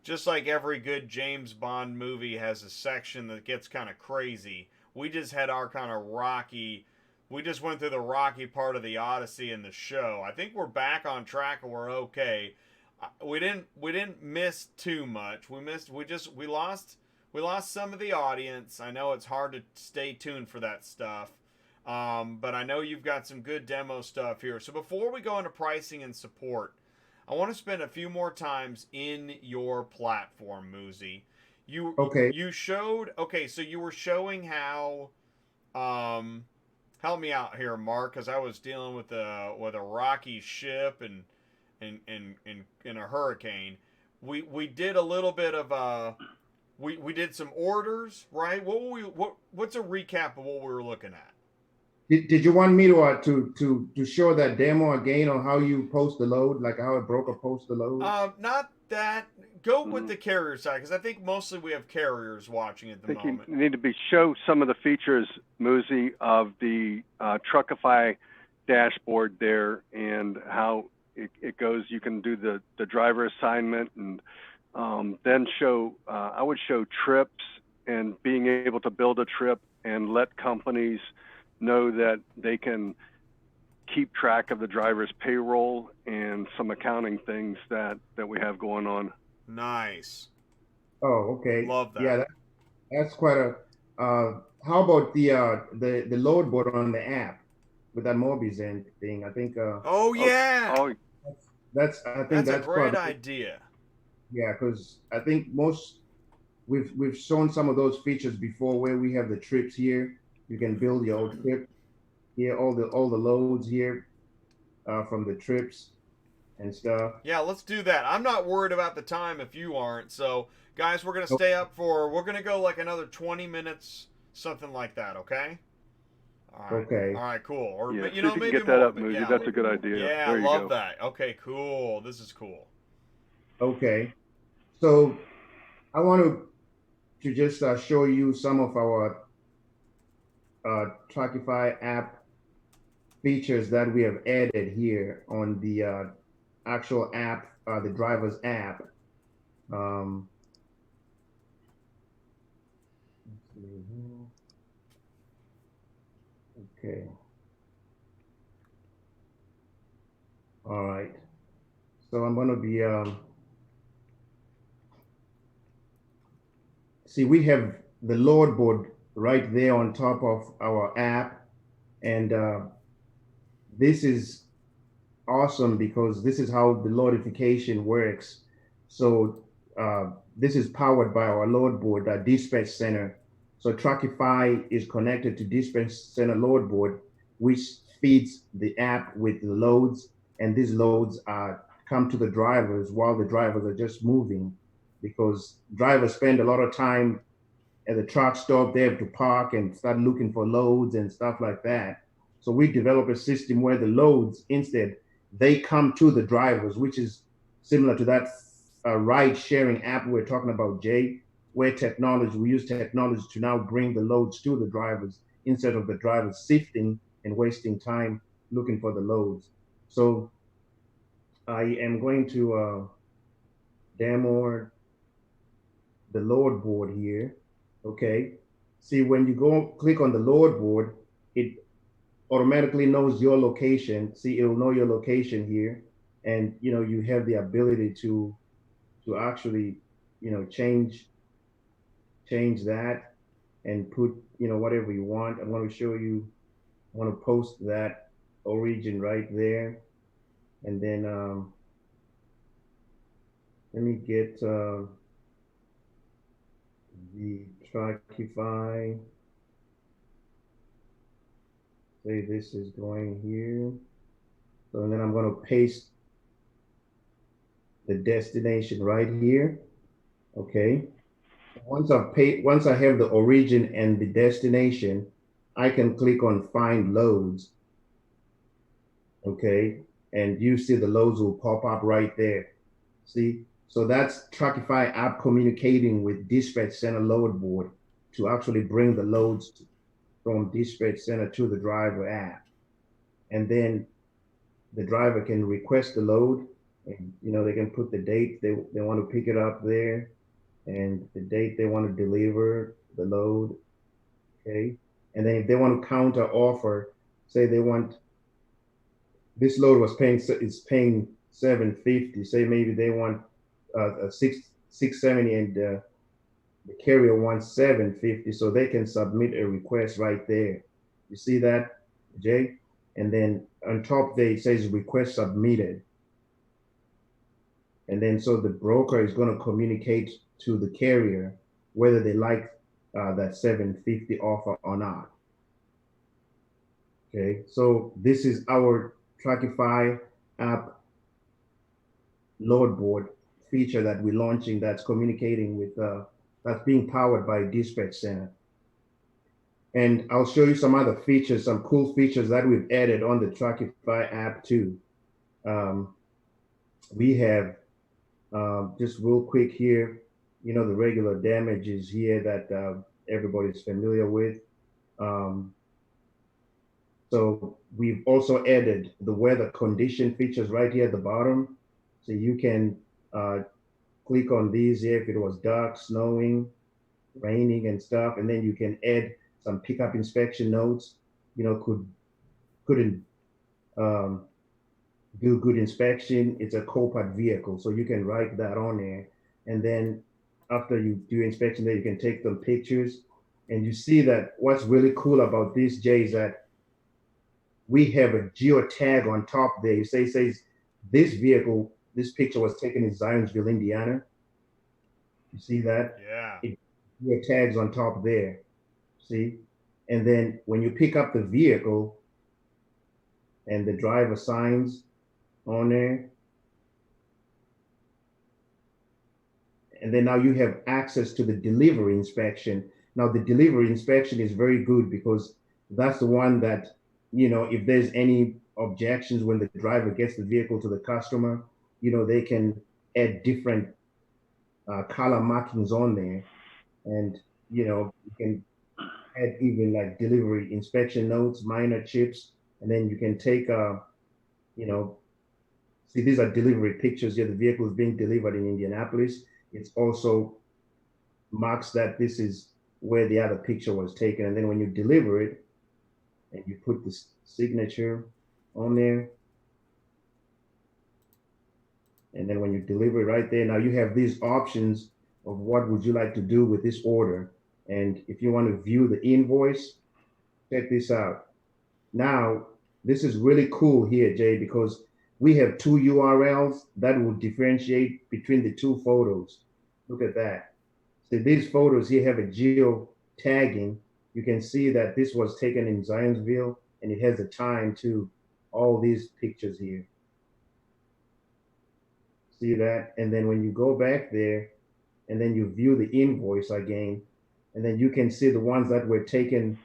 Just like every good James Bond movie has a section that gets kind of crazy. We just had our kind of rocky. We just went through the rocky part of the Odyssey in the show. I think we're back on track and we're okay. We didn't miss too much. We lost some of the audience. I know it's hard to stay tuned for that stuff. But I know you've got some good demo stuff here. So before we go into pricing and support, I want to spend a few more times in your platform, Muzi. Okay. You showed, okay, so you were showing how help me out here, Mark, because I was dealing with a rocky ship and in a hurricane. We did a little bit of we did some orders, right? What's a recap of what we were looking at? Did you want me to show that demo again on how you post the load, like how a broker posts the load? Not that. Go with the carrier side, because I think mostly we have carriers watching at the moment. You need to show some of the features, Muzi, of the TruckIFY dashboard there and how it goes. You can do the driver assignment, and then I would show trips and being able to build a trip and let companies know that they can keep track of the driver's payroll and some accounting things that we have going on. Nice. Oh, okay. Love that. Yeah, that's quite a. How about the load board on the app with that Mobizen thing? I think. Oh yeah. Oh, I think that's a great quite idea. Yeah, because I think we've shown some of those features before where we have the trips here. You can build your own trip here, all the loads here from the trips and stuff. Yeah, let's do that. I'm not worried about the time if you aren't. So, guys, we're going to stay up we're going to go like another 20 minutes, something like that, okay? All right. Okay. All right, cool. Or, yeah, you see know, if you maybe can get that more, up, but Muzi. yeah. That's a good idea. Yeah, I there you love go. that. Okay, cool. This is cool. Okay. So I want to just show you some of our TRUCKIFY app features that we have added here on the actual app, the driver's app. Okay. All right. So I'm going to be, see, we have the load board right there on top of our app. And this is awesome because this is how the loadification works. So this is powered by our load board, dispatch center. So TRUCKIFY is connected to dispatch center load board, which feeds the app with the loads, and these loads come to the drivers while the drivers are just moving, because drivers spend a lot of time at the truck stop. They have to park and start looking for loads and stuff like that. So we develop a system where the loads, instead, they come to the drivers, which is similar to that ride sharing app we're talking about, Jay, where we use technology to now bring the loads to the drivers instead of the drivers sifting and wasting time looking for the loads. So I am going to demo the load board here. Okay. See, when you go click on the load board, it automatically knows your location. See, it'll know your location here, and you have the ability to actually change that and put whatever you want. I'm going to show you. I want to post that origin right there. And then let me get the TRUCKIFY. Say this is going here. So then I'm going to paste the destination right here. Okay. Once I have the origin and the destination, I can click on Find Loads. Okay. And you see the loads will pop up right there. See? So that's TruckIfy app communicating with Dispatch Center load board to actually bring the loads from Dispatch Center to the driver app. And then the driver can request the load, and they can put the date they want to pick it up there, and the date they want to deliver the load. Okay. And then if they want to counter offer, say they want this load is paying $750. Say maybe they want a $670 and the carrier wants $750, so they can submit a request right there. You see that, Jay? And then on top there it says request submitted. And then so the broker is going to communicate to the carrier whether they like that $750 offer or not. Okay, so this is our TruckIfy app load board feature that we're launching that's communicating with, that's being powered by Dispatch Center. And I'll show you some other features, some cool features that we've added on the TruckIfy app too. We have, just real quick here, the regular damages here that everybody's familiar with. So we've also added the weather condition features right here at the bottom. So you can click on these here if it was dark, snowing, raining and stuff, and then you can add some pickup inspection notes. Couldn't do good inspection. It's a co-pilot vehicle, so you can write that on there. And then after you do inspection there, you can take some pictures. And you see that what's really cool about this, Jay, is that we have a geo tag on top there. It says this vehicle, this picture was taken in Zionsville, Indiana. You see that? Yeah. Geo tags on top there. See? And then when you pick up the vehicle and the driver signs on there, and then now you have access to the delivery inspection. Now the delivery inspection is very good because that's the one that, if there's any objections when the driver gets the vehicle to the customer, they can add different color markings on there. And, you can add even like delivery inspection notes, minor chips, and then you can take, see, these are delivery pictures here. The vehicle is being delivered in Indianapolis. It's also marks that this is where the other picture was taken. And then when you deliver it, and you put the signature on there, and then when you deliver it right there, now you have these options of what would you like to do with this order. And if you want to view the invoice, check this out. Now, this is really cool here, Jay, because we have two URLs that will differentiate between the two photos. Look at that. So these photos here have a geo tagging. You can see that this was taken in Zionsville, and it has a time to all these pictures here. See that? And then when you go back there, and then you view the invoice again, and then you can see the ones that were taken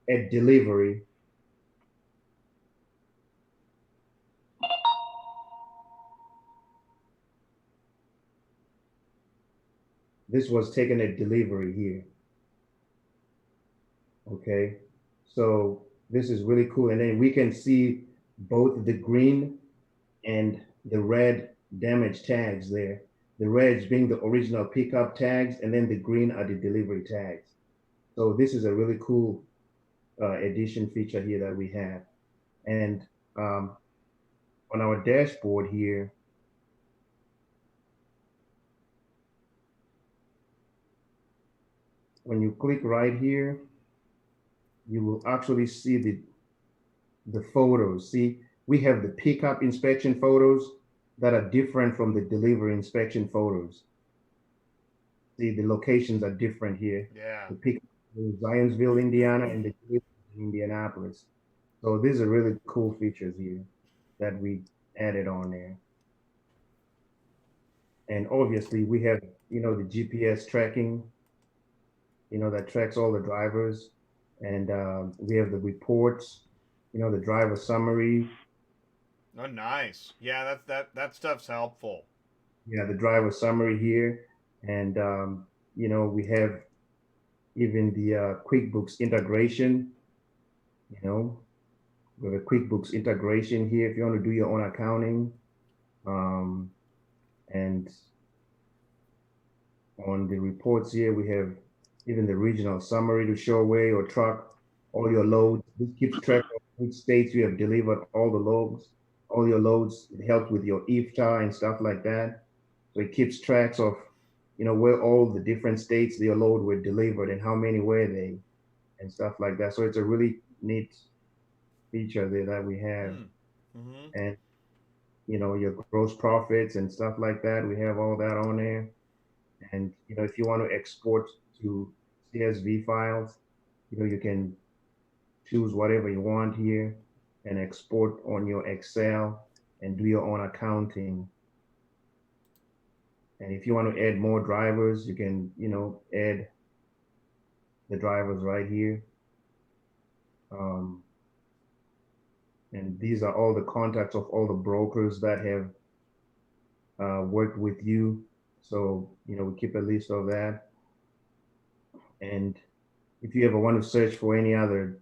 at delivery. This was taken at delivery here. Okay, so this is really cool. And then we can see both the green and the red damage tags there. The reds being the original pickup tags, and then the green are the delivery tags. So this is a really cool addition feature here that we have. And on our dashboard here, when you click right here, you will actually see the photos. See, we have the pickup inspection photos that are different from the delivery inspection photos. See, the locations are different here. Yeah. The pickup is Zionsville, Indiana, and the delivery is in Indianapolis. So these are really cool features here that we added on there. And obviously we have, the GPS tracking, that tracks all the drivers. And we have the reports, the driver summary. Oh, nice. Yeah, that stuff's helpful. Yeah, the driver summary here. And, we have even the QuickBooks integration, with a QuickBooks integration here if you want to do your own accounting. And on the reports here, we have even the regional summary to show where your truck, all your loads. This keeps track of which states you have delivered all the loads, all your loads. It helps with your IFTA and stuff like that. So it keeps tracks of, where all the different states your load were delivered and how many were they and stuff like that. So it's a really neat feature there that we have. Mm-hmm. And, your gross profits and stuff like that. We have all that on there. And, if you want to export to CSV files, you can choose whatever you want here and export on your Excel and do your own accounting. And if you want to add more drivers, you can, add the drivers right here. And these are all the contacts of all the brokers that have worked with you. So, we keep a list of that. And if you ever want to search for any other,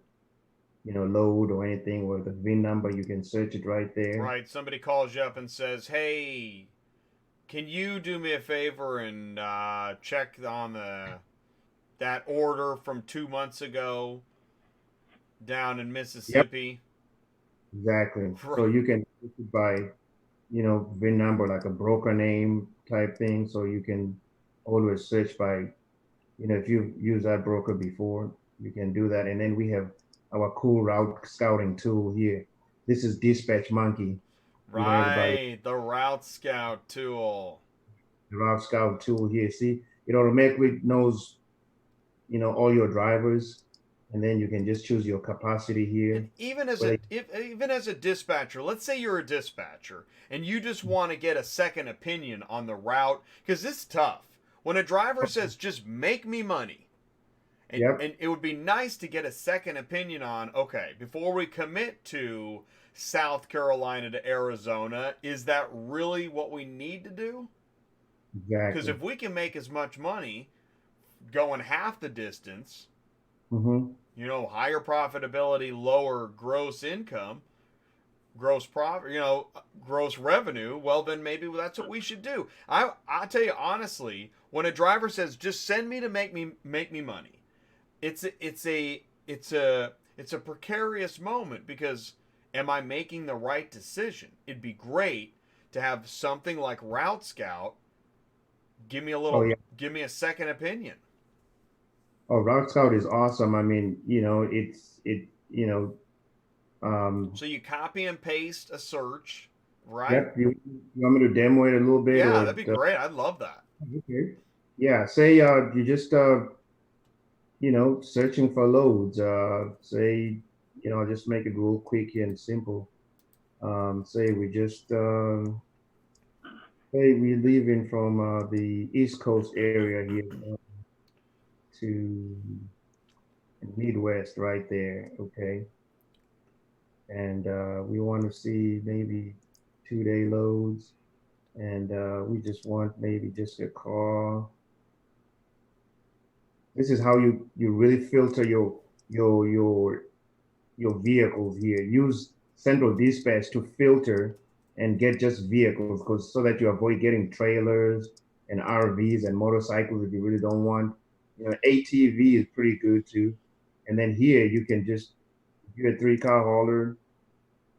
load or anything with the VIN number, you can search it right there. Right. Somebody calls you up and says, hey, can you do me a favor and check on that order from 2 months ago down in Mississippi? Yep. Exactly. Right. So you can search it by, VIN number, like a broker name type thing. So you can always search by, if you've used that broker before, you can do that. And then we have our cool route scouting tool here. This is Dispatch Monkey. Right, the Route Scout tool. The Route Scout tool here. See, it automatically knows, all your drivers, and then you can just choose your capacity here. And even as a dispatcher, let's say you're a dispatcher and you just want to get a second opinion on the route, because this is tough. When a driver says, just make me money, and it would be nice to get a second opinion on, okay, before we commit to South Carolina to Arizona, is that really what we need to do? Exactly. Because if we can make as much money going half the distance, higher profitability, lower gross income, gross profit, gross revenue, well, then maybe that's what we should do. I'll tell you honestly, when a driver says, just send me to make me money, it's a precarious moment, because am I making the right decision? It'd be great to have something like Route Scout give me give me a second opinion. Oh, Route Scout is awesome. I mean, so you copy and paste a search, right? Yep. You want me to demo it a little bit? Yeah, that'd be great. I'd love that. Okay. Yeah. Say you just searching for loads. Say, just make it real quick and simple. Say we just say we're leaving from the East Coast area here to Midwest right there. Okay. And we want to see maybe 2-day loads, and we just want maybe just a car. This is how you really filter your vehicles here. Use Central Dispatch to filter and get just vehicles, because so that you avoid getting trailers and RVs and motorcycles if you really don't want. ATV is pretty good too. And then here you can just, if you're a 3-car hauler,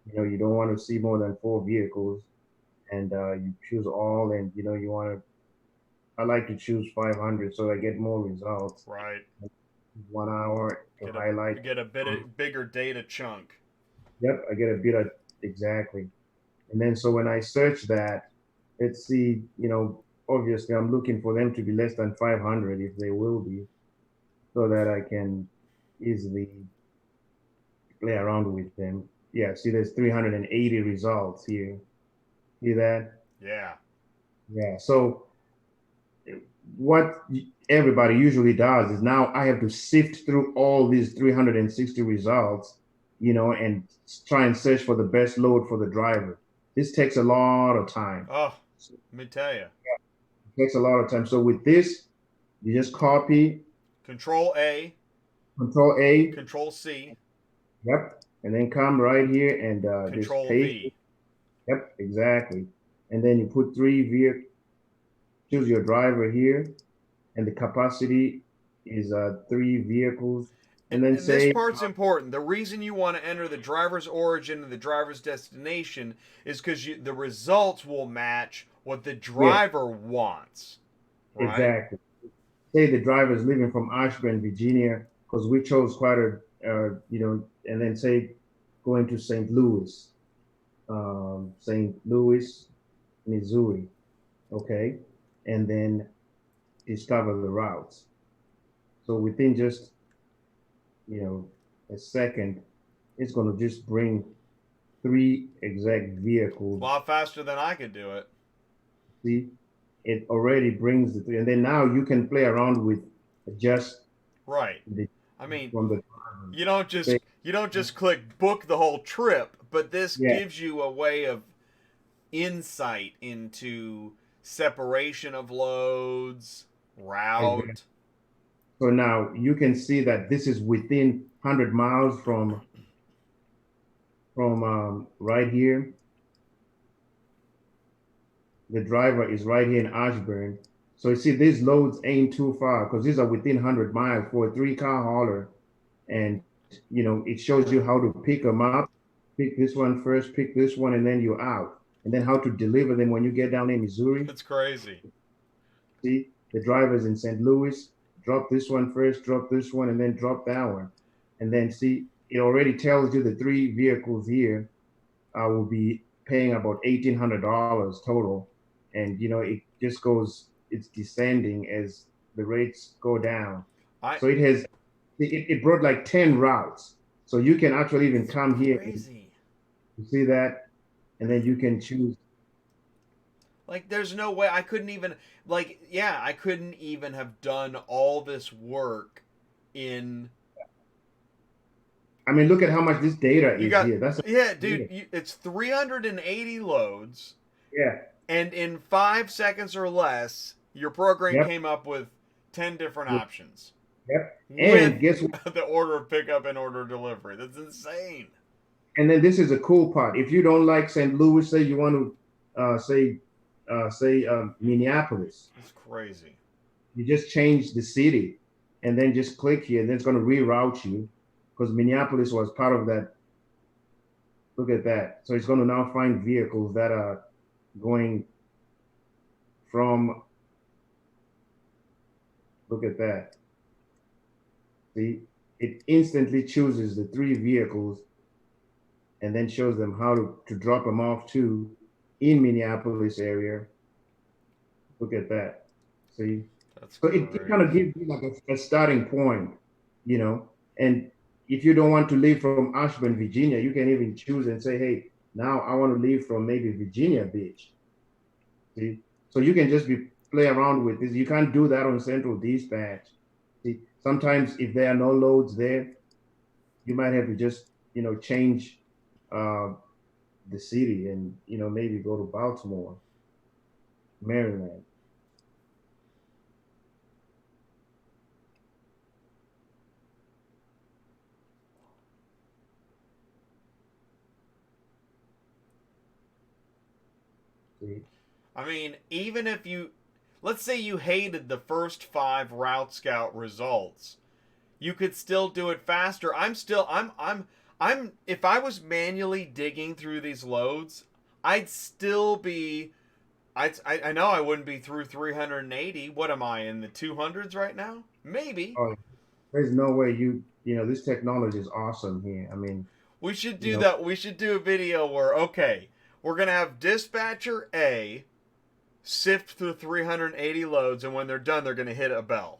you don't want to see more than 4 vehicles, and you choose all, and you want to. I like to choose 500 so I get more results. Right. 1 hour to highlight. Get a bigger data chunk. Yep, I get a exactly. And then so when I search that, let's see, obviously I'm looking for them to be less than 500 if they will be, so that I can easily play around with them. Yeah, see, there's 380 results here. See that? Yeah. Yeah. So what everybody usually does is now I have to sift through all these 360 results, and try and search for the best load for the driver. This takes a lot of time. Oh, let me tell you. It takes a lot of time. So with this, you just copy, Control A, Control A, Control C, yep, and then come right here and just Control paste V. it. Yep, exactly. And then you put three vehicles, choose your driver here, and the capacity is 3 vehicles. And then And this say, part's important. The reason you want to enter the driver's origin and the driver's destination is because the results will match what the driver wants. Right? exactly. Say the driver is living from Ashburn, Virginia, because we chose quite a, and then say going to St. Louis, St. Louis, Missouri, okay, and then discover the routes. So within just, a second, it's going to just bring 3 exact vehicles. A lot faster than I could do it. See, it already brings the 3, and then now you can play around with adjust. Right. The, I mean, from the you don't just click book the whole trip, but this Yeah. gives you a way of insight into separation of loads, route. Exactly. So now you can see that this is within 100 miles from right here. The driver is right here in Ashburn. So you see these loads ain't too far because these are within 100 miles for a 3-car hauler. And, it shows you how to pick them up. Pick this one first, pick this one, and then you're out. And then how to deliver them when you get down in Missouri. It's crazy. See, the driver's in St. Louis. Drop this one first, drop this one, and then drop that one. And then see, it already tells you the 3 vehicles here will be paying about $1,800 total. And, it just goes, it's descending as the rates go down. So it brought like 10 routes. So you can actually even come here. Crazy. You see that? And then you can choose. Like, there's no way I couldn't even, I couldn't even have done all this work in. I mean, look at how much this data is here. Dude, it's 380 loads. Yeah. And in 5 seconds or less, your program came up with 10 different options. Yep. And guess what? The order of pickup and order of delivery. That's insane. And then this is a cool part. If you don't like St. Louis, say you want to say Minneapolis. It's crazy. You just change the city and then just click here, and then it's going to reroute you because Minneapolis was part of that. Look at that. So it's going to now find vehicles that are going from, look at that. See, it instantly chooses the 3 vehicles and then shows them how to drop them off to in Minneapolis area. Look at that. See? So it kind of gives you like a starting point, and if you don't want to leave from Ashburn, Virginia, you can even choose and say, hey, now I want to leave from maybe Virginia Beach. See? So you can just play around with this. You can't do that on Central Dispatch. See? Sometimes if there are no loads there, you might have to just, change the city and, maybe go to Baltimore, Maryland. I mean, even if let's say you hated the first 5 Route Scout results, you could still do it faster. If I was manually digging through these loads, I'd still be, I know I wouldn't be through 380. What am I, in the 200s right now? Maybe. Oh, there's no way this technology is awesome here. I mean, We should do that. We should do a video where, okay, we're going to have dispatcher A sift through 380 loads, and when they're done, they're going to hit a bell.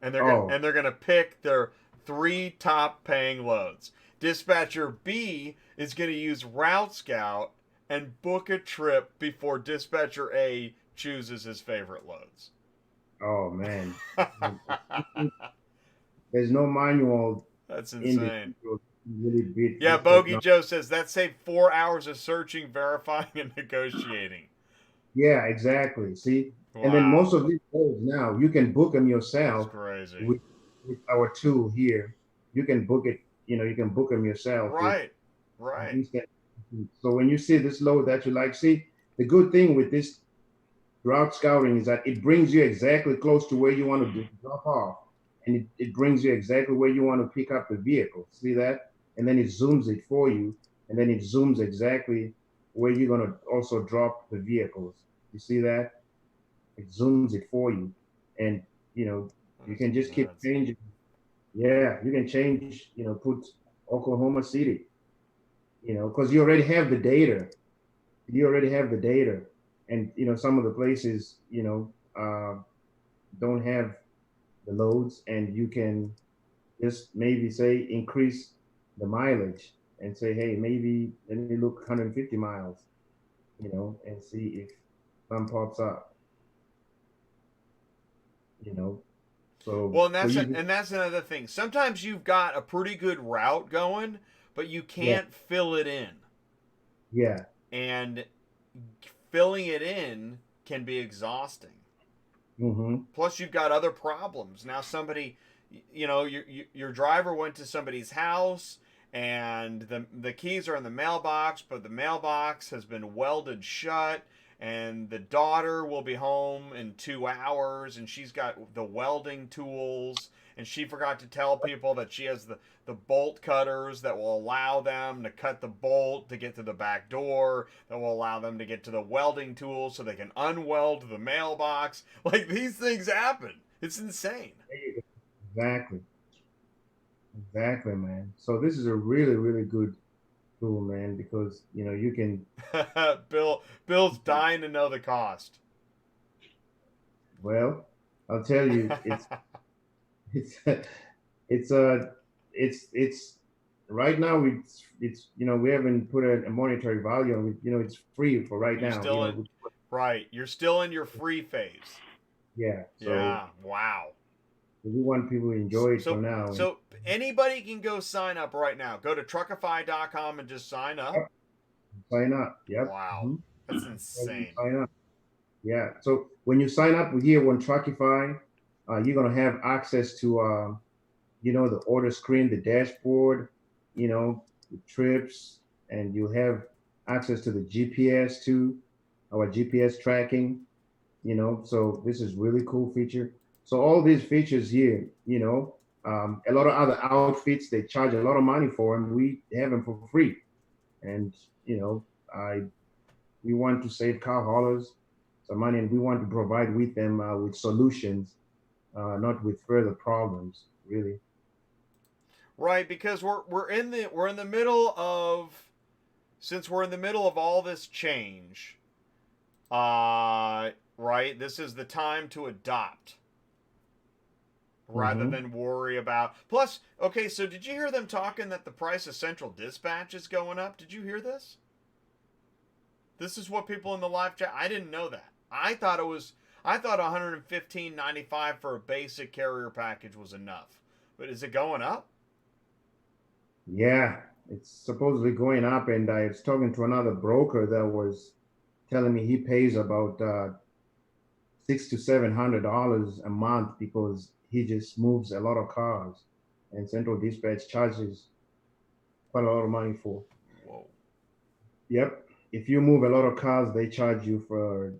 And they're going to pick their 3 top paying loads. Dispatcher B is going to use Route Scout and book a trip before dispatcher A chooses his favorite loads. Oh man. There's no manual. That's insane. Really yeah, Bogey Joe says that saved 4 hours of searching, verifying, and negotiating. Yeah, exactly. See? Wow. And then most of these loads now, you can book them yourself. That's crazy. With our tool here. You can book it, you can book them yourself. Right. So when you see this load that you like, see, the good thing with this route scouting is that it brings you exactly close to where you want to drop off. And it brings you exactly where you want to pick up the vehicle. See that? And then it zooms it for you. And then it zooms exactly where you're going to also drop the vehicles. You see that? It zooms it for you. And, you can just keep changing. Yeah, you can change, put Oklahoma City, because you already have the data. And, some of the places, don't have the loads, and you can just maybe say increase the mileage and say, hey, maybe let me look 150 miles, and see if some pops up, So well, and that's another thing. Sometimes you've got a pretty good route going, but you can't fill it in. Yeah. And filling it in can be exhausting. Mm-hmm. Plus, you've got other problems. Now, somebody, your driver went to somebody's house, and the keys are in the mailbox, but the mailbox has been welded shut, and the daughter will be home in 2 hours, and she's got the welding tools, and she forgot to tell people that she has the bolt cutters that will allow them to cut the bolt to get to the back door, that will allow them to get to the welding tools so they can unweld the mailbox. Like, these things happen. It's insane. Exactly, man. So this is a really, really good tool, man, because you can. Bill's dying to know the cost. Well, I'll tell you, it's right now. It's we haven't put a monetary value on it. It's free for right now. Right, you're still in your free phase. Yeah. So yeah. Wow. We want people to enjoy it for now. So anybody can go sign up right now. Go to TRUCKIFY.com and just sign up. Sign up. Yep. Wow. Mm-hmm. That's insane. Sign up. Yeah. So when you sign up here on TRUCKIFY, you're gonna have access to the order screen, the dashboard, the trips, and you have access to the GPS too, our GPS tracking. So this is really cool feature. So all these features here, a lot of other outfits, they charge a lot of money for them. We have them for free. And, we want to save car haulers some money, and we want to provide with them with solutions, not with further problems, really. Right, because we're in the middle of, since we're in the middle of all this change, right, this is the time to adopt rather than worry about. Plus, okay, so did you hear them talking that the price of central dispatch is going up? Did you hear this? This is what people in the live chat, I didn't know that. I thought $115.95 for a basic carrier package was enough. But is it going up? Yeah, it's supposedly going up, and I was talking to another broker that was telling me he pays about $600 to $700 a month because he just moves a lot of cars, and Central Dispatch charges quite a lot of money for. Whoa. Yep. If you move a lot of cars, they charge you for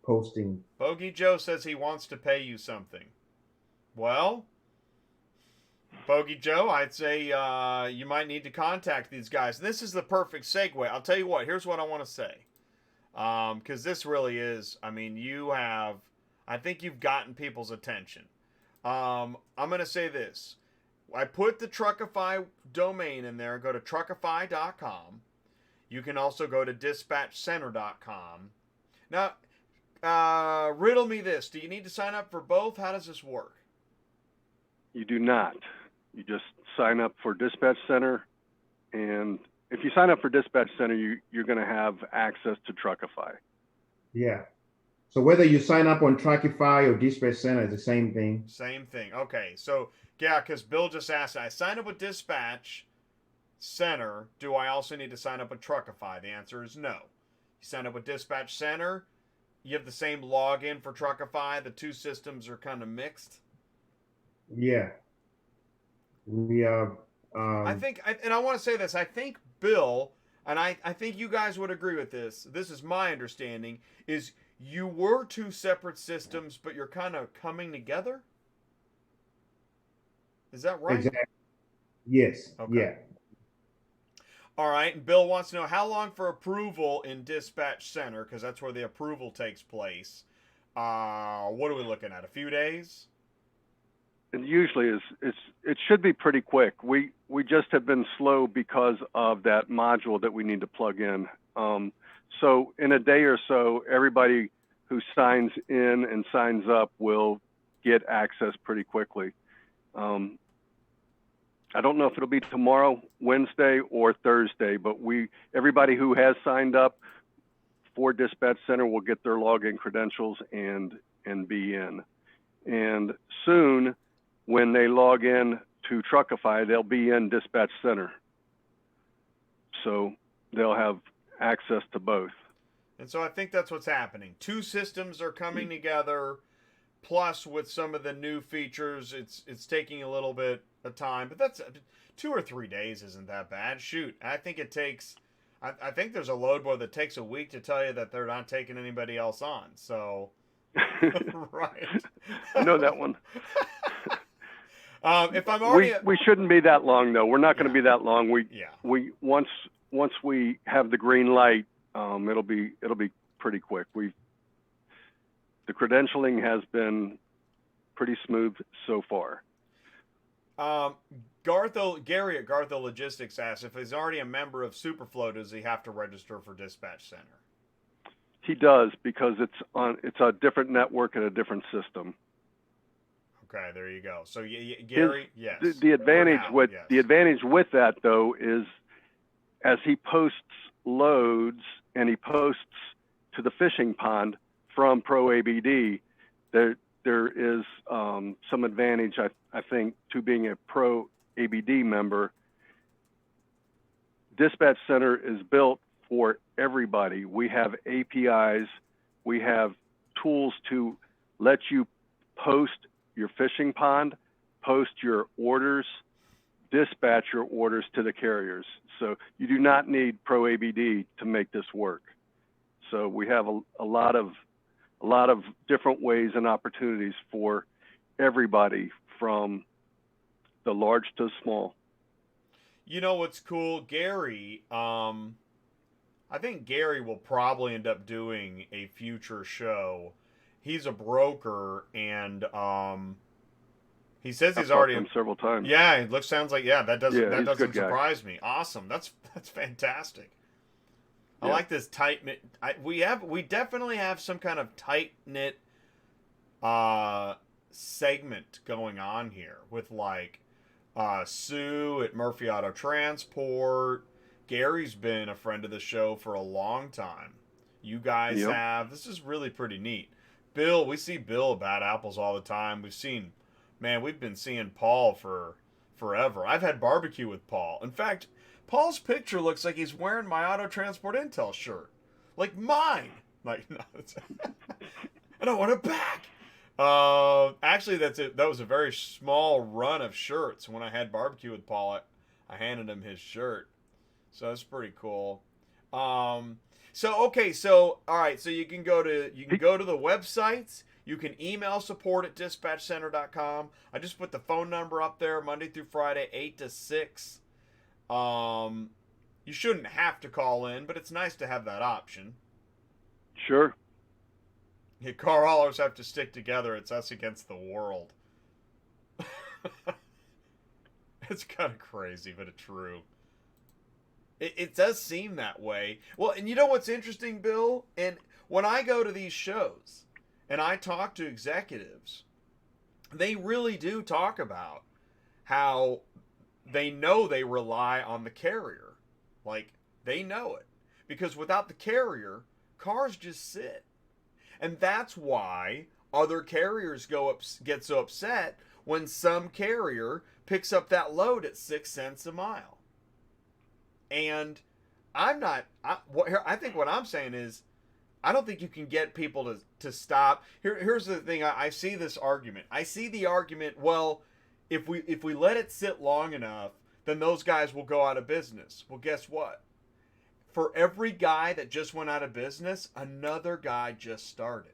posting. Bogey Joe says he wants to pay you something. Well, Bogey Joe, I'd say you might need to contact these guys. And this is the perfect segue. I'll tell you what, here's what I want to say. Because this really is, I think you've gotten people's attention. I'm going to say this. I put the TRUCKIFY domain in there. Go to TRUCKIFY.com. You can also go to DispatchCenter.com. Now, riddle me this. Do you need to sign up for both? How does this work? You do not. You just sign up for Dispatch Center, and if you sign up for Dispatch Center, you're going to have access to TRUCKIFY. Yeah. So whether you sign up on TRUCKIFY or Dispatch Center, it's the same thing. Same thing. Okay. So, yeah, because Bill just asked, I signed up with Dispatch Center. Do I also need to sign up with TRUCKIFY? The answer is no. You sign up with Dispatch Center. You have the same login for TRUCKIFY. The two systems are kind of mixed. Yeah. We are. I think, and I want to say this, I think Bill, and I think you guys would agree with this, this is my understanding, is you were two separate systems, but you're kind of coming together? Is that right? Exactly. Yes. Okay. Yeah. All right, and Bill wants to know how long for approval in Dispatch Center, because that's where the approval takes place. What are we looking at, a few days? It usually is. It should be pretty quick. We just have been slow because of that module that we need to plug in. So in a day or so, everybody who signs in and signs up will get access pretty quickly. I don't know if it'll be tomorrow, Wednesday, or Thursday, but everybody who has signed up for Dispatch Center will get their login credentials and be in. And soon, when they log in to TRUCKIFY, they'll be in Dispatch Center. So they'll have access to both. And so I think that's what's happening. Two systems are coming together, plus with some of the new features, it's taking a little bit of time. But that's 2 or 3 days isn't that bad. Shoot, I think it takes... I think there's a load board that takes a week to tell you that they're not taking anybody else on. So, right. I know that one. If I'm already... We shouldn't be that long, though. We're not going to be that long. Yeah. Once we have the green light, it'll be pretty quick. The credentialing has been pretty smooth so far. Gary at Gartho Logistics asks if he's already a member of Superflow, does he have to register for Dispatch Center? He does, because it's a different network and a different system. Okay, there you go. So Gary, yes. The advantage with that, though, is as he posts loads and he posts to the fishing pond from Pro ABD, there is some advantage, I think, to being a Pro ABD member. Dispatch Center is built for everybody. We have APIs. We have tools to let you post your fishing pond, post your orders, dispatch your orders to the carriers. So you do not need Pro ABD to make this work. So we have a lot of different ways and opportunities for everybody, from the large to small. You know what's cool? Gary, I think Gary will probably end up doing a future show. He's a broker, and he says he's already talked to him several times. Yeah, it sounds like that doesn't surprise me. Awesome, that's fantastic. I like this tight knit. We definitely have some kind of tight knit segment going on here with like Sue at Murphy Auto Transport. Gary's been a friend of the show for a long time. You guys have. This is really pretty neat. Bill, we see Bill at Bad Apples all the time. We've been seeing Paul for forever. I've had barbecue with Paul. In fact, Paul's picture looks like he's wearing my Auto Transport Intel shirt. Like mine. Like, no, and I want it back. Actually, that was a very small run of shirts. When I had barbecue with Paul, I handed him his shirt. So that's pretty cool. All right, so you can go to the websites. You can email support@dispatchcenter.com. I just put the phone number up there, Monday through Friday, 8 to 6. You shouldn't have to call in, but it's nice to have that option. Sure. Yeah, car haulers have to stick together. It's us against the world. It's kind of crazy, but it's true. It does seem that way. Well, and you know what's interesting, Bill? And when I go to these shows and I talk to executives, they really do talk about how they know they rely on the carrier. Like, they know it. Because without the carrier, cars just sit. And that's why other carriers get so upset when some carrier picks up that load at 6 cents a mile. And I think what I'm saying is, I don't think you can get people to stop. Here's the thing. I see this argument. I see the argument, well, if we let it sit long enough, then those guys will go out of business. Well, guess what? For every guy that just went out of business, another guy just started.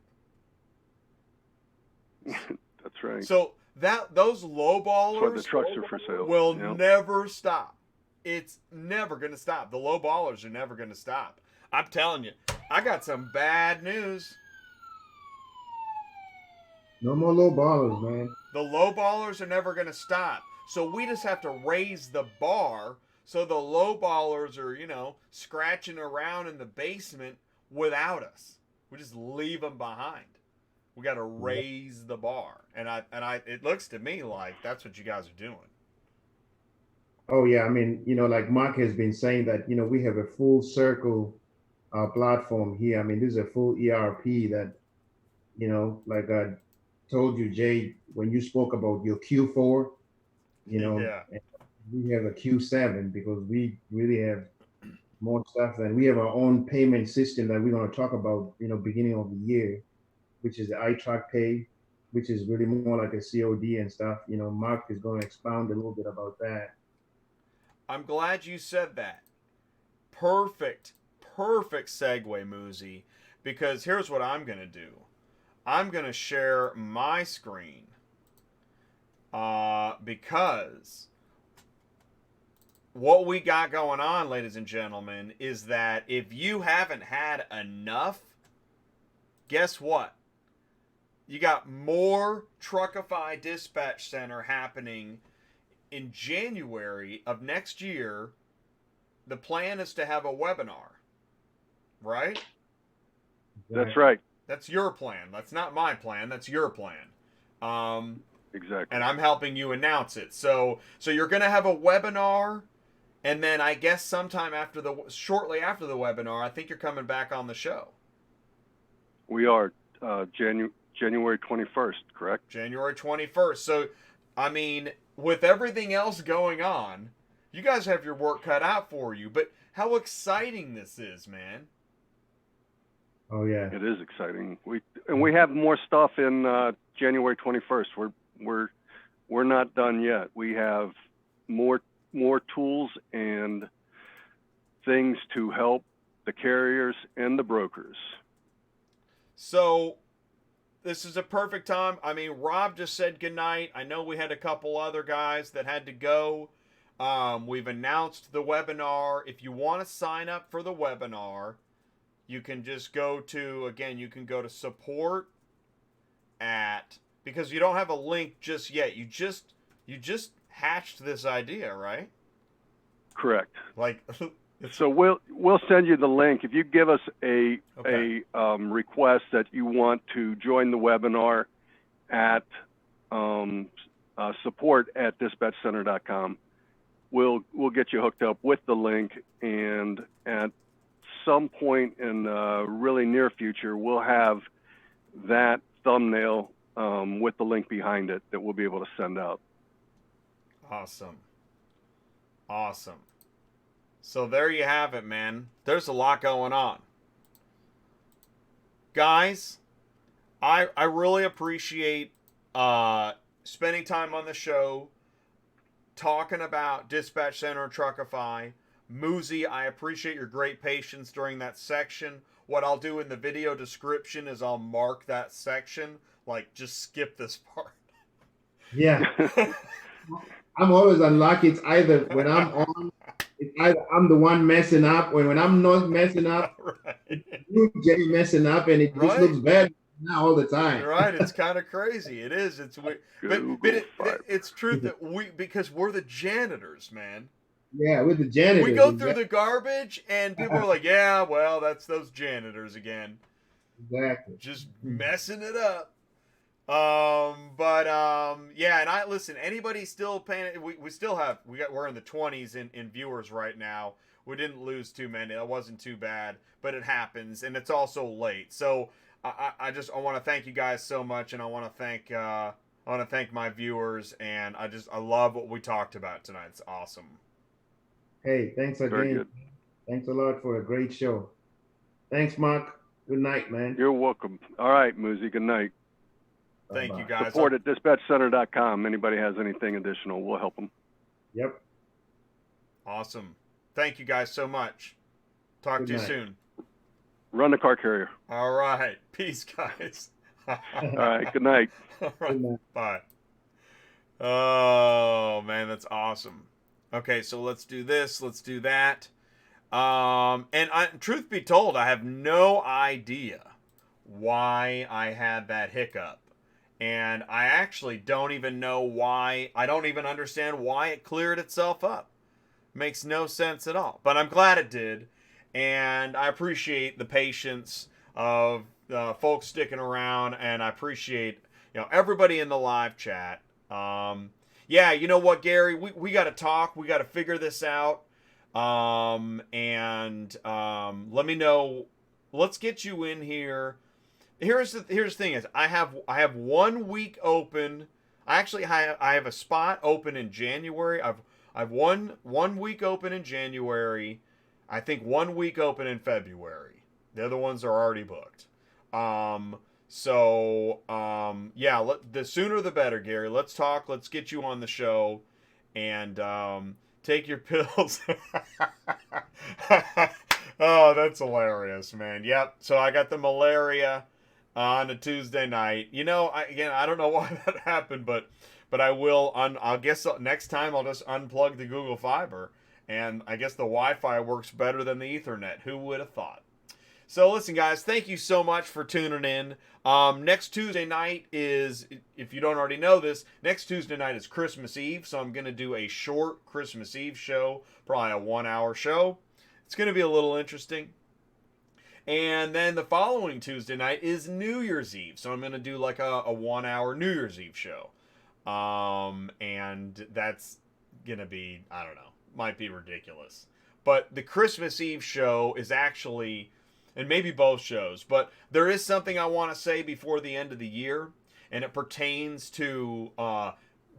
That's right. So those lowballers, that's why the trucks are for sale. Will never stop. It's never going to stop. The low ballers are never going to stop. I'm telling you, I got some bad news. No more low ballers, man. The low ballers are never going to stop. So we just have to raise the bar so the low ballers are, scratching around in the basement without us. We just leave them behind. We got to raise the bar. And it looks to me like that's what you guys are doing. Oh yeah, I mean, like Mark has been saying that, we have a full circle platform here. I mean, this is a full ERP that, like I told you, Jay, when you spoke about your Q4, Yeah. we have a Q7 because we really have more stuff, and we have our own payment system that we're going to talk about, beginning of the year, which is the iTruckPay, which is really more like a COD and stuff. Mark is going to expound a little bit about that. I'm glad you said that. Perfect segue, Moozy, because here's what I'm going to do. I'm going to share my screen because what we got going on, ladies and gentlemen, is that if you haven't had enough, guess what? You got more TruckIFY Dispatch Center happening in January of next year. The plan is to have a webinar, right? That's right. That's your plan. That's not my plan. That's your plan. Exactly. And I'm helping you announce it. So you're going to have a webinar, and then I guess sometime shortly after the webinar, I think you're coming back on the show. We are January 21st, correct? January 21st. So, I mean, with everything else going on, you guys have your work cut out for you. But how exciting this is, man. Oh yeah, it is exciting. We have more stuff in January 21st. We're not done yet. We have more tools and things to help the carriers and the brokers. So this is a perfect time. I mean, Rob just said goodnight. I know we had a couple other guys that had to go. We've announced the webinar. If you want to sign up for the webinar, you can just go to, again, you can go to support at, because you don't have a link just yet. You just hatched this idea, right? Correct. Like, so we'll send you the link. If you give us a request that you want to join the webinar at support at dispatchcenter.com, we'll get you hooked up with the link, and at some point in the really near future, we'll have that thumbnail with the link behind it that we'll be able to send out. Awesome. So there you have it, man. There's a lot going on. Guys, I really appreciate spending time on the show talking about Dispatch Center and TruckIFY. Moozy, I appreciate your great patience during that section. What I'll do in the video description is I'll mark that section. Like, just skip this part. Yeah. I'm always unlucky. It's either when I'm on, it's either I'm the one messing up, or when I'm not messing up, Right. you Jay messing up, and it just looks bad. now all the time. Right, it's kind of crazy. It is. It's weird, it's truth that because we're the janitors, man. Yeah, with the janitors. We go through the garbage, and people are like, "Yeah, well, that's those janitors again." Exactly. Just messing it up. Yeah, and I listen. Anybody still paying? We still have we're in the 20s in viewers right now. We didn't lose too many. That wasn't too bad, but it happens, and it's also late. So I want to thank you guys so much, and I want to thank my viewers, and I love what we talked about tonight. It's awesome. Hey, thanks again. Thanks a lot for a great show. Thanks, Mark. Good night, man. You're welcome. All right, Muzi. Good night. Thank you, guys. Support at dispatchcenter.com. Anybody has anything additional, we'll help them. Yep. Awesome. Thank you guys so much. Talk to you soon. Run the car carrier. All right. Peace, guys. All right. Good night. All right. Good night. Bye. Oh, man, that's awesome. Okay, so let's do this. Let's do that. Truth be told, I have no idea why I had that hiccup. And I actually don't even know why. I don't even understand why it cleared itself up. Makes no sense at all. But I'm glad it did. And I appreciate the patience of folks sticking around. And I appreciate, everybody in the live chat. Yeah, you know what, Gary? We got to talk. We got to figure this out. Let me know. Let's get you in here. Here's the thing is I have 1 week open. I have a spot open in January. I've one week open in January. I think 1 week open in February. The other ones are already booked. Yeah, the sooner the better, Gary. Let's talk. Let's get you on the show, and take your pills. Oh, that's hilarious, man. Yep. So I got the malaria on a Tuesday night. I don't know why that happened, but I will. I guess next time I'll just unplug the Google Fiber, and I guess the Wi-Fi works better than the Ethernet. Who would have thought? So listen, guys, thank you so much for tuning in. Next Tuesday night is, if you don't already know this, next Tuesday night is Christmas Eve, so I'm going to do a short Christmas Eve show, probably a 1-hour show. It's going to be a little interesting. And then the following Tuesday night is New Year's Eve, so I'm going to do like a 1-hour New Year's Eve show. And that's going to be, I don't know, might be ridiculous. But the Christmas Eve show is actually... and maybe both shows, but there is something I want to say before the end of the year, and it pertains to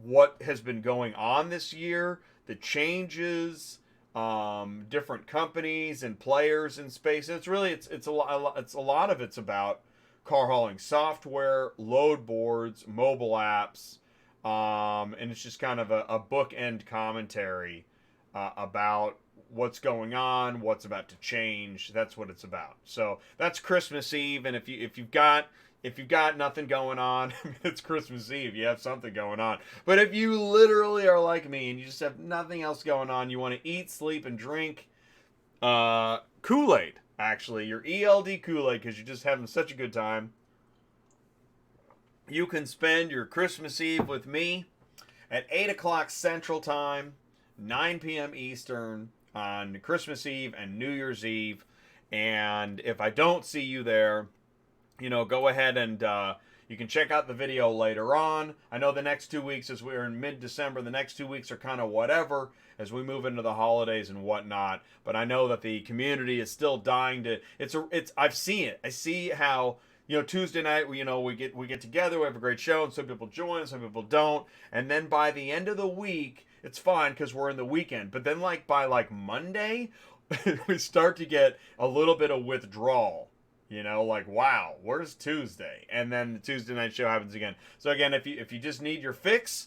what has been going on this year, the changes, different companies and players in space. And it's a lot of it's about car hauling software, load boards, mobile apps, and it's just kind of a bookend commentary about what's going on, what's about to change. That's what it's about. So that's Christmas Eve, and if you've got nothing going on, it's Christmas Eve. You have something going on. But if you literally are like me and you just have nothing else going on, you want to eat, sleep, and drink Kool-Aid. Actually, your ELD Kool-Aid, because you're just having such a good time. You can spend your Christmas Eve with me at 8 o'clock Central Time, 9 p.m. Eastern, on Christmas Eve and New Year's Eve. And if I don't see you there, go ahead and you can check out the video later on. I know the next 2 weeks, as we're in mid-December, the next 2 weeks are kind of whatever as we move into the holidays and whatnot. But I know that the community is still dying to. I've seen it. I see how Tuesday night we get together, we have a great show, and some people join, some people don't, and then by the end of the week, it's fine because we're in the weekend. But then by Monday, we start to get a little bit of withdrawal. Wow, where's Tuesday? And then the Tuesday night show happens again. So again, if you just need your fix,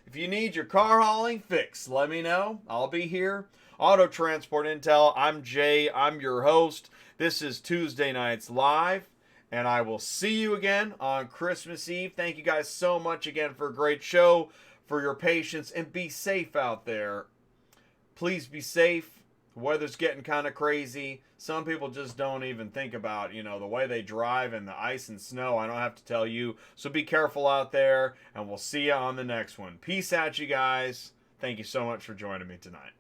if you need your car hauling fix, let me know. I'll be here. Auto Transport Intel. I'm Jay. I'm your host. This is Tuesday Nights Live. And I will see you again on Christmas Eve. Thank you guys so much again for a great show, for your patience, and be safe out there. Please be safe. The weather's getting kind of crazy. Some people just don't even think about, the way they drive and the ice and snow. I don't have to tell you. So be careful out there, and we'll see you on the next one. Peace out, you guys. Thank you so much for joining me tonight.